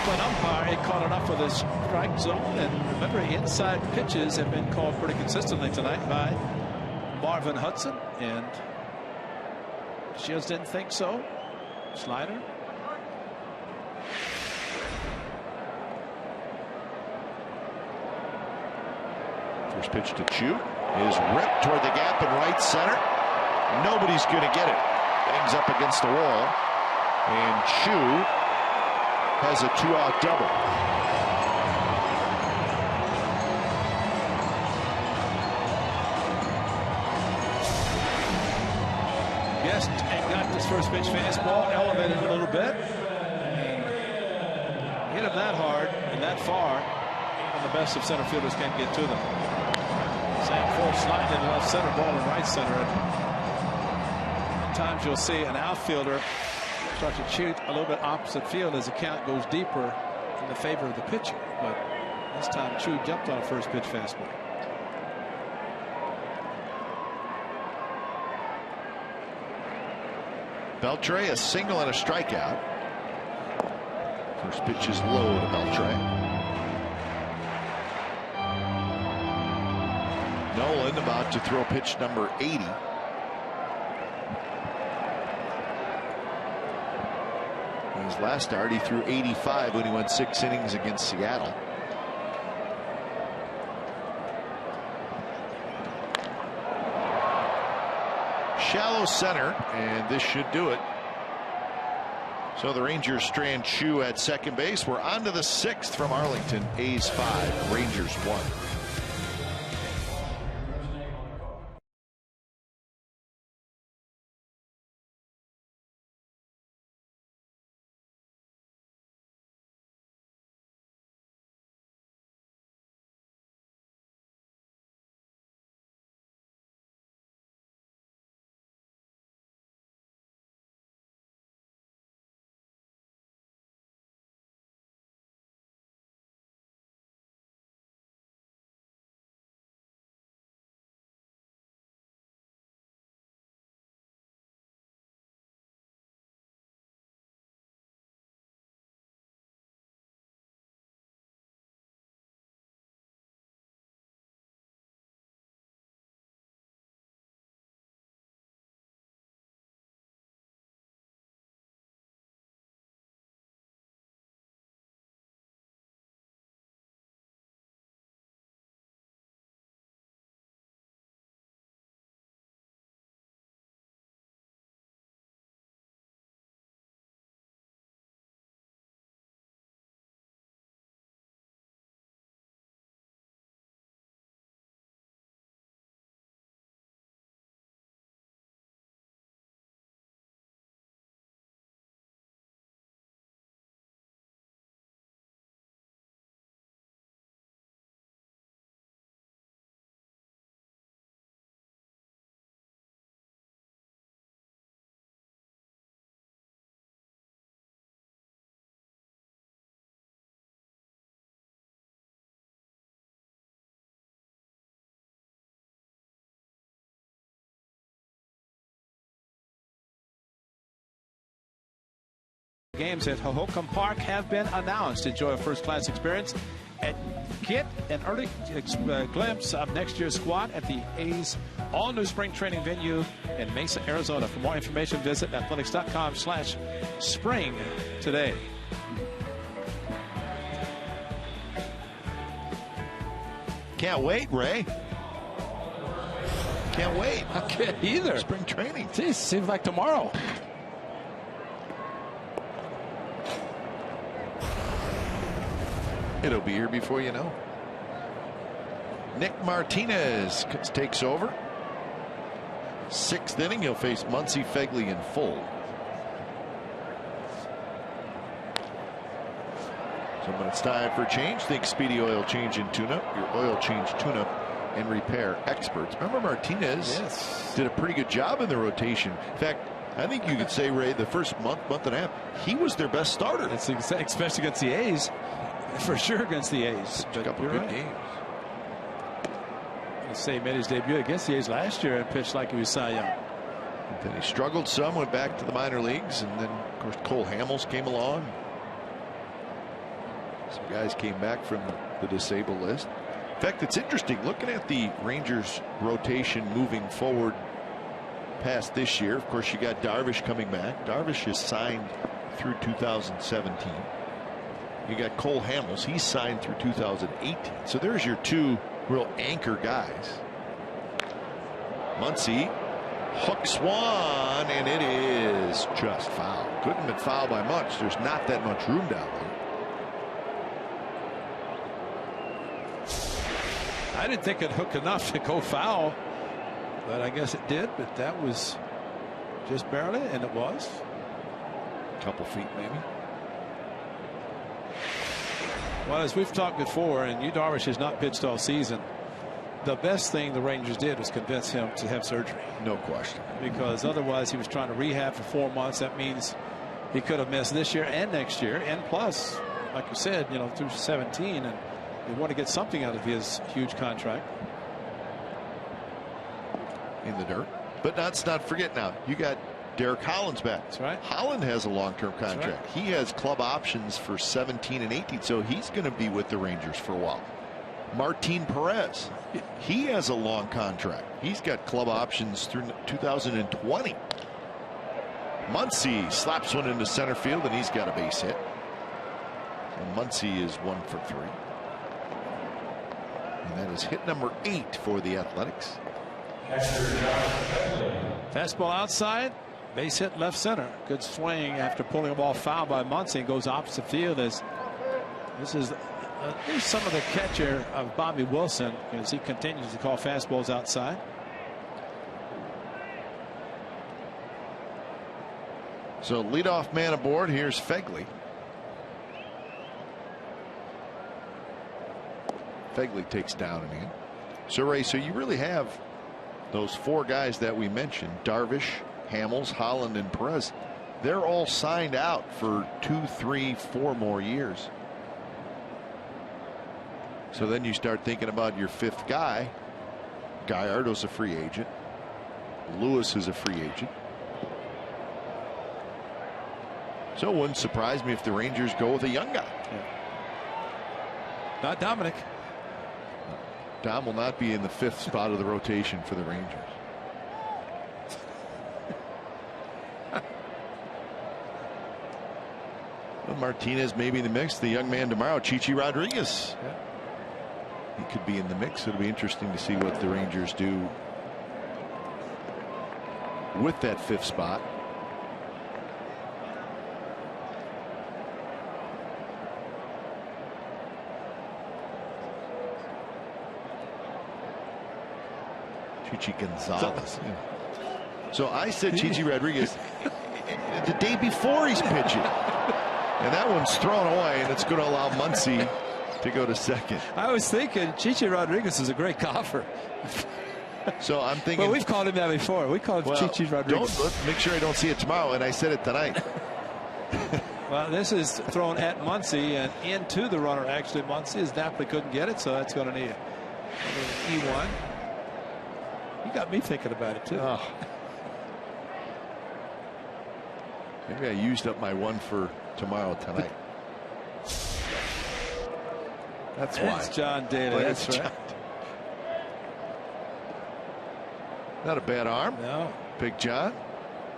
Speaker 4: Oakland umpire, he caught enough of the strike zone. And remember, inside pitches have been called pretty consistently tonight by Marvin Hudson. And Shields didn't think so. Slider.
Speaker 1: First pitch to Chu is ripped toward the gap in right center. Nobody's going to get it. Bangs up against the wall. And Chu has a 2-out double.
Speaker 4: Yes, and got this first pitch fastball elevated a little bit. Hit him that hard and that far, and the best of center fielders can't get to them. Same full slide in left center, ball in right center. And sometimes you'll see an outfielder start to shoot a little bit opposite field as the count goes deeper in the favor of the pitcher. But this time Chu jumped on a first pitch fastball.
Speaker 1: Beltre, a single and a strikeout. First pitch is low to Beltre. Nolan about to throw pitch number 80. In his last start, he threw 85 when he went 6 innings against Seattle. Shallow center, and this should do it. So the Rangers strand Chu at second base. We're on to the 6th from Arlington. A's 5, Rangers 1.
Speaker 4: Games at Hohokam Park have been announced. Enjoy a first-class experience and get an early glimpse of next year's squad at the A's all-new spring training venue in Mesa, Arizona. For more information, visit athletics.com/spring today.
Speaker 1: Can't wait, Ray. Can't wait.
Speaker 2: I can't either.
Speaker 1: Spring training.
Speaker 2: Geez, seems like tomorrow.
Speaker 1: It'll be here before you know. Nick Martinez takes over. 6th inning, he'll face Muncy Fegley in full. So when it's time for change, think Speedy Oil Change and Tune-Up, your oil change tune-up and repair experts. Remember, Martinez did a pretty good job in the rotation. In fact, I think you could say, Ray, the first month and a half, he was their best starter.
Speaker 4: It's especially against the A's. For sure against the A's.
Speaker 1: A couple good games.
Speaker 4: Let's say he made his debut against the A's last year and pitched like he was Cy Young.
Speaker 1: Then he struggled some, went back to the minor leagues, and then, of course, Cole Hamels came along. Some guys came back from the disabled list. In fact, it's interesting looking at the Rangers rotation moving forward past this year. Of course, you got Darvish coming back. Darvish is signed through 2017. You got Cole Hamels. He's signed through 2018. So there's your two real anchor guys. Muncy, hook swung, and it is just foul. Couldn't have been fouled by much. There's not that much room down there.
Speaker 4: I didn't think it hooked enough to go foul, but I guess it did. But that was just barely, and it was.
Speaker 1: A couple feet, maybe.
Speaker 4: Well, as we've talked before, and Yu Darvish has not pitched all season, the best thing the Rangers did was convince him to have surgery.
Speaker 1: No question.
Speaker 4: Because otherwise he was trying to rehab for 4 months. That means he could have missed this year and next year. And plus, like you said, you know, through 17, and they want to get something out of his huge contract.
Speaker 1: In the dirt. But let's not forget now, you got Derek Holland's back.
Speaker 4: That's right.
Speaker 1: Holland has a long-term contract.
Speaker 4: Right.
Speaker 1: He has club options for 17 and 18, so he's going to be with the Rangers for a while. Martin Perez, he has a long contract. He's got club options through 2020. Muncy slaps one into center field, and he's got a base hit. And Muncy is 1 for 3. And that is hit number 8 for the Athletics.
Speaker 4: Fastball outside, base hit left center. Good swing after pulling a ball foul by Muncy, and goes opposite field. As this is some of the catcher of Bobby Wilson as he continues to call fastballs outside.
Speaker 1: So leadoff man aboard. Here's Fegley. Fegley takes down and in. So Ray, so you really have those 4 guys that we mentioned: Darvish, Hamels, Holland, and Perez. They're all signed out for 2, 3, 4 more years. So then you start thinking about your 5th guy. Gallardo's a free agent. Lewis is a free agent. So it wouldn't surprise me if the Rangers go with a young guy.
Speaker 4: Yeah. Not Dominic.
Speaker 1: Dom will not be in the 5th spot of the rotation for the Rangers. Well, Martinez may be in the mix. The young man tomorrow, Chichi Rodriguez.
Speaker 4: Yeah.
Speaker 1: He could be in the mix. It'll be interesting to see what the Rangers do with that 5th spot. Chichi Gonzalez. Yeah. So I said Chichi Rodriguez the day before he's pitching. And that one's thrown away, and it's going to allow Muncy to go to second.
Speaker 4: I was thinking Chichi Rodriguez is a great golfer.
Speaker 1: So I'm thinking.
Speaker 4: Well, we've called him that before. We called him Chichi Rodriguez.
Speaker 1: Let's make sure I don't see it tomorrow, and I said it tonight.
Speaker 4: Well, this is thrown at Muncy and into the runner. Actually, Muncy Napoli couldn't get it, so that's going to need an E1. You got me thinking about it too.
Speaker 1: Oh. Maybe I used up my 1 for tomorrow tonight. That's why.
Speaker 4: It's John Daly. That's right.
Speaker 1: John. Not a bad arm.
Speaker 4: No.
Speaker 1: Big John.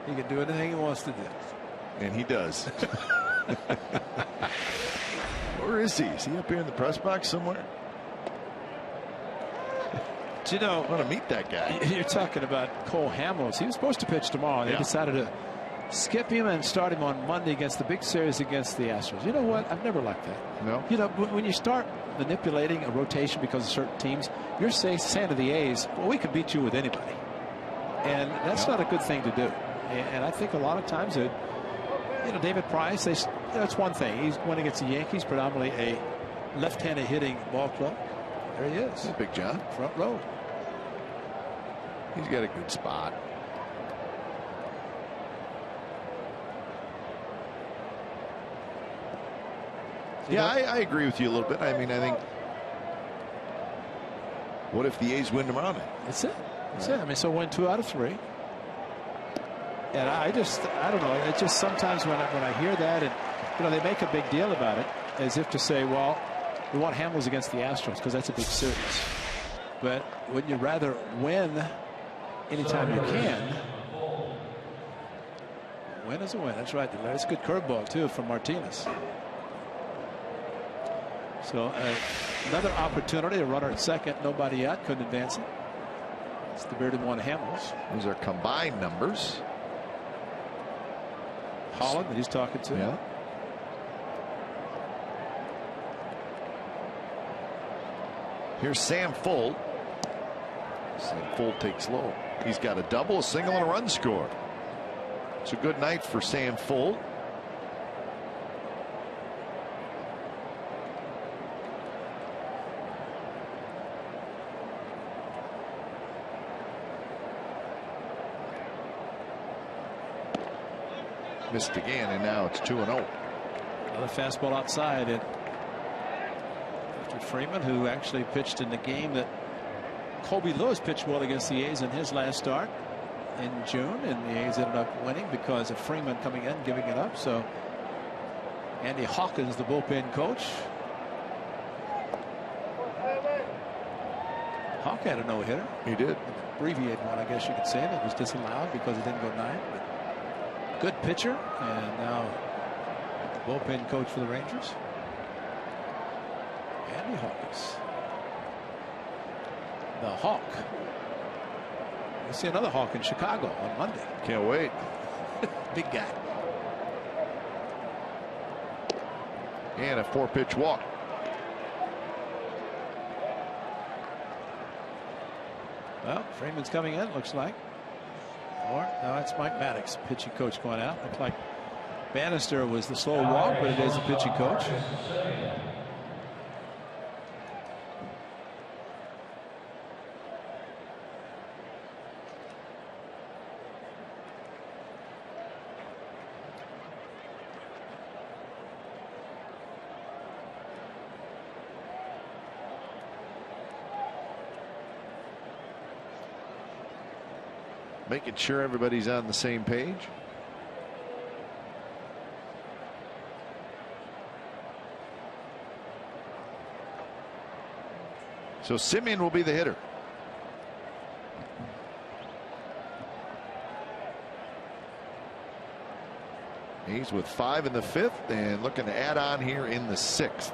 Speaker 4: He can do anything he wants to do.
Speaker 1: And he does. Where is he? Is he up here in the press box somewhere?
Speaker 4: You know,
Speaker 1: I want to meet that guy.
Speaker 4: You're talking about Cole Hamels. He was supposed to pitch tomorrow. They decided to skip him and start him on Monday against the big series against the Astros. You know what? I've never liked that.
Speaker 1: No.
Speaker 4: You know, when you start manipulating a rotation because of certain teams, you're saying to the A's, well, we can beat you with anybody. And that's not a good thing to do. And I think a lot of times, you know, David Price, that's one thing. He's went against the Yankees, predominantly a left-handed hitting ball club. There he is.
Speaker 1: Big John.
Speaker 4: Front row.
Speaker 1: He's got a good spot. Yeah, I agree with you a little bit. I mean, I think, what if the A's win tomorrow night?
Speaker 4: That's it. That's it. I mean, so win 2 out of 3. And I don't know. It's just sometimes when I hear that, and you know, they make a big deal about it. as if to say, well, we want Hamels against the Astros because that's a big series. But wouldn't you rather win anytime you can? Win is a win. That's right. That's a good curveball, too, from Martinez. So another opportunity. A runner at second. Nobody out. Couldn't advance it. It's the bearded one, Hamels.
Speaker 1: Those are combined numbers.
Speaker 4: Holland that he's talking to.
Speaker 1: Yeah. Here's Sam Full. Sam Full takes low. He's got a double, a single, and a run score. It's a good night for Sam Full. Missed again, and now it's 2-0.
Speaker 4: Another fastball outside. And after Freeman, who actually pitched in the game that Kobe Lewis pitched well against the A's in his last start in June, and the A's ended up winning because of Freeman coming in and giving it up. So Andy Hawkins, the bullpen coach. Hawk had a no-hitter.
Speaker 1: He did.
Speaker 4: Abbreviated one, I guess you could say, that was disallowed because it didn't go 9. But good pitcher, and now the bullpen coach for the Rangers, Andy Hawkins. The Hawk. We'll see another Hawk in Chicago on Monday.
Speaker 1: Can't wait.
Speaker 4: Big guy.
Speaker 1: And a 4-pitch walk.
Speaker 4: Well, Freeman's coming in, looks like. Or, no, it's Mike Maddox, pitching coach, going out. Looks like Bannister was the slow walk, but it is the pitching coach.
Speaker 1: Making sure everybody's on the same page. So Simeon will be the hitter. He's with 5 in the 5th and looking to add on here in the 6th.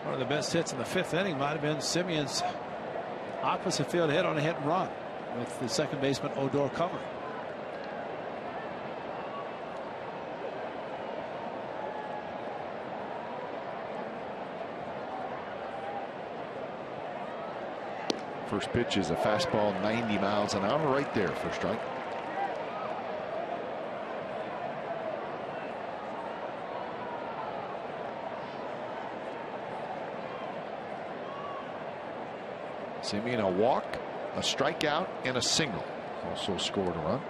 Speaker 4: One of the best hits in the 5th inning might have been Simeon's opposite field hit on a hit and run, with the second baseman Odor covering.
Speaker 1: First pitch is a fastball 90 miles an hour right there for strike. Simeon a walk, a strikeout, and a single. Also scored a run.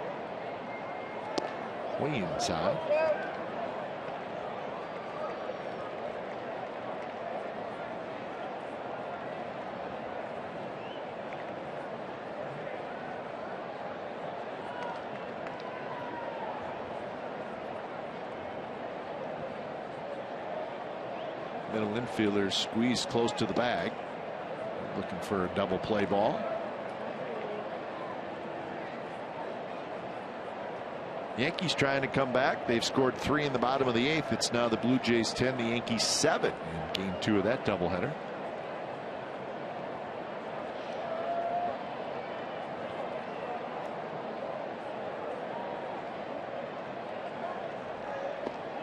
Speaker 1: Way inside. Middle infielders squeezed close to the bag, looking for a double play ball. Yankees trying to come back. They've scored 3 in the bottom of the 8th. It's now the Blue Jays 10, the Yankees 7 in game 2 of that doubleheader.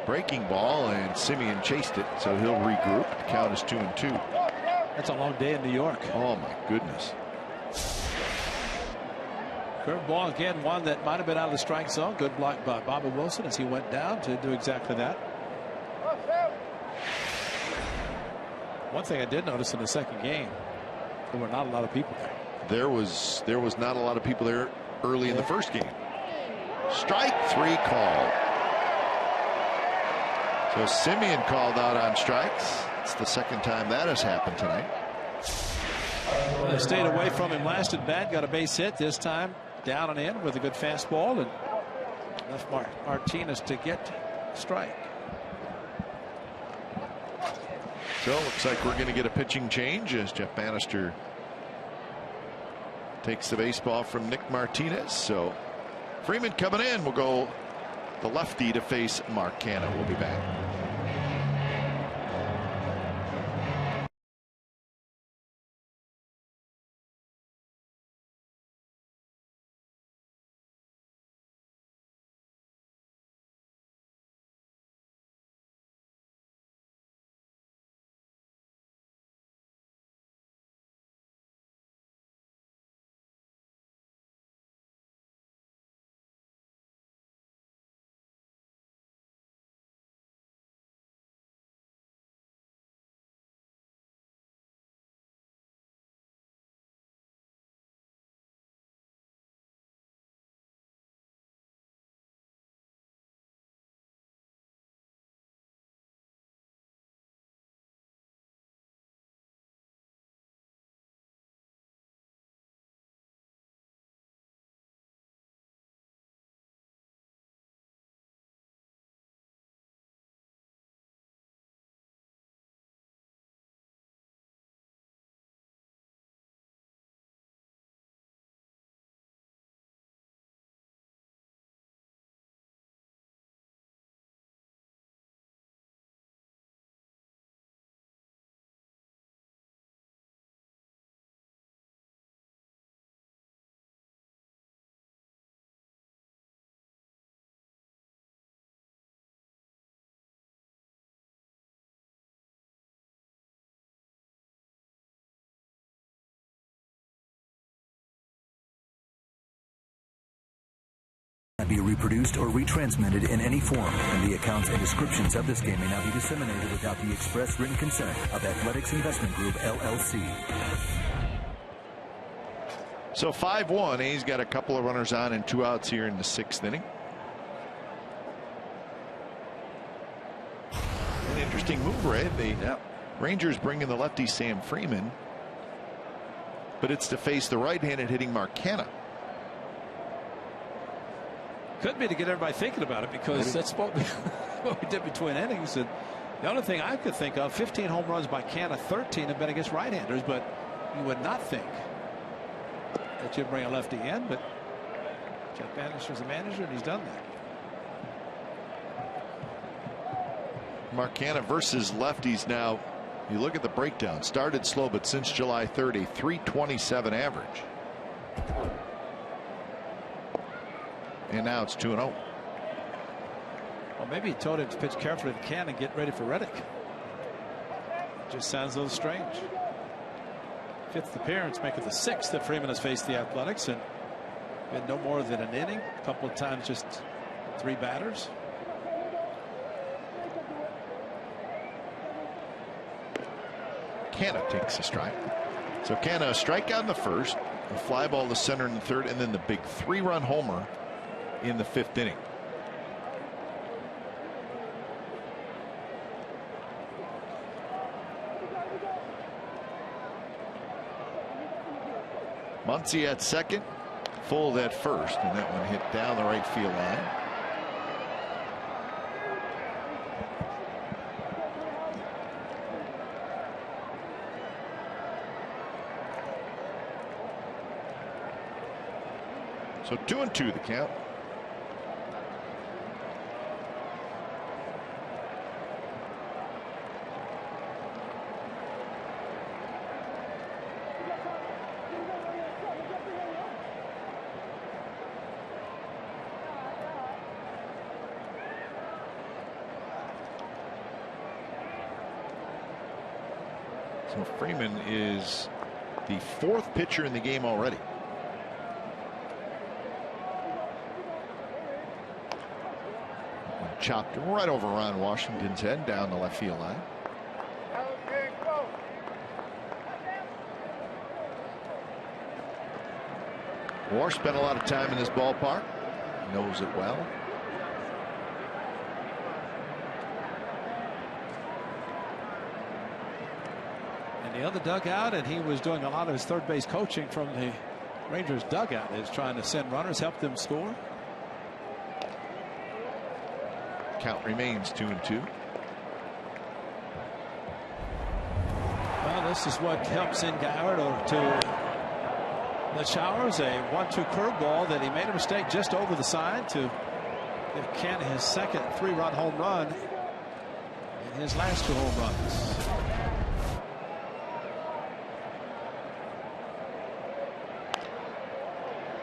Speaker 1: Breaking ball, and Simeon chased it, so he'll regroup. The count is 2-2.
Speaker 4: That's a long day in New York.
Speaker 1: Oh my goodness.
Speaker 4: Curveball again, one that might have been out of the strike zone. Good block by Bobby Wilson as he went down to do exactly that. One thing I did notice in the second game, there were not a lot of people there.
Speaker 1: There was not a lot of people there early in the first game. Strike 3 called. So Simeon called out on strikes. It's the second time that has happened tonight.
Speaker 4: They stayed away from him last at bat, got a base hit this time, down and in with a good fastball, and left Martinez to get strike.
Speaker 1: So looks like we're going to get a pitching change as Jeff Bannister takes the baseball from Nick Martinez. So Freeman coming in. We'll go the lefty to face Mark Canha. We'll be back.
Speaker 3: Be reproduced or retransmitted in any form, and the accounts and descriptions of this game may not be disseminated without the express written consent of Athletics Investment Group, LLC.
Speaker 1: So 5-1. A's got a couple of runners on and 2 outs here in the 6th inning. An interesting move, Ray. The Rangers bring in the lefty Sam Freeman, but it's to face the right-handed hitting Mark Canha.
Speaker 4: Could be to get everybody thinking about it, because that's what we did between innings. And the only thing I could think of, 15 home runs by Canha, 13 have been against right-handers, but you would not think that you'd bring a lefty in. But Jeff Bannister's the manager, and he's done that.
Speaker 1: Mark Canha versus lefties now. You look at the breakdown. Started slow, but since July 30, 327 average. And now it's 2-0.
Speaker 4: Well, maybe he told him to pitch carefully to Canha and get ready for Reddick. Just sounds a little strange. 5th appearance, making the 6th that Freeman has faced the Athletics, and been no more than an inning. A couple of times just 3 batters.
Speaker 1: Canha takes a strike. So Canha, a strikeout in the 1st, a fly ball to center in the 3rd, and then the big 3-run homer in the 5th inning. Muncy at second, Full at first, and that one hit down the right field line. So 2-2 the count. So Freeman is the 4th pitcher in the game already. Chopped right over Ron Washington's head down the left field line. War spent a lot of time in this ballpark. Knows it well.
Speaker 4: In the other dugout, and he was doing a lot of his third base coaching from the Rangers dugout, is trying to send runners, help them score.
Speaker 1: Count remains 2-2.
Speaker 4: This is what helps in Gallardo to the showers. A 1-2 curveball that he made a mistake just over the side to give Kent his second 3-run home run in his last 2 home runs.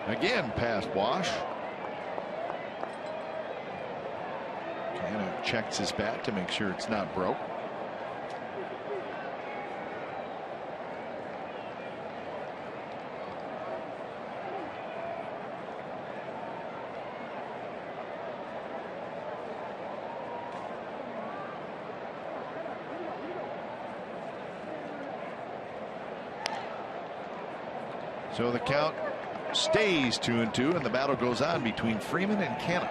Speaker 1: Again, past Wash. Canna checks his bat to make sure it's not broke. So the count stays 2-2, and the battle goes on between Freeman and Canna.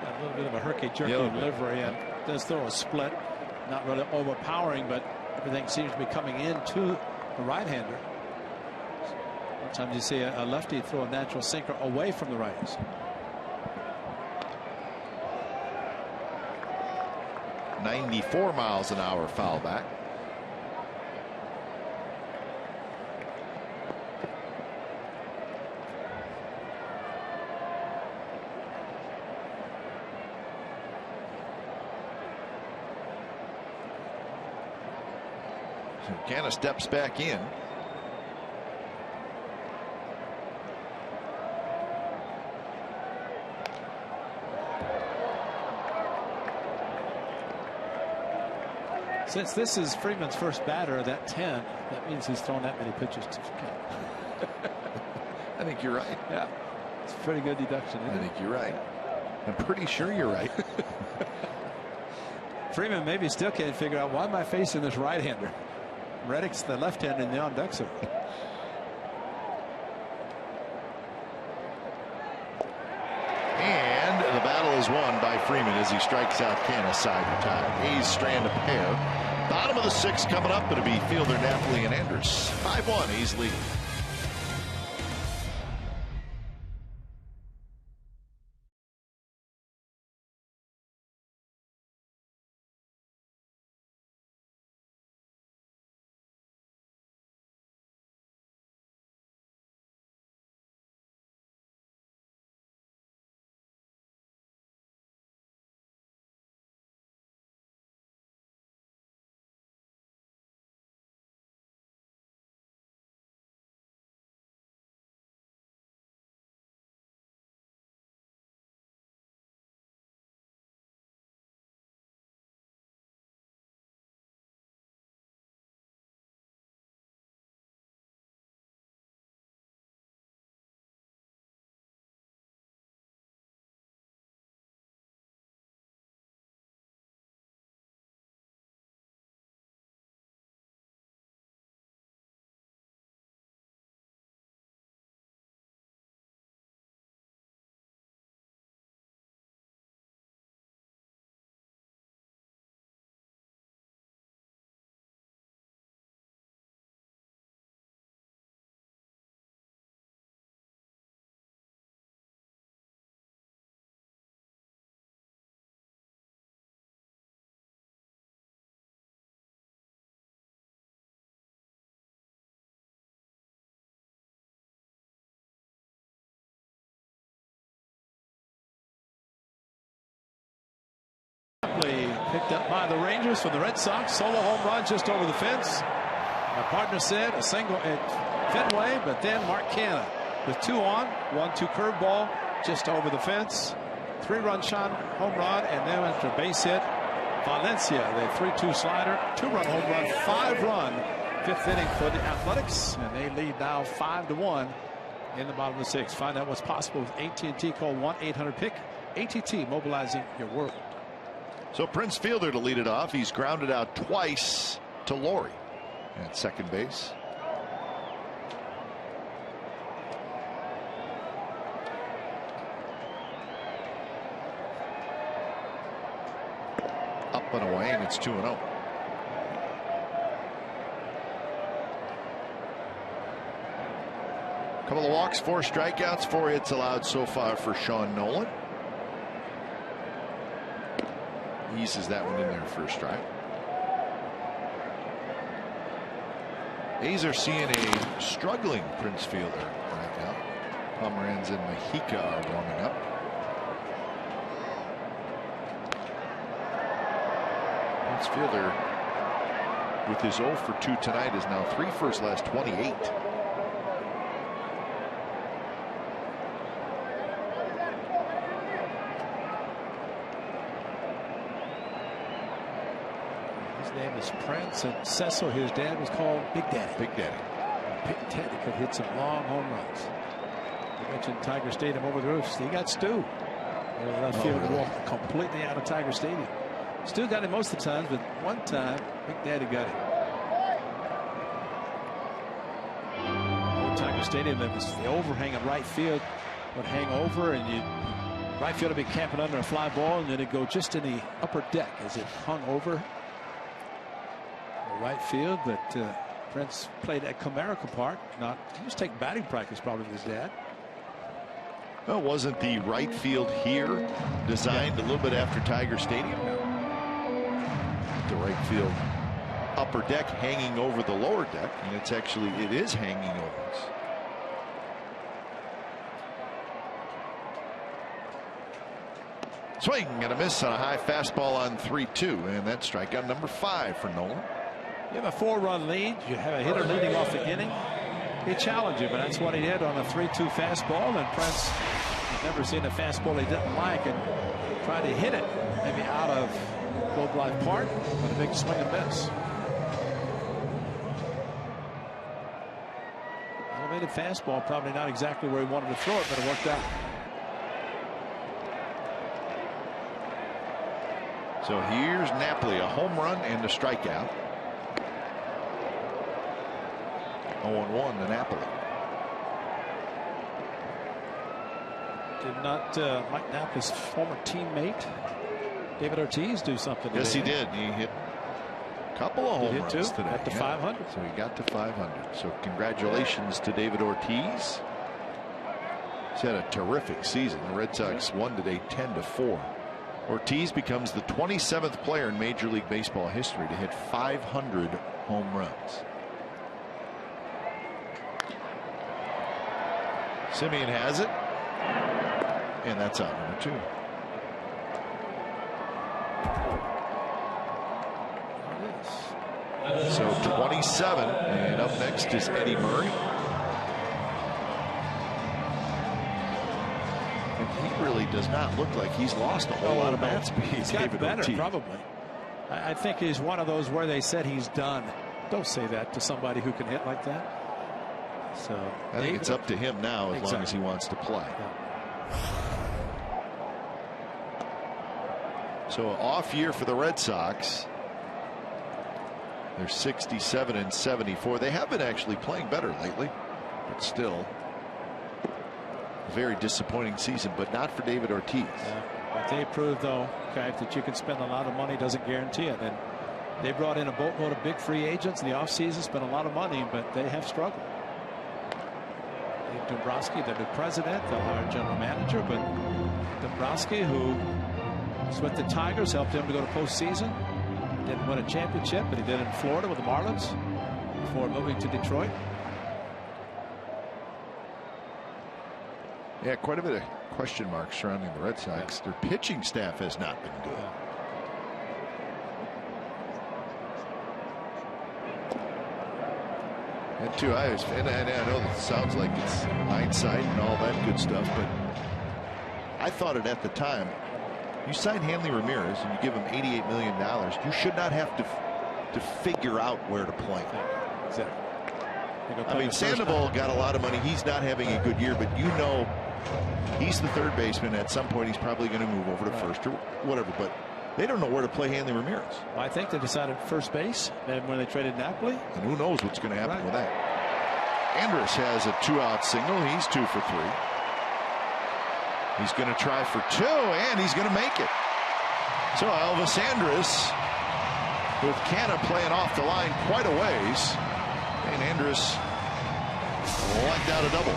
Speaker 4: A little bit of a herky-jerky delivery, and does throw a split. Not really overpowering, but everything seems to be coming into the right-hander. Sometimes you see a lefty throw a natural sinker away from the righties.
Speaker 1: 94 miles an hour foul back. So Canna steps back in.
Speaker 4: Since this is Freeman's first batter, that 10, that means he's thrown that many pitches to Kent.
Speaker 1: I think you're right.
Speaker 4: Yeah, it's a pretty good deduction.
Speaker 1: I think you're right. I'm pretty sure you're right.
Speaker 4: Freeman maybe still can't figure out why am I facing this right-hander. Reddick's the left-hander and the on-deck.
Speaker 1: And the battle is won by Freeman as he strikes out Canna's side to tie. Hayes strand a pair. Bottom of the 6th coming up. It'll be fielder Napoli and Andrus. 5-1 Hayes lead.
Speaker 4: Picked up by the Rangers from the Red Sox. Solo home run just over the fence. My partner said a single at Fenway, but then Mark Canna with 2 on, 1-2 curveball just over the fence. 3-run shot home run, and then after a base hit, Valencia, the 3-2 slider, 2-run home run, 5-run 5th inning for the Athletics, and they lead now 5-1 in the bottom of the 6th. Find out what's possible with AT&T. Call 1-800-PICK. AT&T, mobilizing your world.
Speaker 1: So Prince Fielder to lead it off. He's grounded out twice to Laurie at second base. Up and away, and it's 2-0. Couple of walks, 4 strikeouts, 4 hits allowed so far for Sean Nolan. Eases that one in there for a strike. A's are seeing a struggling Prince Fielder right now. Pomeranz and Mahika are warming up. Prince Fielder, with his 0 for 2 tonight, is now 3 for his last 28.
Speaker 4: Name is Prince, and Cecil, his dad, was called Big Daddy.
Speaker 1: Big Daddy.
Speaker 4: Big Daddy could hit some long home runs. You mentioned Tiger Stadium over the roofs. He got Stu. Left field walked completely out of Tiger Stadium. Stu got him most of the times, but one time Big Daddy got him. Old Tiger Stadium, that was the overhang of right field would hang over, and right field would be camping under a fly ball, and then it'd go just in the upper deck as it hung over right field. But Prince played at Comerica Park. He was taking batting practice probably with his dad.
Speaker 1: Well, wasn't the right field here designed a little bit after Tiger Stadium? The right field upper deck hanging over the lower deck, and it is hanging over us. Swing and a miss on a high fastball on 3-2, and that's strikeout number 5 for Nolan.
Speaker 4: You have a 4-run lead. You have a hitter leading off the inning. He challenged you, but that's what he did on a 3-2 fastball. And Prince has never seen a fastball he didn't like and tried to hit it maybe out of Globe Life Park, but a big swing and miss. Elevated fastball, probably not exactly where he wanted to throw it, but it worked out.
Speaker 1: So here's Napoli, a home run and a strikeout. 0-1 to Napoli.
Speaker 4: Did not Mike Napoli's former teammate David Ortiz do something today?
Speaker 1: Yes, he did. He hit a couple of home runs today.
Speaker 4: Got to 500.
Speaker 1: So he got to 500. So congratulations to David Ortiz. He's had a terrific season. The Red Sox won today 10-4. Ortiz becomes the 27th player in Major League Baseball history to hit 500 home runs. Simeon has it, and that's out number 2. So 27, and up next is Eddie Murray. And he really does not look like he's lost a whole lot of bat speed.
Speaker 4: He's got better, probably. I think he's one of those where they said he's done. Don't say that to somebody who can hit like that. So
Speaker 1: I think it's up to him now as long as he wants to play.
Speaker 4: Yeah.
Speaker 1: So off year for the Red Sox. They're 67-74. They have been actually playing better lately, but still a very disappointing season, but not for David Ortiz.
Speaker 4: Yeah. But they proved, though, okay, that you can spend a lot of money doesn't guarantee it. And they brought in a boatload of big free agents in the offseason, spent a lot of money, but they have struggled. Dombrowski, the new president, they'll hire a general manager, but Dombrowski, who was with the Tigers, helped him to go to postseason. Didn't win a championship, but he did in Florida with the Marlins before moving to Detroit.
Speaker 1: Yeah, quite a bit of question marks surrounding the Red Sox. Their pitching staff has not been good. And too, I know that sounds like it's hindsight and all that good stuff, but I thought it at the time. You sign Hanley Ramirez and you give him $88 million. You should not have to figure out where to play.
Speaker 4: Exactly.
Speaker 1: I mean, Sandoval got a lot of money. He's not having a good year, but you know he's the third baseman. At some point, he's probably going to move over to first or whatever. But they don't know where to play Hanley Ramirez.
Speaker 4: Well, I think they decided first base when they traded Napoli.
Speaker 1: And who knows what's going to happen with that. Andrus has a 2-out single. He's 2 for 3. He's going to try for 2, and he's going to make it. So Elvis Andrus with Canna playing off the line quite a ways. And Andrus lucked out a double.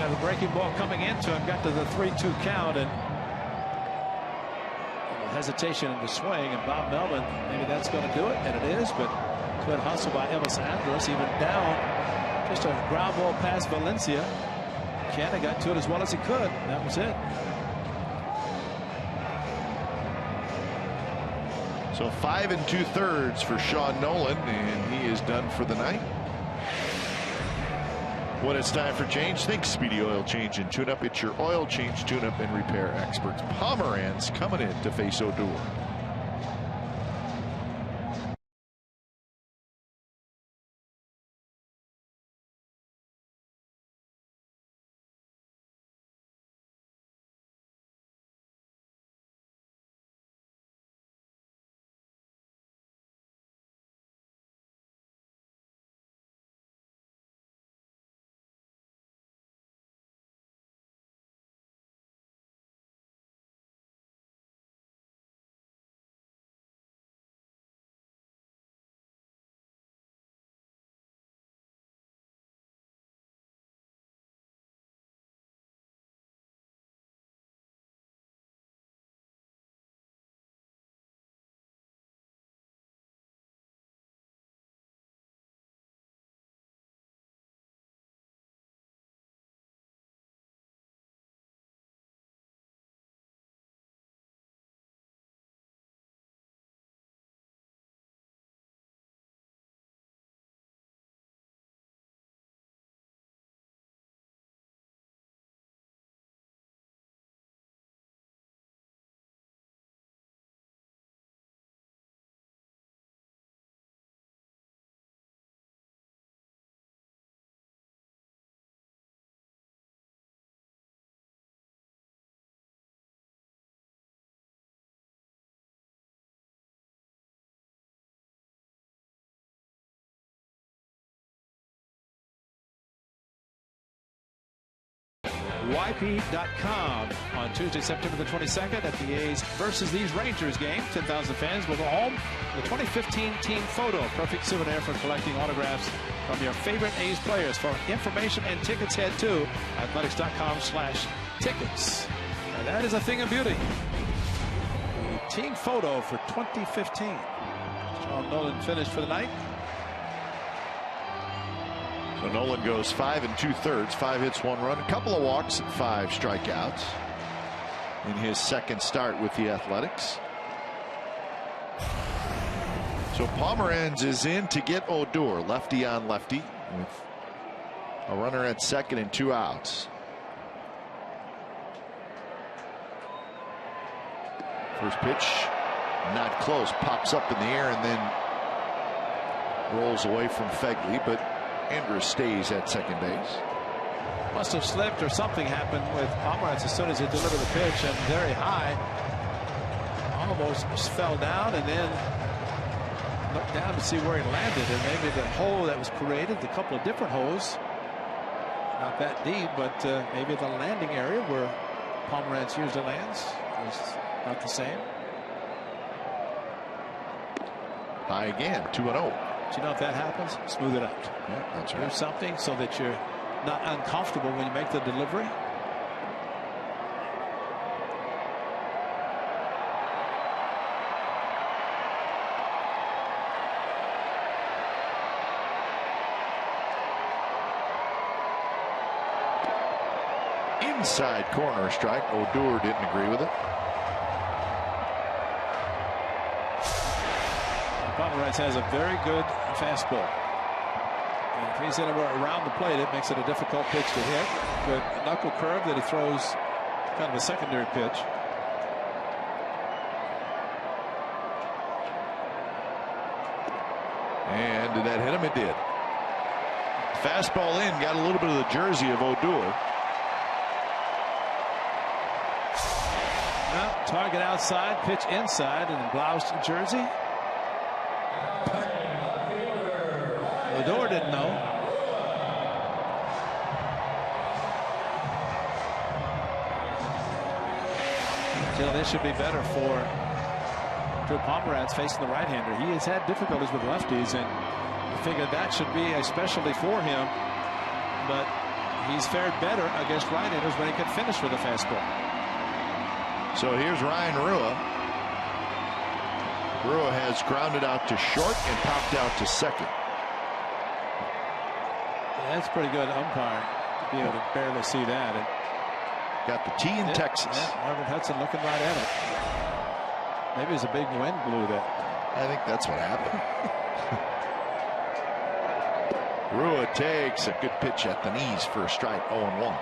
Speaker 4: The breaking ball coming into him got to the 3-2 count, and hesitation in the swing, and Bob Melvin, maybe that's going to do it, and it is, but good hustle by Elvis Andrus, even down, just a ground ball past Valencia. Canada got to it as well as he could. That was it.
Speaker 1: So 5 2/3 for Sean Nolan, and he is done for the night. When it's time for change, think Speedy Oil Change and Tune-Up. It's your oil change, tune-up, and repair experts. Pomeranz coming in to face Odor.
Speaker 4: YP.com on Tuesday, September the 22nd at the A's versus these Rangers game. 10,000 fans will go home. The 2015 team photo, perfect souvenir for collecting autographs from your favorite A's players. For information and tickets, head to athletics.com/tickets. And that is a thing of beauty. The team photo for 2015. Sean Nolan finished for the night.
Speaker 1: So Nolan goes 5 2/3, 5 hits, 1 run, a couple of walks, and 5 strikeouts in his second start with the Athletics. So Pomeranz is in to get Odor, lefty on lefty, with a runner at second and 2 outs. First pitch, not close, pops up in the air and then rolls away from Fegley, but Andrus stays at second base.
Speaker 4: Must have slipped or something happened with Pomeranz as soon as he delivered the pitch, and very high. Almost fell down and then looked down to see where he landed, and maybe the hole that was created, the couple of different holes, not that deep, but maybe the landing area where Pomeranz usually lands was not the same.
Speaker 1: High again, 2-0.
Speaker 4: Do you know if that happens? Smooth it out.
Speaker 1: Yeah, that's right.
Speaker 4: Do something so that you're not uncomfortable when you make the delivery.
Speaker 1: Inside corner strike. Odor didn't agree with it.
Speaker 4: Pomeranz has a very good fastball. And if he's anywhere around the plate, it makes it a difficult pitch to hit. Good knuckle curve that he throws, kind of a secondary pitch.
Speaker 1: And did that hit him? It did. Fastball in, got a little bit of the jersey of Odor.
Speaker 4: Well, target outside, pitch inside, and then bloused jersey. Odor didn't know. Still, this should be better for Drew Pomeranz facing the right-hander. He has had difficulties with lefties, and I figured that should be a specialty for him. But he's fared better against right-handers when he can finish with a fastball.
Speaker 1: So here's Ryan Rua. Rua has grounded out to short and popped out to second.
Speaker 4: Yeah, that's pretty good umpiring to be able to barely see that. And
Speaker 1: got the T in Texas.
Speaker 4: Yeah, Marvin Hudson looking right at it. Maybe it's a big wind blew that.
Speaker 1: I think that's what happened. Rua takes a good pitch at the knees for a strike. 0-1.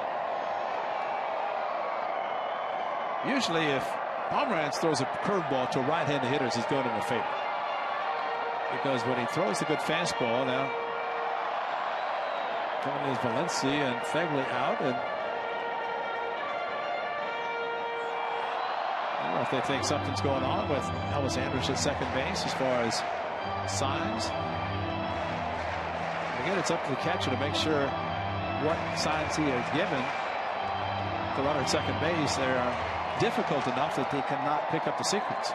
Speaker 4: Usually if Pomeranz throws a curveball to right-handed hitters, he's doing him a favor. Because when he throws the good fastball, now coming is Valencia and Fegley out, and I don't know if they think something's going on with Elvis Andrus at second base as far as signs. Again, it's up to the catcher to make sure what signs he has given. The runner at second base, they are difficult enough that they cannot pick up the sequence.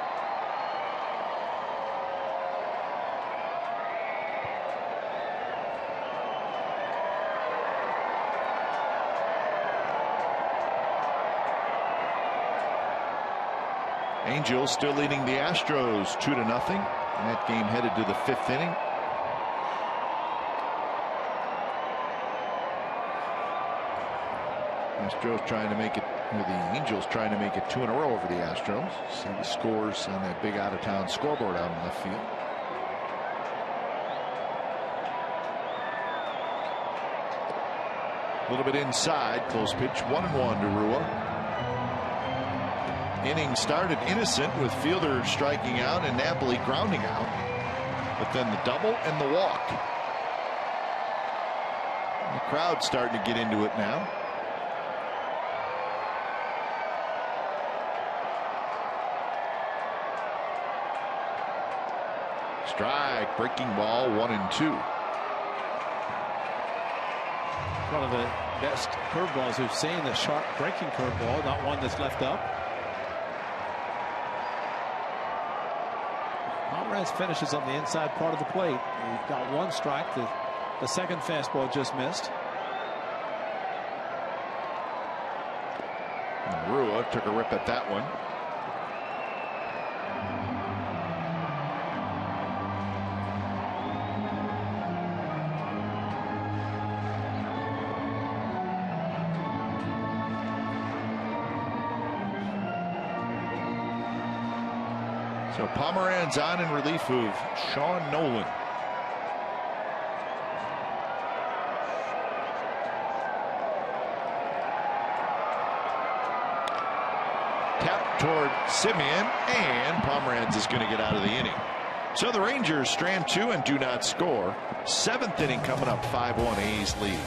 Speaker 1: Angels still leading the Astros 2-0. And that game headed to the 5th inning. Astros trying to make it, or the Angels trying to make it 2 in a row over the Astros. See the scores on that big out-of-town scoreboard out in left field. A little bit inside, close pitch, 1-1 to Rua. Inning started innocent with Fielder striking out and Napoli grounding out, but then the double and the walk. The crowd's starting to get into it now. Strike, breaking ball, 1-2.
Speaker 4: One of the best curveballs we've seen, the sharp breaking curveball, not one that's left up. Pomeranz finishes on the inside part of the plate. He got one strike. The second fastball just missed.
Speaker 1: And Rua took a rip at that one. So Pomeranz on in relief of Sean Nolan. Tap toward Simeon, and Pomeranz is going to get out of the inning. So the Rangers strand 2 and do not score. 7th inning coming up, 5-1 A's lead.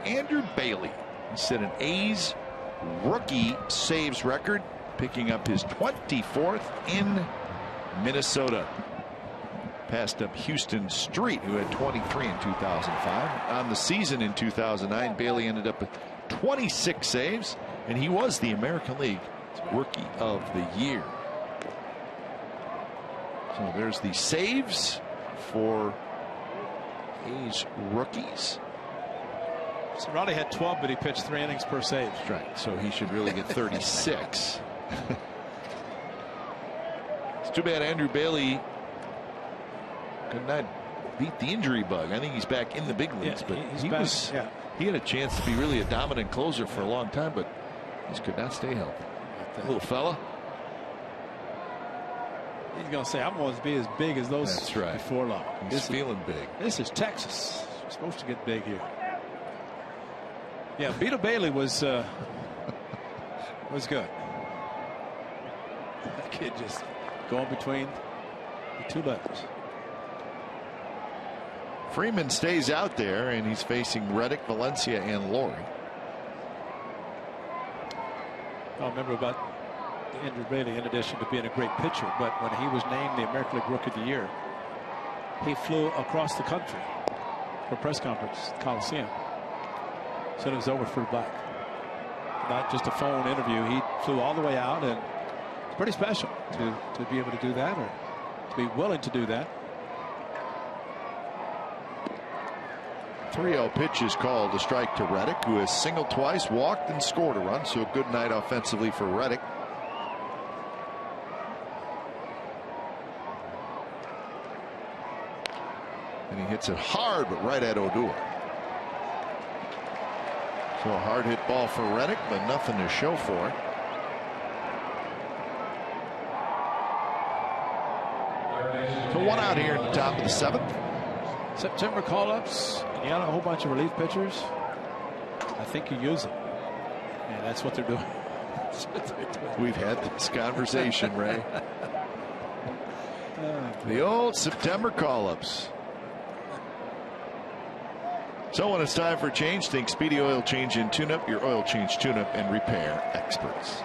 Speaker 1: Andrew Bailey set an A's rookie saves record picking up his 24th in Minnesota. Passed up Houston Street, who had 23 in 2005. On the season in 2009, Bailey ended up with 26 saves, and he was the American League Rookie of the Year. So there's the saves for A's rookies.
Speaker 4: So Roddy had 12, but he pitched 3 innings per save.
Speaker 1: That's right. So he should really get 36. It's too bad Andrew Bailey could not beat the injury bug. I think he's back in the big leagues, but he had a chance to be really a dominant closer for a long time, but just could not stay healthy. Little fella.
Speaker 4: He's going to say, I'm going to be as big as those.
Speaker 1: That's right.
Speaker 4: Before long.
Speaker 1: He's feeling big.
Speaker 4: This is Texas. We're supposed to get big here. Yeah, Vito Bailey was good. That kid just going between the 2 letters.
Speaker 1: Freeman stays out there, and he's facing Reddick, Valencia, and Laurie.
Speaker 4: I remember about Andrew Bailey, in addition to being a great pitcher, but when he was named the American League Rookie of the Year, he flew across the country for a press conference at the Coliseum. Said it was over for back. Not just a phone interview. He flew all the way out, and it's pretty special to be able to do that, or to be willing to do that.
Speaker 1: 3-0 pitch is called, a strike to Reddick, who has singled twice, walked, and scored a run. So a good night offensively for Reddick. And he hits it hard, but right at Odor. So a hard hit ball for Reddick, but nothing to show for it. So 1 out here in the top of the 7th.
Speaker 4: September call-ups, and you got a whole bunch of relief pitchers. I think you use them, and that's what they're doing.
Speaker 1: We've had this conversation, Ray. The old September call-ups. So when it's time for change, think Speedy Oil Change and Tune-Up, your oil change, tune-up, and repair experts.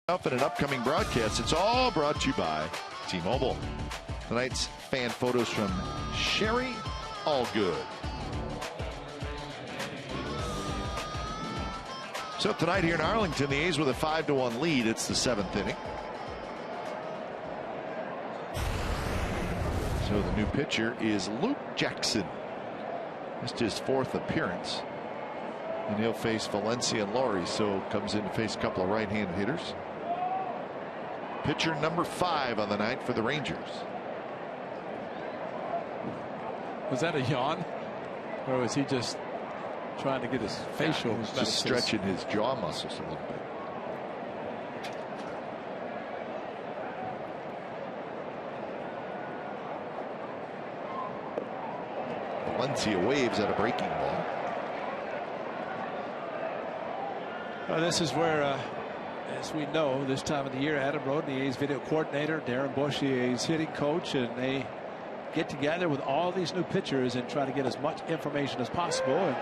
Speaker 1: In an upcoming broadcast, it's all brought to you by T-Mobile. Tonight's fan photos from Sherry Allgood. So tonight here in Arlington, the A's with a 5-1 lead. It's the 7th inning. So the new pitcher is Luke Jackson. Just his 4th appearance. And he'll face Valencia and Laurie, so comes in to face a couple of right-handed hitters. Pitcher number 5 on the night for the Rangers.
Speaker 4: Was that a yawn, or was he just trying to get his facial?
Speaker 1: He was just stretching his jaw muscles a little bit. Valencia waves at a breaking ball.
Speaker 4: Well, this is where, as we know, this time of the year, Adam Roden, the A's video coordinator, Darren Bush, the A's hitting coach, and they get together with all these new pitchers and try to get as much information as possible. And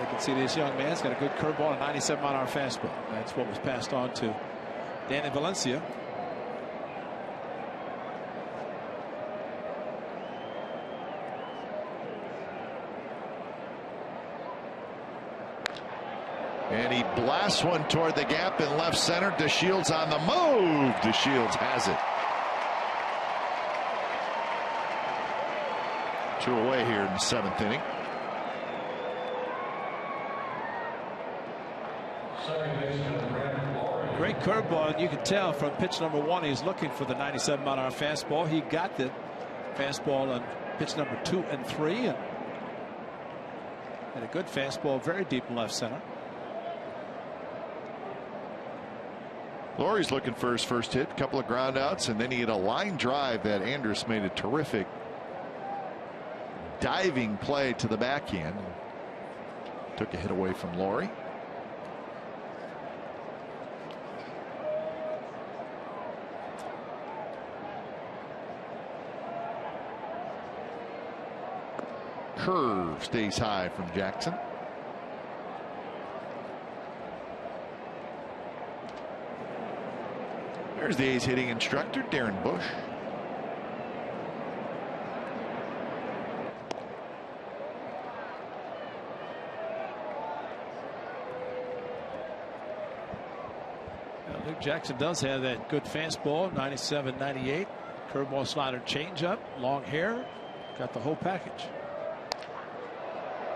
Speaker 4: you can see this young man's got a good curveball and 97-mile-an-hour fastball. That's what was passed on to Danny Valencia.
Speaker 1: And he blasts one toward the gap in left center. DeShields on the move. DeShields has it. 2 away here in the 7th inning.
Speaker 4: Great curveball, and you can tell from pitch number 1 he's looking for the 97-mile-an-hour fastball. He got the fastball on pitch number 2 and 3, and had a good fastball very deep in left center.
Speaker 1: Lowry's looking for his first hit, a couple of ground outs, and then he had a line drive that Andrus made a terrific diving play to the backhand. Took a hit away from Lowry. Curve stays high from Jackson. There's the A's hitting instructor, Darren Bush.
Speaker 4: Well, Luke Jackson does have that good fastball, 97, 98. Curveball, slider, changeup, long hair. Got the whole package.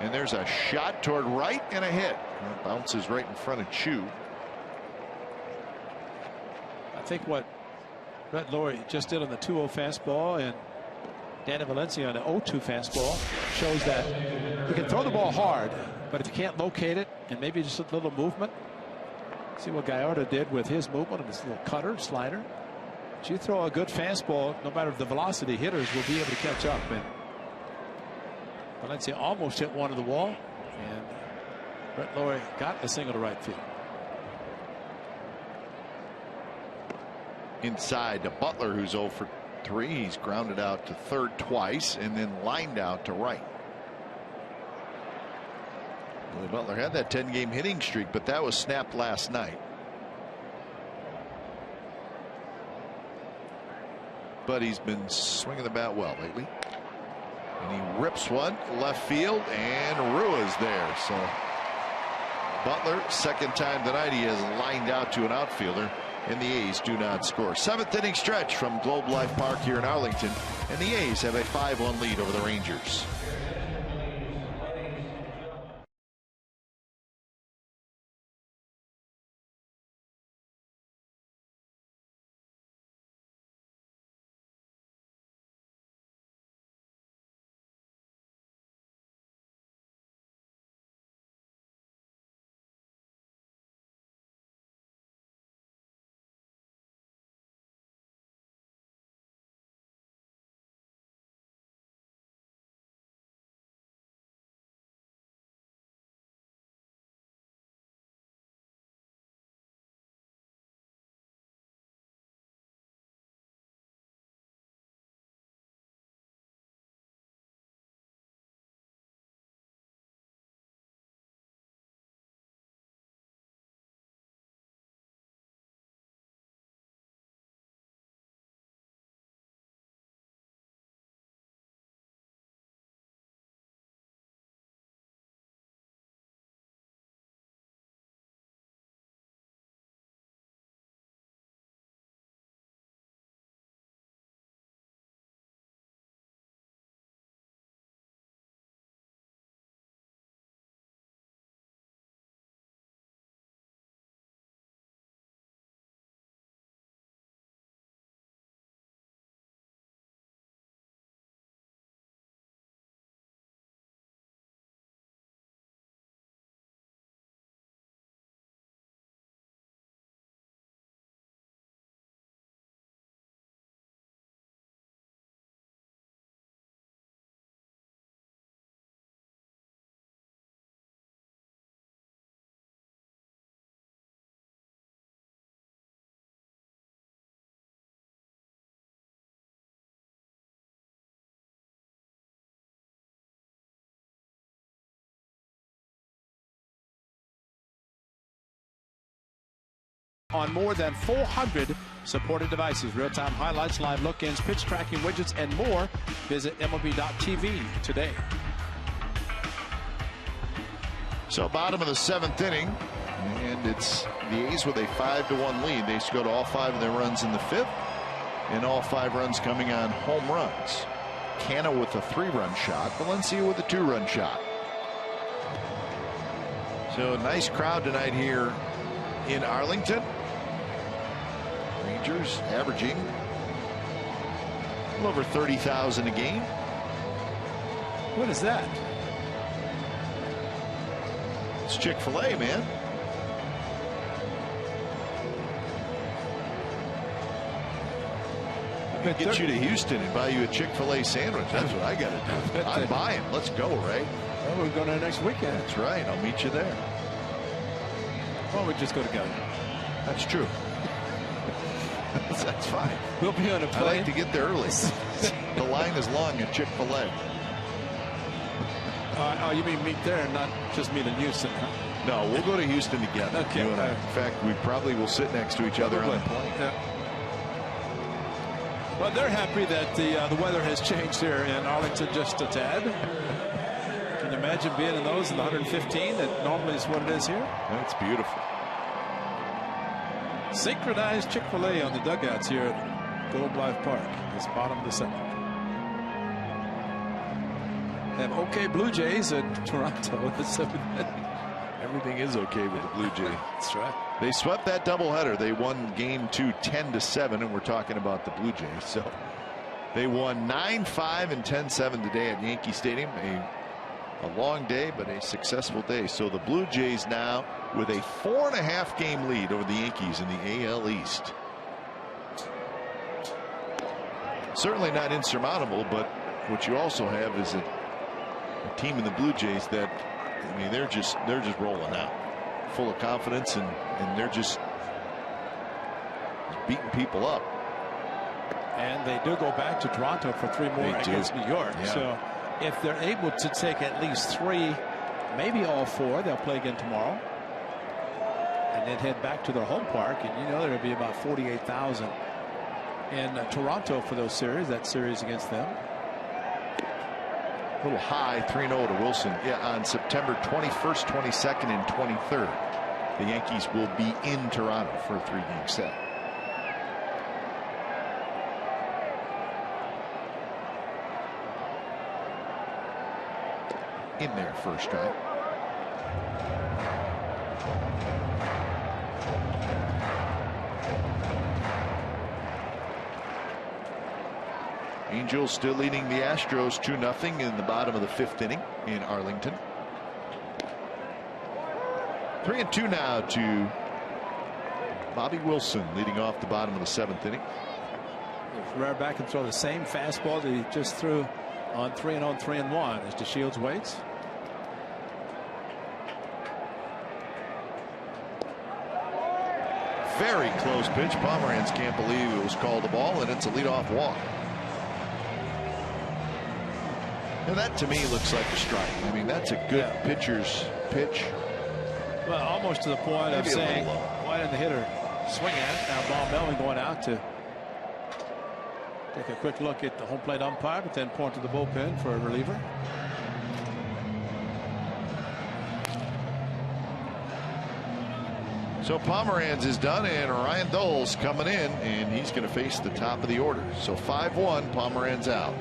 Speaker 1: And there's a shot toward right and a hit. It bounces right in front of Chu.
Speaker 4: I think what Brett Lowry just did on the 2-0 fastball and Danny Valencia on the 0-2 fastball shows that you can throw the ball hard, but if you can't locate it and maybe just a little movement. See what Gallardo did with his movement and his little cutter, slider. But you throw a good fastball, no matter the velocity, hitters will be able to catch up. And Valencia almost hit one to the wall, and Brett Lowry got a single to right field.
Speaker 1: Inside to Butler, who's 0 for 3. He's grounded out to third twice and then lined out to right. Billy Butler had that 10-game hitting streak, but that was snapped last night. But he's been swinging the bat well lately. And he rips one left field, and Rua's there. So Butler, second time tonight, he has lined out to an outfielder, and the A's do not score. 7th inning stretch from Globe Life Park here in Arlington, and the A's have a 5-1 lead over the Rangers.
Speaker 2: on more than 400 supported devices. Real-time highlights, live look-ins, pitch tracking widgets, and more. Visit MLB.tv today.
Speaker 1: So bottom of the 7th inning, and it's the A's with a 5-1 lead. They scored all 5 of their runs in the 5th, and all 5 runs coming on home runs. Canna with a 3-run shot, Valencia with a 2-run shot. So a nice crowd tonight here in Arlington. Rangers averaging a little over 30,000 a game.
Speaker 2: What is that?
Speaker 1: It's Chick-fil-A, man. I could get you to Houston and buy you a Chick-fil-A sandwich. That's what I got to do. I'm buying. Let's go, Ray.
Speaker 2: Well, we're going there next weekend.
Speaker 1: That's right. I'll meet you there.
Speaker 2: Well, we just go together.
Speaker 1: That's true. That's fine.
Speaker 2: We'll be on a plane.
Speaker 1: I like to get there early. The line is long at Chick-fil-A.
Speaker 2: Oh, you mean meet there and not just meet in Houston, huh?
Speaker 1: No, we'll go to Houston together.
Speaker 2: Okay.
Speaker 1: You and I. In fact, we probably will sit next to each other on the plane.
Speaker 2: Yeah. Well, they're happy that the weather has changed here in Arlington just a tad. Can you imagine being in those in the 115 that normally is what it is here?
Speaker 1: That's beautiful.
Speaker 2: Synchronized Chick-fil-A on the dugouts here at Globe Life Park. It's bottom of the 7th. Have OK Blue Jays in Toronto at the 7th.
Speaker 1: Everything is okay with the Blue Jays.
Speaker 2: That's right.
Speaker 1: They swept that doubleheader. They won game 2 10-7, and we're talking about the Blue Jays. So they won 9-5 and 10-7 today at Yankee Stadium. A long day, but a successful day. So the Blue Jays now with a 4.5 game lead over the Yankees in the AL East. Certainly not insurmountable, but what you also have is a team in the Blue Jays that, I mean, they're just rolling out, full of confidence, and they're just beating people up.
Speaker 2: And they do go back to Toronto for 3 more against New York.
Speaker 1: Yeah.
Speaker 2: So if they're able to take at least 3, maybe all 4, they'll play again tomorrow. And then head back to their home park. And you know there will be about 48,000 in Toronto for those series, that series against them.
Speaker 1: A little high, 3-0 to Wilson. Yeah, on September 21st, 22nd, and 23rd, the Yankees will be in Toronto for a 3-game set. In there first strike. Angels still leading the Astros 2-0 in the bottom of the 5th inning in Arlington. 3-2 now to Bobby Wilson, leading off the bottom of the 7th inning.
Speaker 2: If Rare back and throw the same fastball that he just threw on 3-0, 3-1 as DeShields waits.
Speaker 1: Very close pitch. Pomeranz can't believe it was called a ball, and it's a leadoff walk. And that to me looks like a strike. I mean, that's a good pitcher's pitch.
Speaker 2: Well, almost to the point of saying, why didn't the hitter swing at it? Now Bob Melvin going out to take a quick look at the home plate umpire, but then point to the bullpen for a reliever.
Speaker 1: So Pomeranz is done, and Ryan Dole's coming in, and he's going to face the top of the order. So 5-1, Pomeranz out.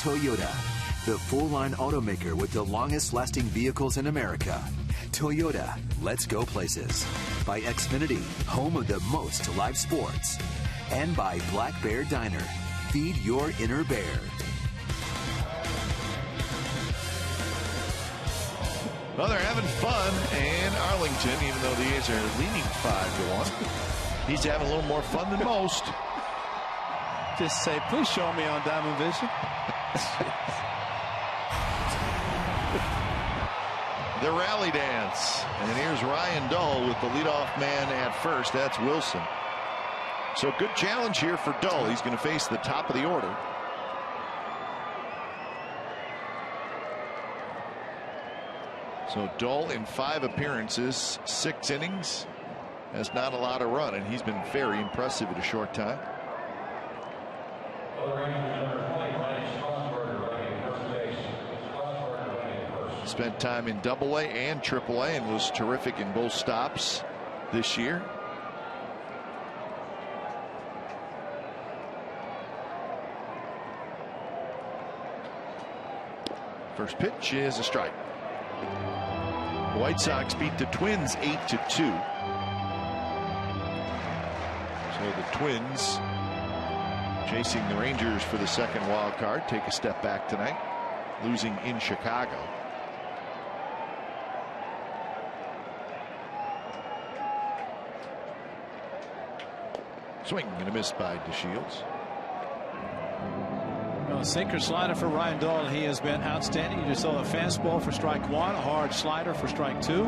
Speaker 3: Toyota, the full-line automaker with the longest-lasting vehicles in America. Toyota, let's go places. By Xfinity, home of the most live sports. And by Black Bear Diner, feed your inner bear.
Speaker 1: Well, they're having fun in Arlington, even though the A's are leading 5-1. He's having a little more fun than most.
Speaker 4: Just say, please show me on Diamond Vision.
Speaker 1: The rally dance. And here's Ryan Dull with the leadoff man at first. That's Wilson. So good challenge here for Dull. He's going to face the top of the order. So Dull in 5 appearances, 6 innings, has not allowed a run, and he's been very impressive at a short time. Spent time in AA and AAA and was terrific in both stops this year. First pitch is a strike. The White Sox beat the Twins 8-2. So the Twins, chasing the Rangers for the second wild card, take a step back tonight, losing in Chicago. Swing and a miss by DeShields.
Speaker 4: Sinker slider for Ryan Dull. He has been outstanding. You just saw a fastball for strike 1, a hard slider for strike 2.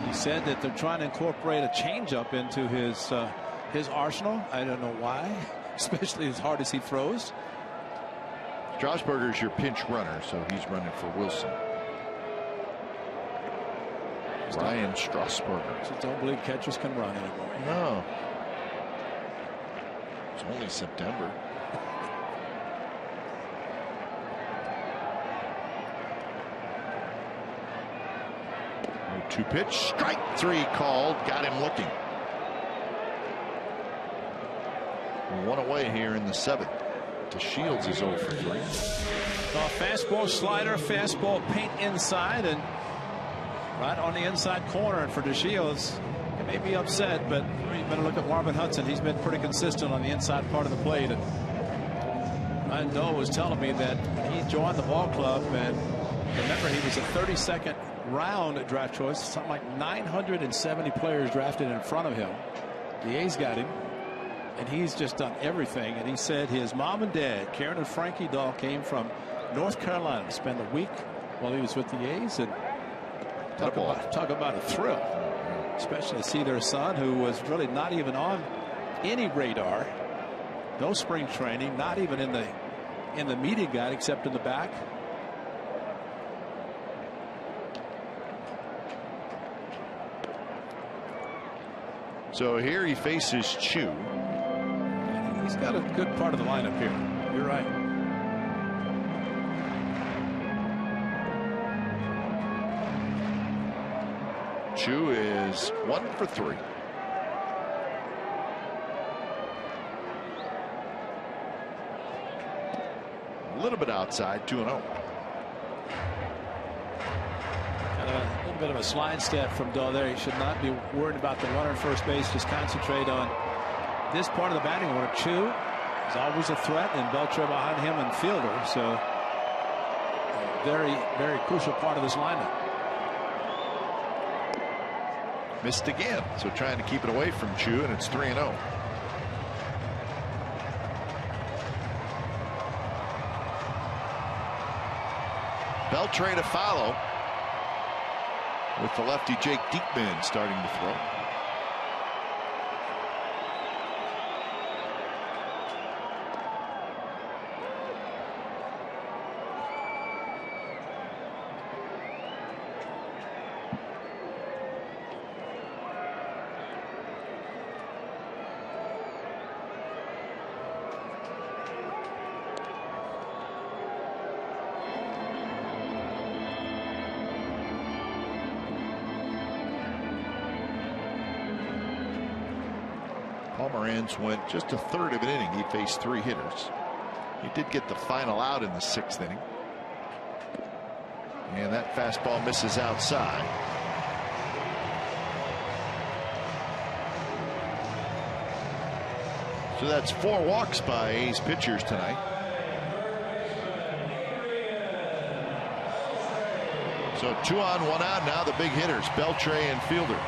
Speaker 4: He said that they're trying to incorporate a changeup into his arsenal. I don't know why, especially as hard as he throws.
Speaker 1: Strasburger's your pinch runner, so he's running for Wilson. Ryan Strasburger.
Speaker 4: Just don't believe catchers can run anymore.
Speaker 1: No. It's only September. 2 pitch, strike 3 called, got him looking. 1 away here in the 7th. DeShields is 0 for 3.
Speaker 4: Fastball, slider, fastball, paint inside, and right on the inside corner. And for DeShields, he may be upset, but you better look at Marvin Hudson. He's been pretty consistent on the inside part of the plate. And Ryan Dull was telling me that he joined the ball club, and remember, he was a 32nd round draft choice, something like 970 players drafted in front of him. The A's got him, and he's just done everything. And he said his mom and dad, Karen and Frankie Dull, came from North Carolina to spend a week while he was with the A's, and talk about a thrill, especially to see their son, who was really not even on any radar, no spring training, not even in the media guide except in the back.
Speaker 1: So here he faces Chu.
Speaker 4: He's got a good part of the lineup here. You're right.
Speaker 1: Chu is 1 for 3. A little bit outside, 2-0.
Speaker 4: A little bit of a slide step from Dull there. He should not be worried about the runner at first base. Just concentrate on this part of the batting order. Chu is always a threat, and Beltre behind him and fielder. So a very, very crucial part of this lineup.
Speaker 1: Missed again, so trying to keep it away from Chu, and it's 3-0. Beltre to follow, with the lefty Jake Diekman starting to throw. Pomeranz went just a third of an inning. He faced 3 hitters. He did get the final out in the 6th inning. And that fastball misses outside. So that's 4 walks by A's pitchers tonight. So 2 on, 1 out. Now the big hitters, Beltre and Fielder.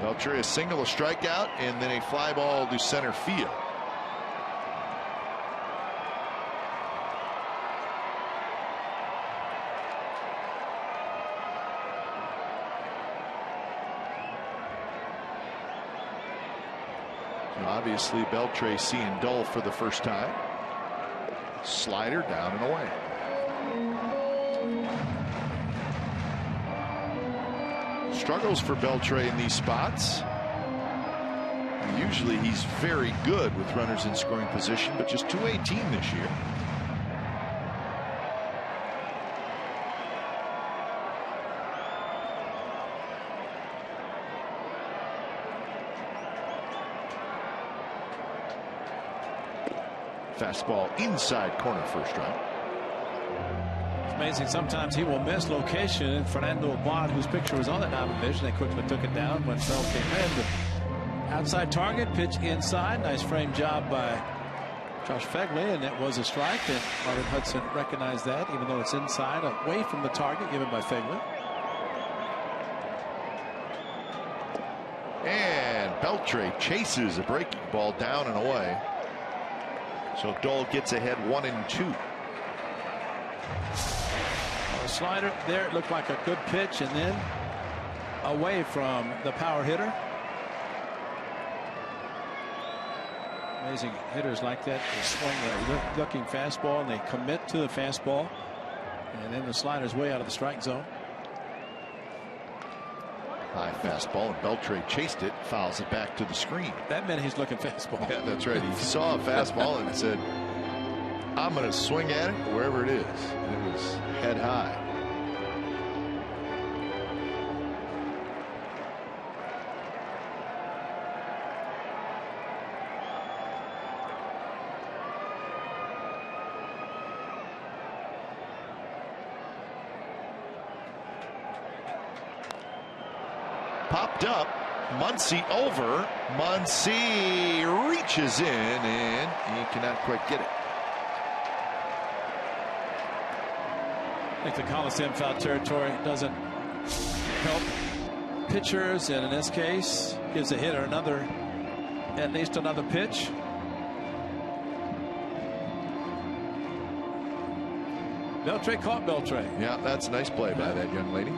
Speaker 1: Beltre a single, a strikeout, and then a fly ball to center field. Obviously, Beltre seeing dull for the first time. Slider down and away. Struggles for Beltre in these spots. Usually he's very good with runners in scoring position, but just 218 this year. Fastball inside corner, first strike.
Speaker 4: It's amazing. Sometimes he will miss location. And Fernando Abad, whose picture was on that diamond vision, they quickly took it down when Bell came in. But outside target, pitch inside. Nice frame job by Josh Phegley, and that was a strike. And Marvin Hudson recognized that, even though it's inside, away from the target given by Phegley.
Speaker 1: And Beltre chases a breaking ball down and away. So Dole gets ahead 1-2.
Speaker 4: A slider there, it looked like a good pitch, and then away from the power hitter. Amazing hitters like that. They swing a looking fastball and they commit to the fastball, and then the slider's way out of the strike zone.
Speaker 1: High fastball, and Beltre chased it, fouls it back to the screen.
Speaker 4: That meant he's looking fastball.
Speaker 1: Yeah, that's right. He saw a fastball and said, I'm going to swing at it wherever it is. And it was head high. Popped up, Muncy over. Muncy reaches in, and he cannot quite get it.
Speaker 4: I think the Coliseum foul territory doesn't help pitchers, and in this case gives the hitter at least another pitch. Beltre caught Beltre.
Speaker 1: Yeah, that's a nice play by that young lady.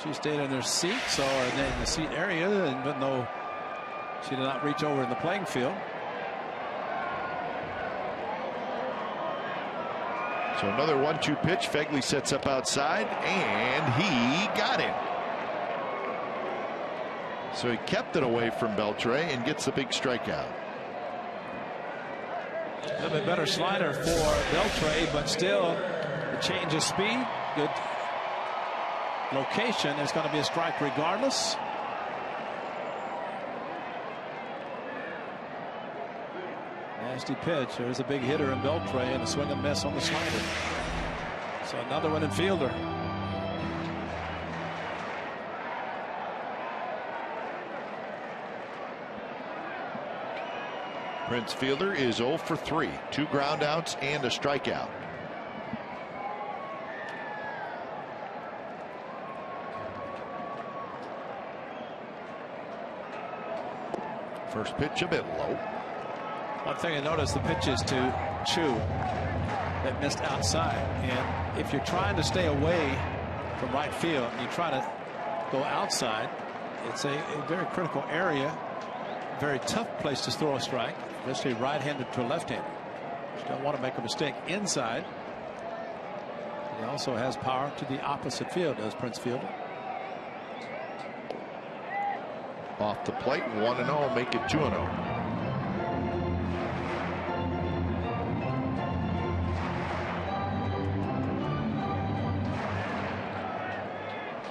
Speaker 4: She stayed in her seat, so in the seat area, even though she did not reach over in the playing field.
Speaker 1: So another 1-2 pitch. Phegley sets up outside, and he got him. So he kept it away from Beltre and gets the big strikeout.
Speaker 4: A little bit better slider for Beltre, but still a change of speed. Good location. It's going to be a strike regardless. Nasty pitch. There's a big hitter in Beltre and a swing and miss on the slider. So another one in Fielder.
Speaker 1: Prince Fielder is 0 for 3. 2 ground outs and a strikeout. First pitch a bit low.
Speaker 4: One thing I noticed, the pitches to Chu that missed outside. And if you're trying to stay away from right field and you try to go outside, it's a very critical area. Very tough place to throw a strike, especially right-handed to a left-hander. You don't want to make a mistake inside. He also has power to the opposite field, does Prince Fielder.
Speaker 1: Off the plate, 1-0, make it 2-0.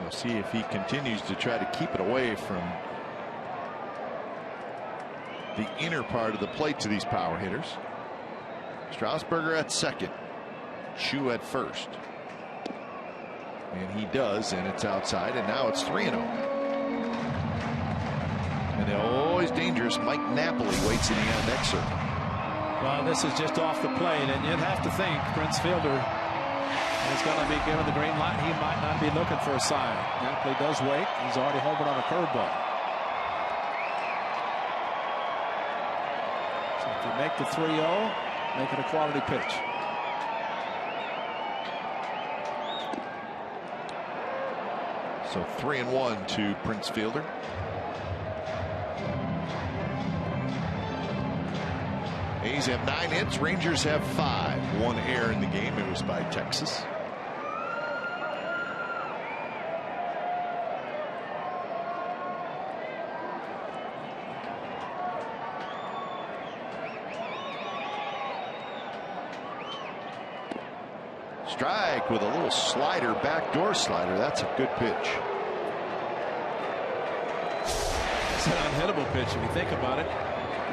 Speaker 1: We'll see if he continues to try to keep it away from the inner part of the plate to these power hitters. Strasburger at second, Chu at first. And he does, and it's outside, and now it's 3-0. And the always dangerous Mike Napoli waits in the on-deck circle.
Speaker 2: Well, this is just off the plate, and you'd have to think Prince Fielder is going to be given the green light. He might not be looking for a sign. Napoli does wait. He's already homered on a curveball. So if you make the 3-0, make it a quality pitch.
Speaker 1: So 3-1 to Prince Fielder. A's have 9 hits. Rangers have 5. 1 error in the game. It was by Texas. Strike with a little slider, backdoor slider. That's a good pitch.
Speaker 2: It's an unhittable pitch if you think about it.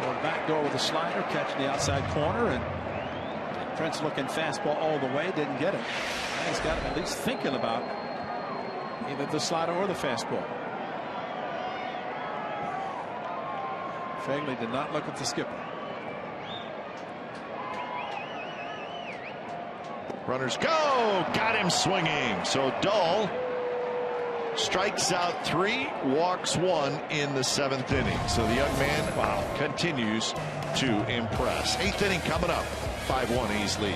Speaker 2: Going backdoor with a slider, catching the outside corner, and Prince looking fastball all the way, didn't get it. He's got him at least thinking about either the slider or the fastball. Fagley did not look at the skipper.
Speaker 1: Runners go. Got him swinging. So Dahl strikes out 3, walks 1 in the 7th inning. So the young man, wow, continues to impress. 8th inning coming up. 5-1 A's lead.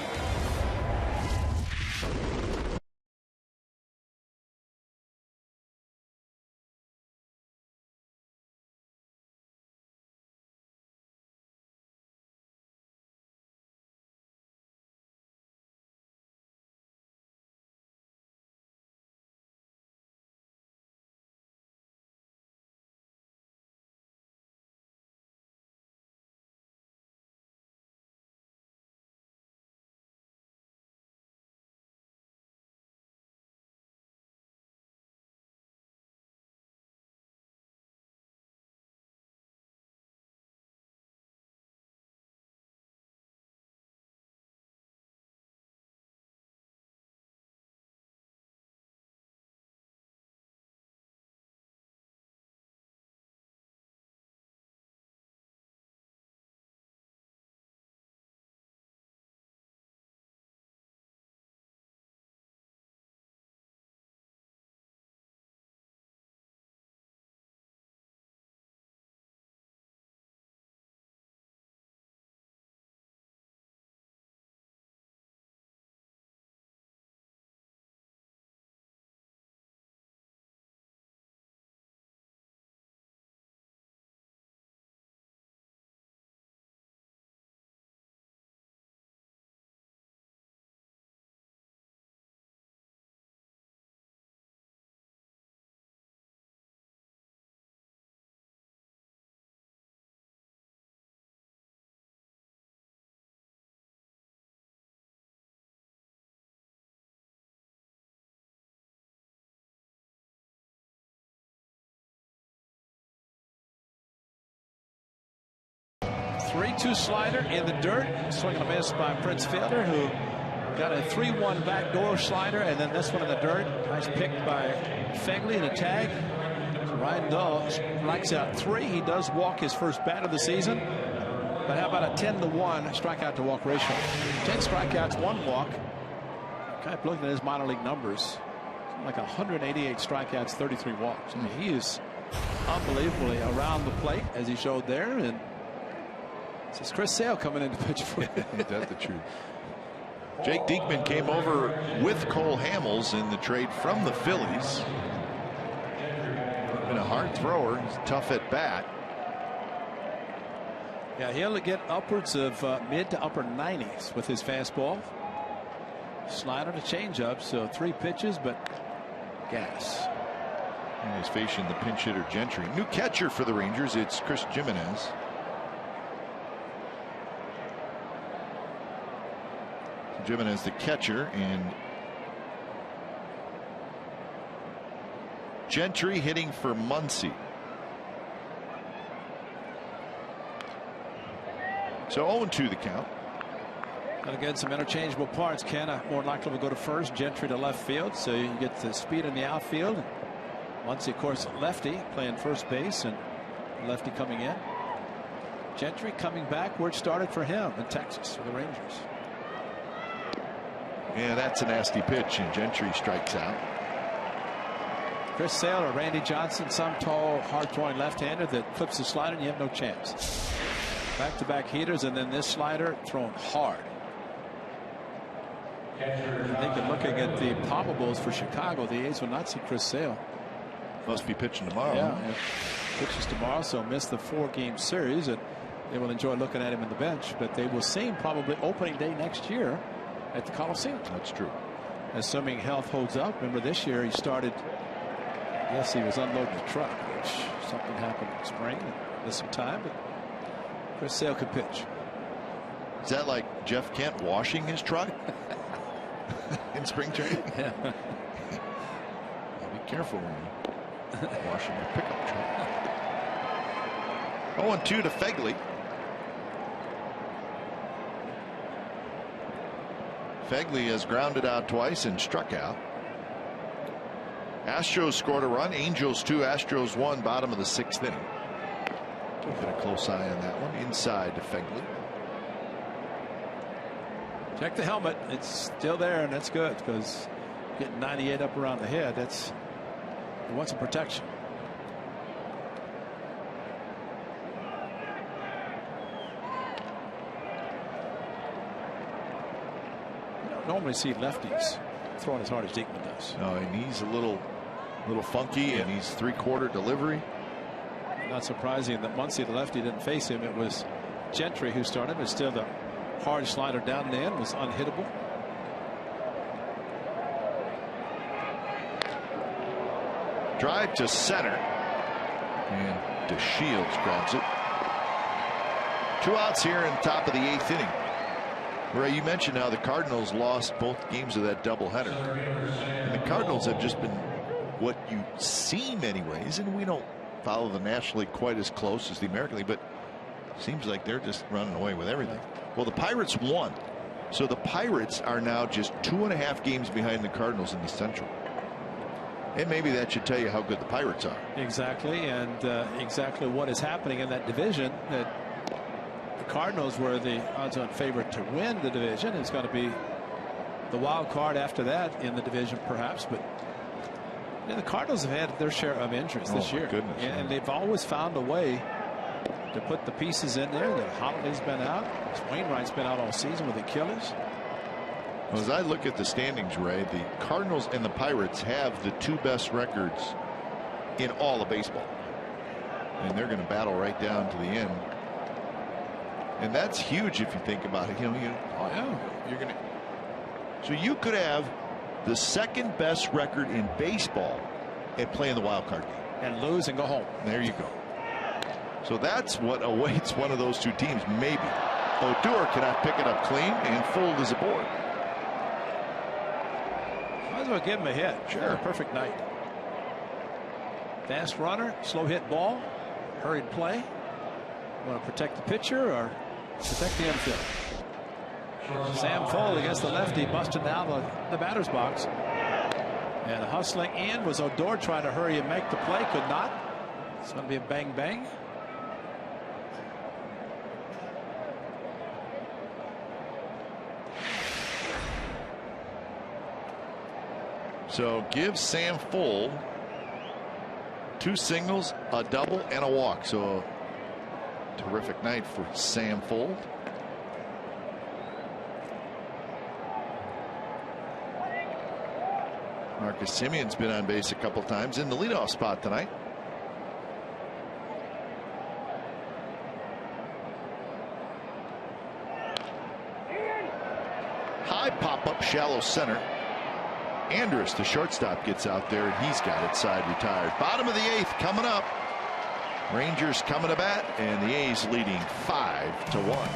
Speaker 2: Three-two slider in the dirt. Swing and a miss by Prince Fielder, who got a 3-1 backdoor slider, and then this one in the dirt. Nice pick by Fagley in a tag. Ryan Dahl strikes out 3. He does walk his first bat of the season. But how about a 10-to-1 strikeout to walk ratio? 10 strikeouts, 1 walk. Kind of looking at his minor league numbers. Like 188 strikeouts, 33 walks. I mean, he is unbelievably around the plate, as he showed there. And this is Chris Sale coming in to pitch for him.
Speaker 1: That's the truth. Jake Diekman came over with Cole Hamels in the trade from the Phillies. Been a hard thrower. He's tough at bat.
Speaker 2: Yeah, he'll get upwards of mid to upper 90s with his fastball. Slider to changeup, so 3 pitches, but gas.
Speaker 1: And he's facing the pinch hitter Gentry. New catcher for the Rangers. It's Chris Jimenez. Jimenez the catcher, and Gentry hitting for Muncy. So 0-2 the count.
Speaker 4: And again, some interchangeable parts. Canna more likely to go to first, Gentry to left field, so you get the speed in the outfield. Muncy, of course, lefty playing first base, and lefty coming in. Gentry coming back where it started for him in Texas for the Rangers.
Speaker 1: Yeah, that's a nasty pitch, and Gentry strikes out.
Speaker 4: Chris Sale or Randy Johnson, some tall, hard-throwing left-hander that flips the slider, and you have no chance. Back-to-back heaters, and then this slider thrown hard. I think that looking at the probables for Chicago, the A's will not see Chris Sale.
Speaker 1: Must be pitching tomorrow.
Speaker 4: Yeah, pitches tomorrow, so miss the 4-game series, and they will enjoy looking at him in the bench. But they will see him probably opening day next year at the Coliseum.
Speaker 1: That's true.
Speaker 4: Assuming health holds up. Remember, this year he started. Yes, he was unloading the truck, which something happened in spring and missed some time. But Chris Sale could pitch.
Speaker 1: Is that like Jeff Kent washing his truck in spring training?
Speaker 4: Yeah.
Speaker 1: Be careful when you're washing your pickup truck. 0-2 to Fegley. Fegley has grounded out twice and struck out. Astros scored a run. Angels 2, Astros 1, bottom of the 6th inning. Get a close eye on that one. Inside to Fegley.
Speaker 4: Check the helmet. It's still there, and that's good because getting 98 up around the head, that's you want some protection. You don't normally see lefties throwing as hard as Diekman does.
Speaker 1: No, and he's a little funky, and he's 3/4 delivery.
Speaker 4: Not surprising that Muncy, the lefty, didn't face him. It was Gentry who started, but still the hard slider down and in was unhittable.
Speaker 1: Drive to center, and DeShields grabs it. 2 outs here in the top of the 8th inning. Ray, you mentioned how the Cardinals lost both games of that doubleheader, and the Cardinals have just been what you seem anyways, and we don't follow the National League quite as close as the American League, but it seems like they're just running away with everything. Well, the Pirates won, so the Pirates are now just 2.5 games behind the Cardinals in the Central, and maybe that should tell you how good the Pirates are.
Speaker 4: Exactly, and exactly what is happening in that division. That the Cardinals were the odds-on favorite to win the division. It's going to be the wild card after that in the division, perhaps, but the Cardinals have had their share of injuries this year.
Speaker 1: Goodness,
Speaker 4: and they've always found a way to put the pieces in there. The Holiday's been out. Wainwright's been out all season with Achilles.
Speaker 1: Well, as I look at the standings, Ray, the Cardinals and the Pirates have the 2 best records in all of baseball, and they're going to battle right down to the end. And that's huge if you think about it. You're going to. So you could have the 2nd best record in baseball and play in the wild card game
Speaker 4: and lose and go home.
Speaker 1: There you go. So that's what awaits one of those 2 teams, maybe. Odor cannot pick it up clean, and Fold is aboard.
Speaker 4: Might as well give him a hit.
Speaker 1: Sure.
Speaker 4: Perfect night. Fast runner, slow hit ball, hurried play. Want to protect the pitcher or protect the infield? Sam Fold against the lefty, busted down the batter's box. And hustling in was Odor, trying to hurry and make the play. Could not. It's going to be a bang bang.
Speaker 1: So give Sam Fold 2 singles, a double, and a walk. So a terrific night for Sam Fold. Marcus Simeon's been on base a couple times in the leadoff spot tonight. High pop-up, shallow center. Andrus, the shortstop, gets out there, and he's got it side retired. Bottom of the 8th coming up. Rangers coming to bat, and the A's leading 5-1.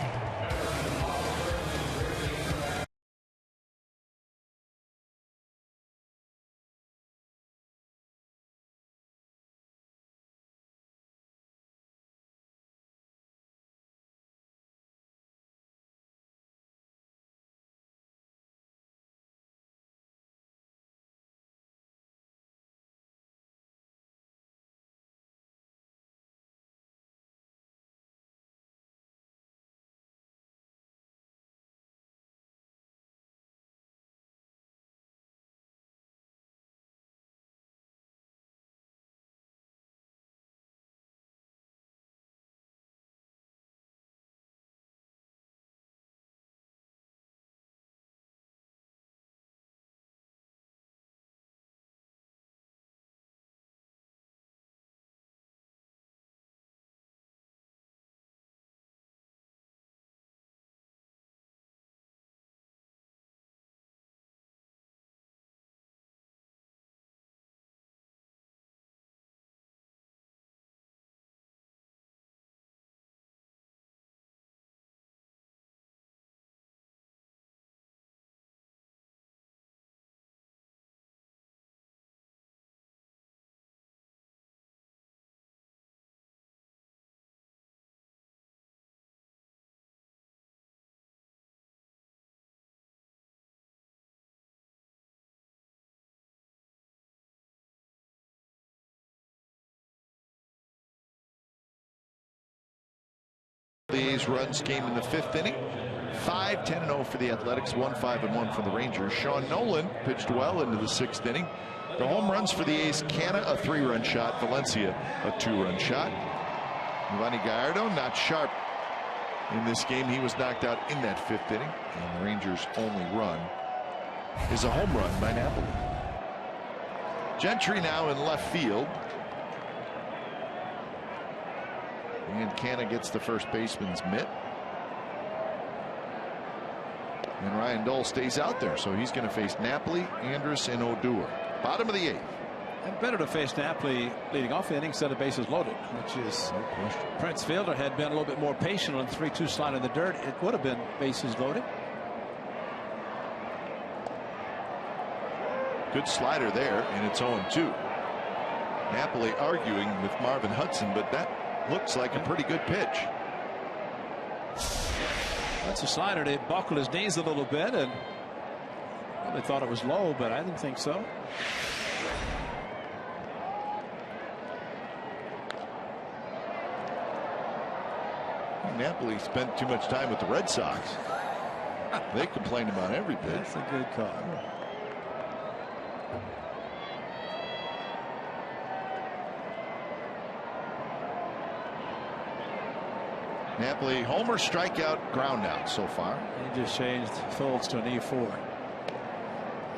Speaker 1: the A's runs came in the 5th inning. 5-10-0 for the Athletics, 1-5-1 for the Rangers. Sean Nolan pitched well into the 6th inning. The home runs for the A's: Canna, a 3-run shot; Valencia, a 2-run shot. Giovanni Gallardo not sharp in this game. He was knocked out in that 5th inning, and the Rangers' only run is a home run by Napoli. Gentry now in left field, and Canna gets the first baseman's mitt. And Ryan Dole stays out there, so he's going to face Napoli, Andrus, and Odor. Bottom of the 8th.
Speaker 4: And better to face Napoli leading off the inning instead of bases loaded, which is
Speaker 1: No question.
Speaker 4: Prince Fielder had been a little bit more patient on the 3-2 slide in the dirt. It would have been bases loaded.
Speaker 1: Good slider there, and it's 0-2. Napoli arguing with Marvin Hudson, but that looks like a pretty good pitch.
Speaker 4: That's a slider. They buckled his knees a little bit, and they thought it was low, but I didn't think so.
Speaker 1: Napoli spent too much time with the Red Sox. They complained about every pitch.
Speaker 4: That's a good call.
Speaker 1: Napoli homer, strikeout, ground out so far.
Speaker 4: He just changed Phillips to an E4.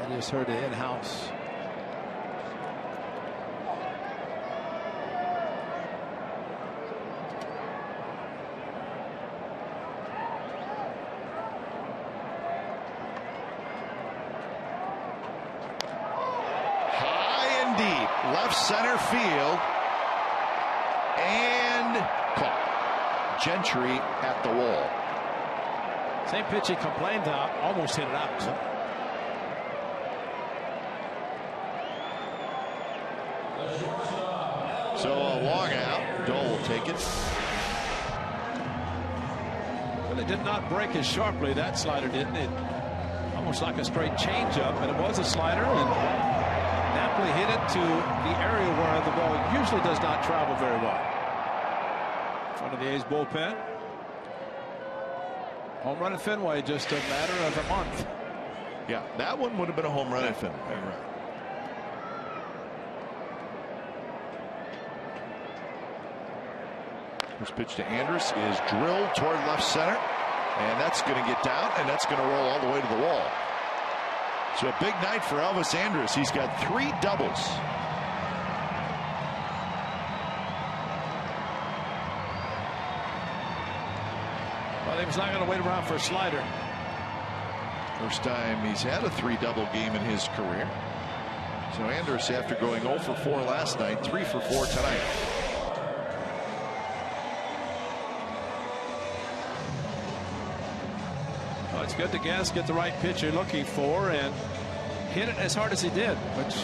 Speaker 4: I just heard the in-house.
Speaker 1: High and deep, left center field, and caught. Gentry at the wall.
Speaker 4: Same pitch he complained about, almost hit it out.
Speaker 1: So a long out. Dole will take it.
Speaker 4: But it did not break as sharply. That slider didn't. It almost like a straight changeup, and it was a slider. And Napoli hit it to the area where the ball usually does not travel very well. In front of the A's bullpen. Home run at Fenway, just a matter of a month.
Speaker 1: Yeah, that one would have been a home run at Fenway.
Speaker 4: Right.
Speaker 1: This pitch to Andrus is drilled toward left center, and that's going to get down, and that's going to roll all the way to the wall. So a big night for Elvis Andrus. He's got 3 doubles.
Speaker 4: Well, he was not going to wait around for a slider.
Speaker 1: First time he's had a 3-double game in his career. So Andrus, after going 0 for 4 last night, 3 for 4 tonight.
Speaker 4: Well, it's good to get the right pitch you're looking for, and hit it as hard as he did, which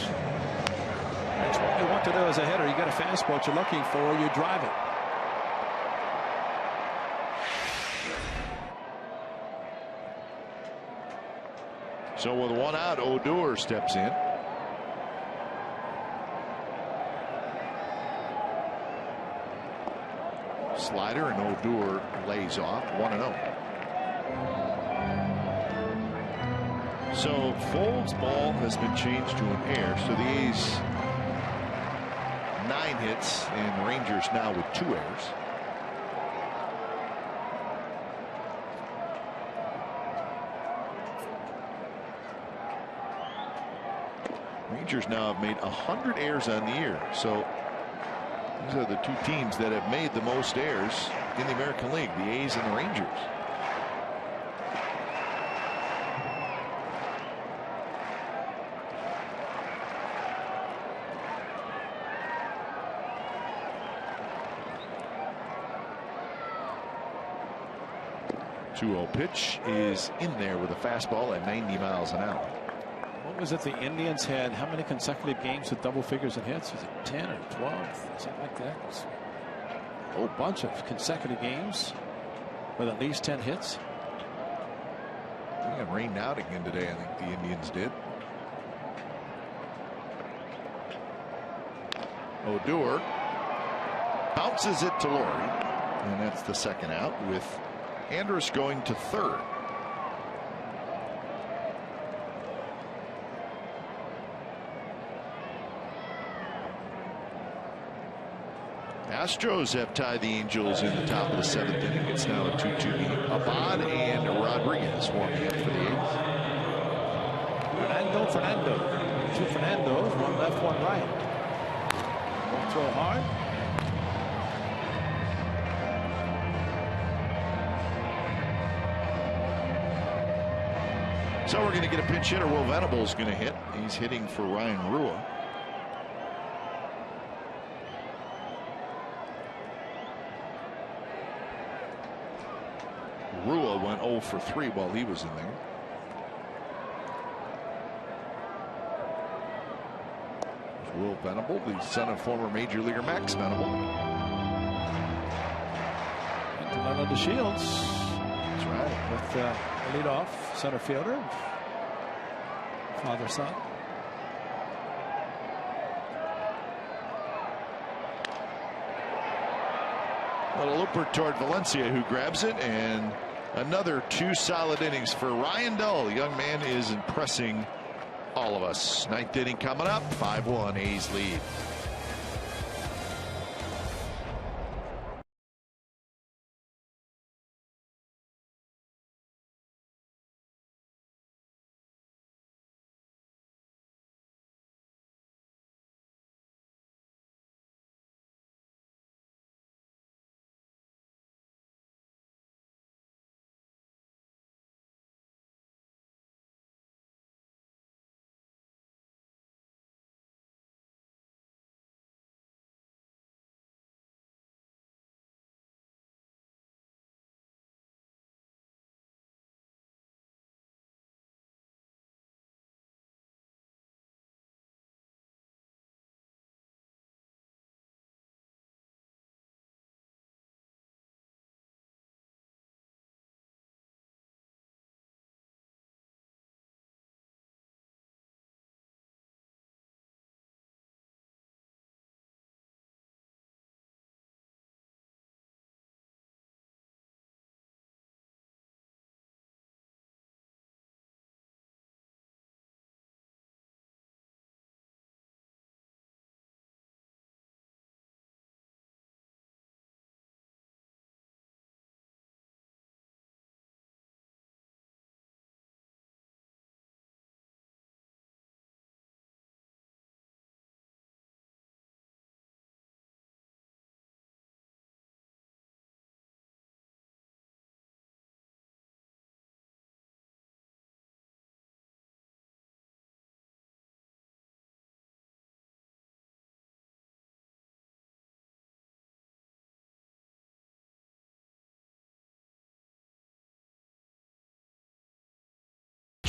Speaker 4: that's what you want to do as a hitter. You got a fastball that you're looking for, you drive it.
Speaker 1: So with 1 out, Odor steps in. Slider, and Odor lays off. 1-0. So Fold's ball has been changed to an air. So the A's 9 hits, and the Rangers now with 2 errors. Rangers now have made 100 errors on the year. So these are the 2 teams that have made the most errors in the American League, the A's and the Rangers. Pitch is in there with a fastball at 90 miles an hour.
Speaker 4: What was it the Indians had? How many consecutive games with double figures in hits? Was it 10 or 12? Something like that. It was a whole bunch of consecutive games with at least 10 hits.
Speaker 1: It rained out again today. I think the Indians did. Odor bounces it to Laurie. And that's the second out with Andrus going to third. Astros have tied the Angels in the top of the 7th inning. It's now a 2-2 meeting. Abad and Rodriguez warming up for the 8th.
Speaker 4: Fernando. 2 Fernandos, 1 left, 1 right. Won't throw hard.
Speaker 1: So we're going to get a pinch hitter. Will Venable's going to hit. He's hitting for Ryan Rua. Rua went 0 for 3 while he was in there. Will Venable, the son of former Major Leaguer Max Venable.
Speaker 4: None of the Shields.
Speaker 1: That's right.
Speaker 4: With leadoff center fielder, father son.
Speaker 1: Little looper toward Valencia, who grabs it, and another 2 solid innings for Ryan Dull. The young man is impressing all of us. 9th inning coming up. 5-1 A's lead.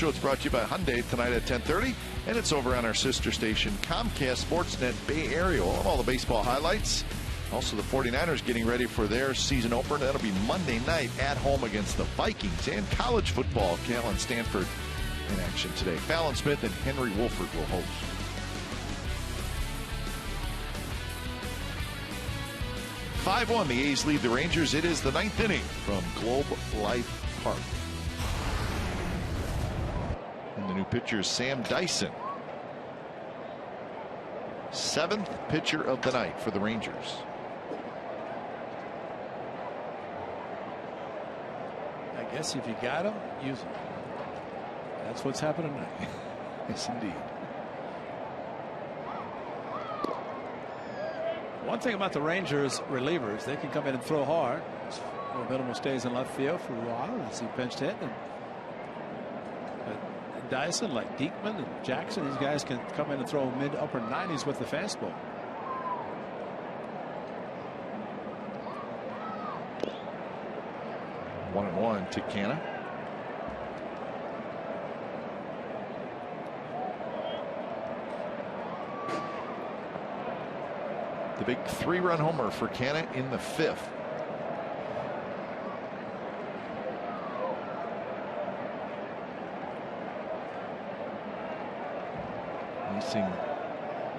Speaker 1: It's brought to you by Hyundai tonight at 10:30, and it's over on our sister station Comcast Sportsnet Bay Area. All the baseball highlights. Also the 49ers getting ready for their season opener. That'll be Monday night at home against the Vikings. And college football, Cal and Stanford in action today. Fallon Smith and Henry Wolford will host. "5-1, the A's lead the Rangers. It is the 9th inning from Globe Life Park. And the new pitcher is Sam Dyson. 7th pitcher of the night for the Rangers.
Speaker 4: I guess if you got him, use him. That's what's happening tonight.
Speaker 1: Yes, indeed.
Speaker 4: One thing about the Rangers relievers, they can come in and throw hard. Minimal stays in left field for a while as he pinched hit. But Dyson, like Diekman and Jackson, these guys can come in and throw mid-upper 90s with the fastball.
Speaker 1: One and one to Canna. The big 3-run homer for Canna in the 5th. Facing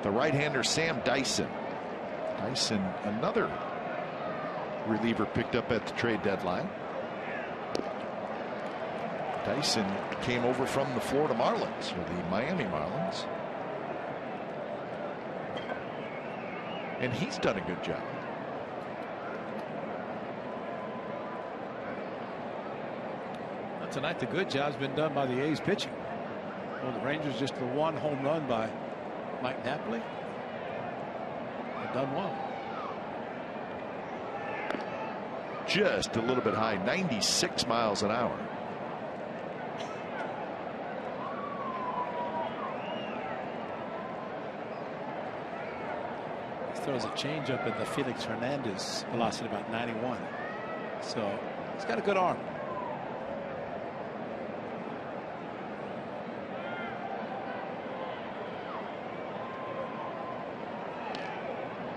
Speaker 1: the right-hander Sam Dyson. Dyson, another reliever picked up at the trade deadline. Dyson came over from the Florida Marlins, or the Miami Marlins. And he's done a good job.
Speaker 4: Tonight, the good job's been done by the A's pitching. Well, the Rangers just the one home run by Mike Napoli. They've done well.
Speaker 1: Just a little bit high, 96 miles an hour.
Speaker 4: He throws a changeup at the Felix Hernandez velocity about 91. So he's got a good arm.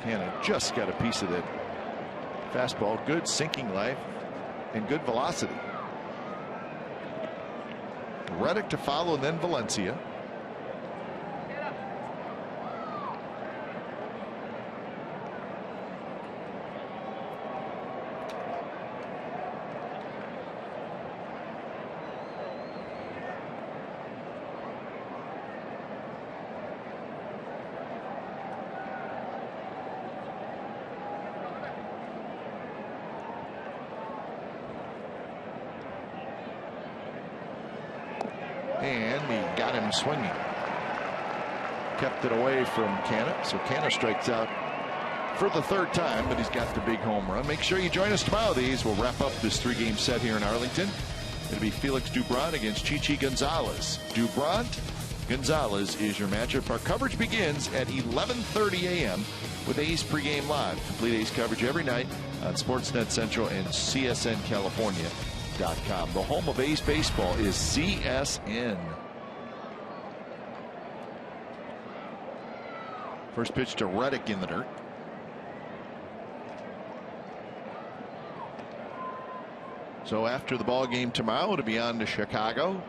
Speaker 1: Cannon just got a piece of that fastball. Good sinking life and good velocity. Reddick to follow, and then Valencia. And he got him swinging. Kept it away from Canna. So Canna strikes out for the third time, but he's got the big home run. Make sure you join us tomorrow. These will wrap up this 3-game set here in Arlington. It'll be Felix Dubron against Chichi Gonzalez. Dubron, Gonzalez is your matchup. Our coverage begins at 11:30 a.m. with A's pregame live. Complete A's coverage every night on Sportsnet Central and CSNCalifornia.com. The home of A's baseball is CSN. First pitch to Reddick in the dirt. So after the ball game tomorrow, it'll be on to Chicago.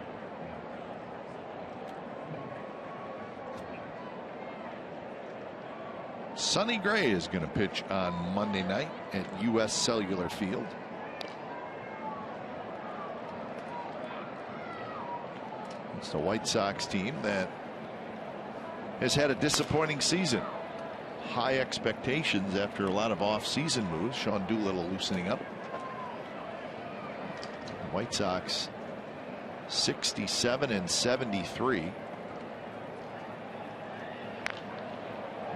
Speaker 1: Sonny Gray is going to pitch on Monday night at U.S. Cellular Field. It's the White Sox team that has had a disappointing season. High expectations after a lot of off-season moves. Sean Doolittle loosening up. White Sox 67 and 73.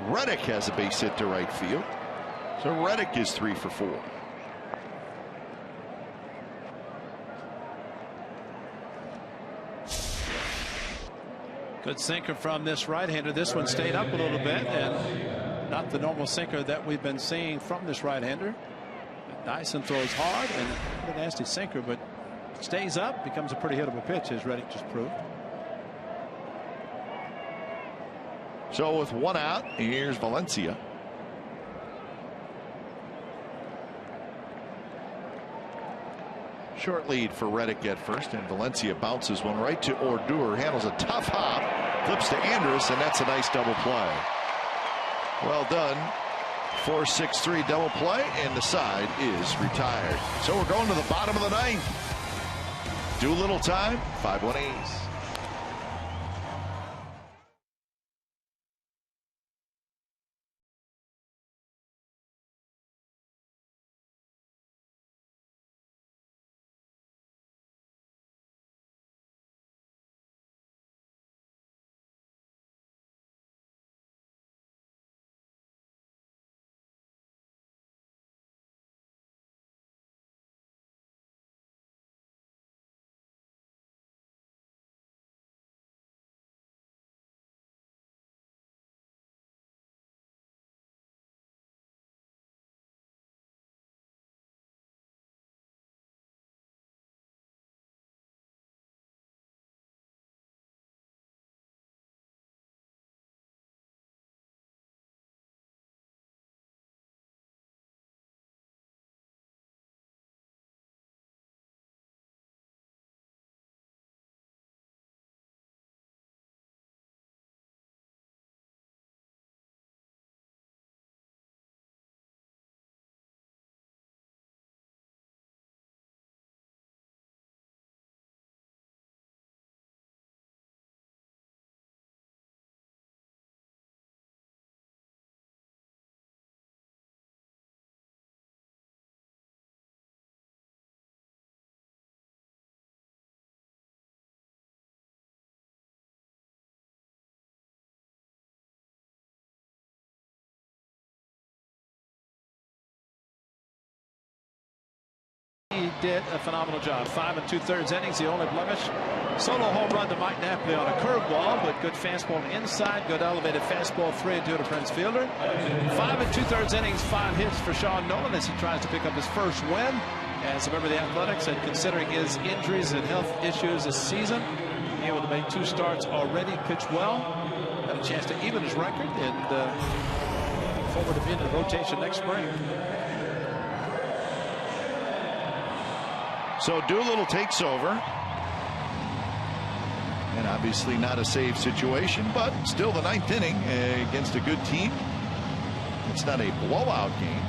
Speaker 1: Reddick has a base hit to right field. So Reddick is 3 for 4.
Speaker 4: Good sinker from this right-hander. This one stayed up a little bit, and not the normal sinker that we've been seeing from this right-hander. Dyson throws hard and a nasty sinker, but stays up, becomes a pretty hittable pitch, as Reddick just proved.
Speaker 1: So with one out, here's Valencia. Short lead for Reddick at first, and Valencia bounces one right to Odor, handles a tough hop, flips to Andrus, and that's a nice double play. Well done. 4-6-3 double play, and the side is retired. So we're going to the bottom of the ninth. Doolittle time, 5-1 A's.
Speaker 4: did a phenomenal job. 5 2/3 innings, the only blemish. Solo home run to Mike Napoli on a curveball, but good fastball inside, good elevated fastball, 3-2 to Prince Fielder. 5 2/3 innings, 5 hits for Sean Nolan as he tries to pick up his first win as a member of the Athletics, and considering his injuries and health issues this season, able to make 2 starts already, pitch well, had a chance to even his record, and forward to being in the rotation next spring.
Speaker 1: So Doolittle takes over. And obviously not a save situation, but still the 9th inning against a good team. It's not a blowout game.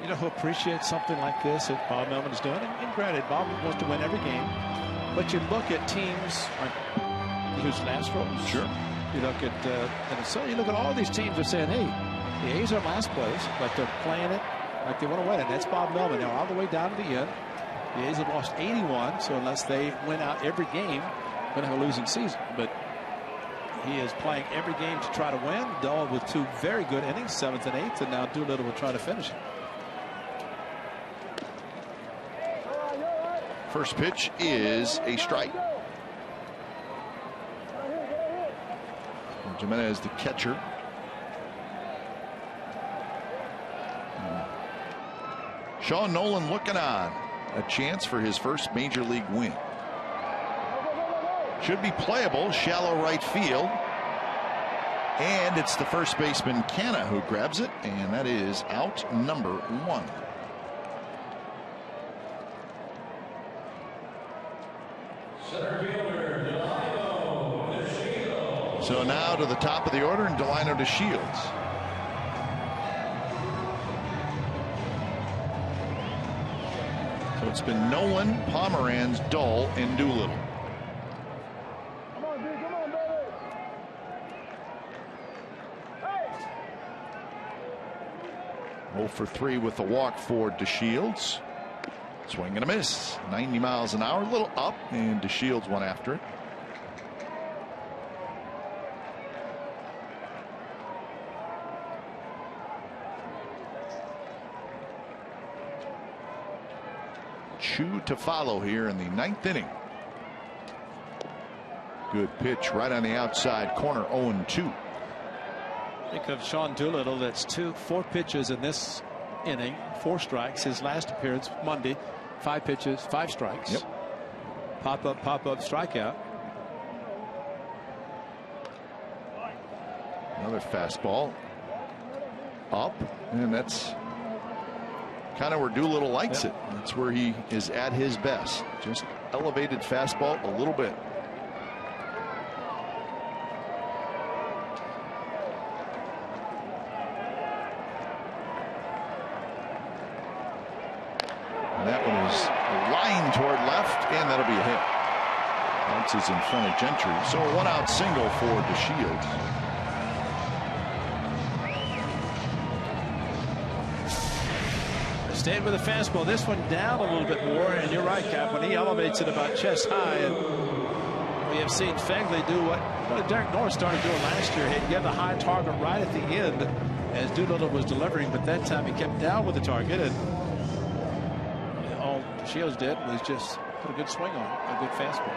Speaker 4: You know who appreciates something like this that Bob Melvin is doing? And granted, Bob wants to win every game. But you look at teams like the Houston Astros.
Speaker 1: Sure.
Speaker 4: You look at Minnesota. You look at all these teams that are saying, hey, the A's are last place, but they're playing it like they want to win. And that's Bob Melvin. Now all the way down to the end. The A's have lost 81, so unless they win out every game, they're going to have a losing season. But he is playing every game to try to win. Dull with 2 very good innings, 7th and 8th, and now Doolittle will try to finish it.
Speaker 1: First pitch is a strike. Jimenez, the catcher. Sean Nolan looking on. A chance for his first major league win. Should be playable, shallow right field. And it's the first baseman Canna who grabs it, and that is out number 1. So now to the top of the order, and Delino to Shields. So it's been Nolan, Pomeranz, Dull, and Doolittle.
Speaker 5: Come on, dude, come on, baby. Hey.
Speaker 1: 0 for 3 with the walk for DeShields. Swing and a miss. 90 miles an hour, a little up, and DeShields went after it. Chu to follow here in the 9th inning. Good pitch right on the outside corner, 0-2.
Speaker 4: Think of Sean Doolittle. That's 4 pitches in this inning, 4 strikes. His last appearance Monday, 5 pitches, 5 strikes.
Speaker 1: Yep.
Speaker 4: Pop up, strikeout.
Speaker 1: Another fastball up, and that's kind of where Doolittle likes it. That's where he is at his best. Just elevated fastball a little bit. And that one is lined toward left, and that'll be a hit. Bounces in front of Gentry. So a 1-out single for DeShields.
Speaker 4: Stayed with the fastball. This one down a little bit more, and you're right, Cap. When he elevates it about chest high, and we have seen Fegley do what Derek Norris started doing last year. He get the high target right at the end as Doolittle was delivering, but that time he kept down with the target, and all Shields did was just put a good swing on it, a good fastball.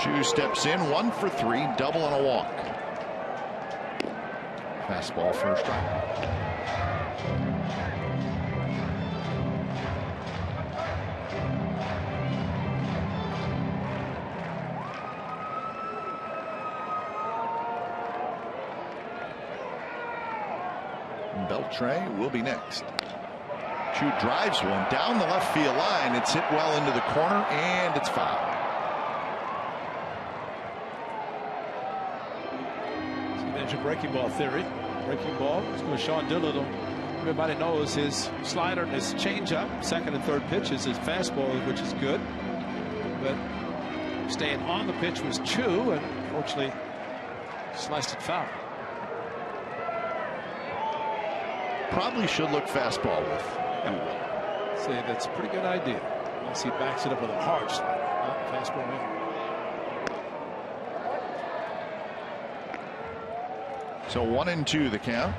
Speaker 1: Chu steps in, 1 for 3, double and a walk. Fastball for a strike. Beltre will be next. Chu drives one down the left field line. It's hit well into the corner, and it's foul.
Speaker 4: Breaking ball theory. Breaking ball. Let's go with Sean Doolittle. Everybody knows his slider and his changeup, second and third pitches, his fastball, which is good. But staying on the pitch was Chu, and unfortunately sliced it foul.
Speaker 1: Probably should look fastball with.
Speaker 4: See, that's a pretty good idea. Unless he backs it up with a hard slider. Fastball in.
Speaker 1: So 1-2 the count.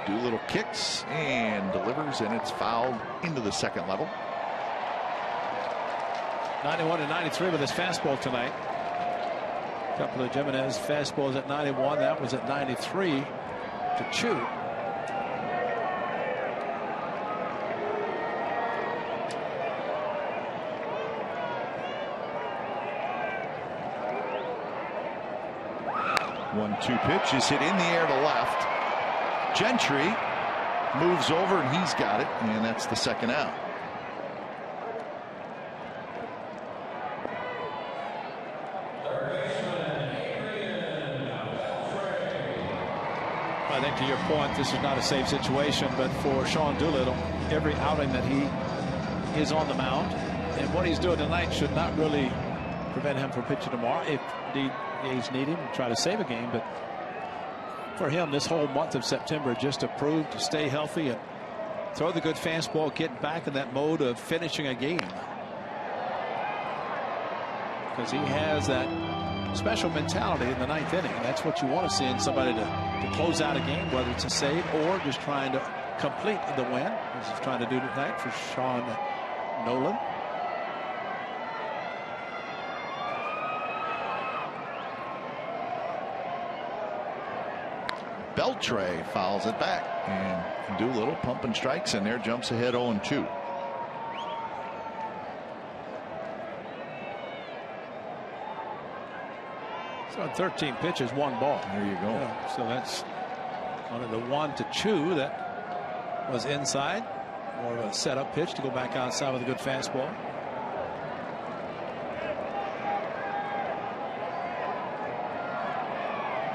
Speaker 1: Doolittle kicks and delivers, and it's fouled into the second level.
Speaker 4: 91 to 93 with his fastball tonight. A couple of Jimenez fastballs at 91. That was at 93 to Chu.
Speaker 1: One-two pitch is hit in the air to left. Gentry moves over and he's got it, and that's the second out.
Speaker 4: I think to your point, this is not a safe situation, but for Sean Doolittle, every outing that he is on the mound and what he's doing tonight should not really prevent him from pitching tomorrow if indeed he's needing to try to save a game. But for him, this whole month of September just to prove to stay healthy and throw the good fastball, get back in that mode of finishing a game, because he has that special mentality in the ninth inning. That's what you want to see in somebody to close out a game, whether it's a save or just trying to complete the win, as he's trying to do tonight for Sean Nolan.
Speaker 1: Beltre fouls it back, and Doolittle pumping strikes in there, jumps ahead 0-2.
Speaker 4: So 13 pitches, 1 ball.
Speaker 1: There you go.
Speaker 4: Yeah, so that's one of the 1 to 2 that was inside. More of a setup pitch to go back outside with a good fastball.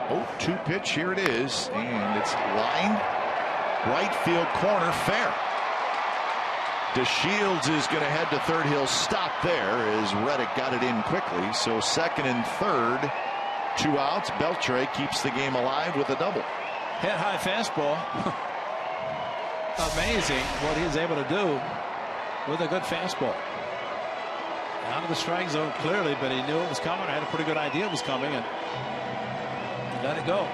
Speaker 1: Oh, 2 pitch, here it is, and it's lined right field corner, fair. DeShields is going to head to third. He'll stop there as Reddick got it in quickly. So second and third, 2 outs. Beltre keeps the game alive with a double.
Speaker 4: Head high fastball. Amazing what he's able to do with a good fastball. Out of the strike zone clearly, but he knew it was coming. I had a pretty good idea it was coming and let it go.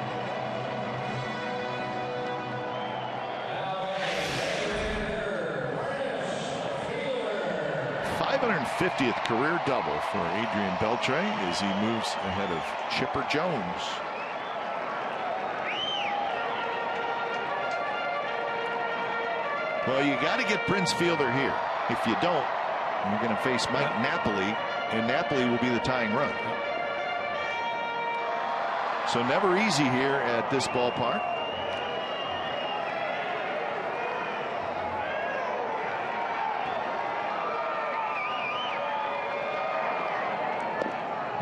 Speaker 1: .550th career double for Adrian Beltre as he moves ahead of Chipper Jones. Well, you got to get Prince Fielder here. If you don't, you're going to face Mike Napoli, and Napoli will be the tying run. So never easy here at this ballpark.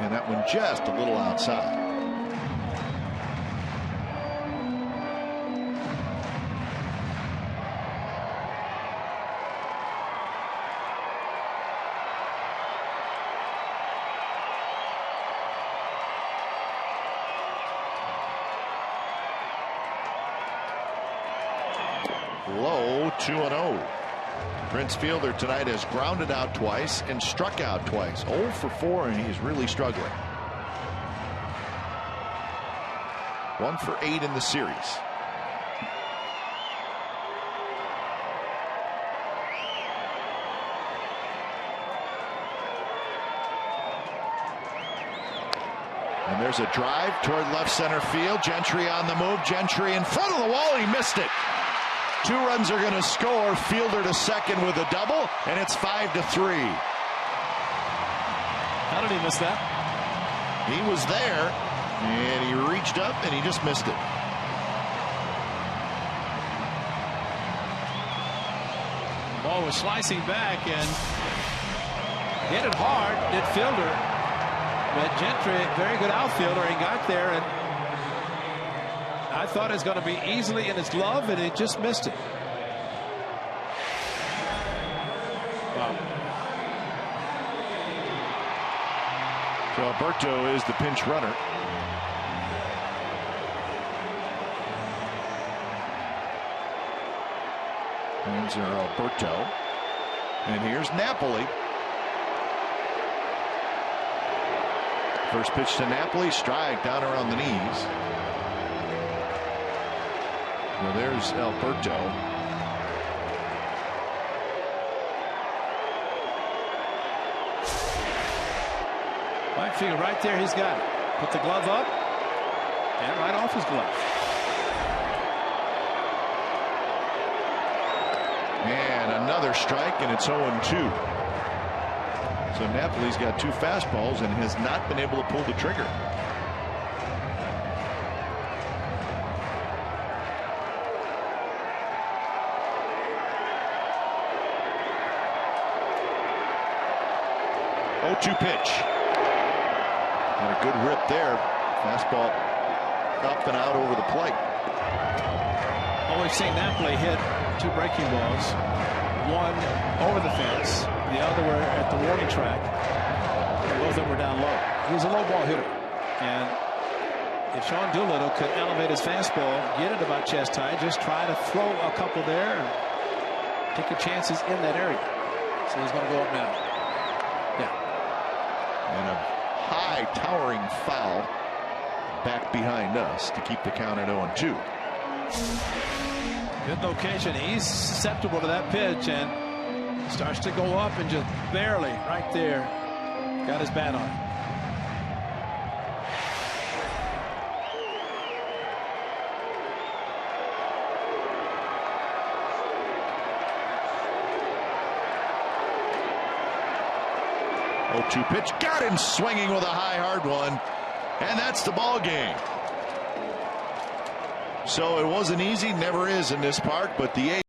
Speaker 1: And that one just a little outside. Low 2-0. Prince Fielder tonight has grounded out twice and struck out twice. 0 for 4, and he's really struggling. 1 for 8 in the series. And there's a drive toward left center field. Gentry on the move. Gentry in front of the wall. He missed it. 2 runs are going to score. Fielder to second with a double, and it's 5-3.
Speaker 4: How did he miss that?
Speaker 1: He was there, and he reached up, and he just missed it.
Speaker 4: Ball was slicing back and hit it hard. Did Fielder, but Gentry, very good outfielder, he got there and I thought it was going to be easily in his glove, and he just missed it. Wow.
Speaker 1: So Alberto is the pinch runner. Hands are Alberto. And here's Napoli. First pitch to Napoli, strike down around the knees. Well, there's Alberto.
Speaker 4: Right field, right there, he's got it. Put the glove up and right off his glove.
Speaker 1: And another strike, and it's 0-2. So Napoli's got 2 fastballs and has not been able to pull the trigger. Oh, 2 pitch. And a good rip there. Fastball up and out over the plate.
Speaker 4: Well, we've seen Napoli hit 2 breaking balls. One over the fence. The other were at the warning track. Both of them were down low. He was a low ball hitter. And if Sean Doolittle could elevate his fastball, get it about chest high, just try to throw a couple there and take your chances in that area. So he's going to go up now. Yeah.
Speaker 1: And a high towering foul back behind us to keep the count at 0-2.
Speaker 4: Good location. He's susceptible to that pitch and starts to go up and just barely right there got his bat on.
Speaker 1: Oh, 2 pitch, got him swinging with a high hard one, and that's the ball game. So it wasn't easy, never is in this park, but the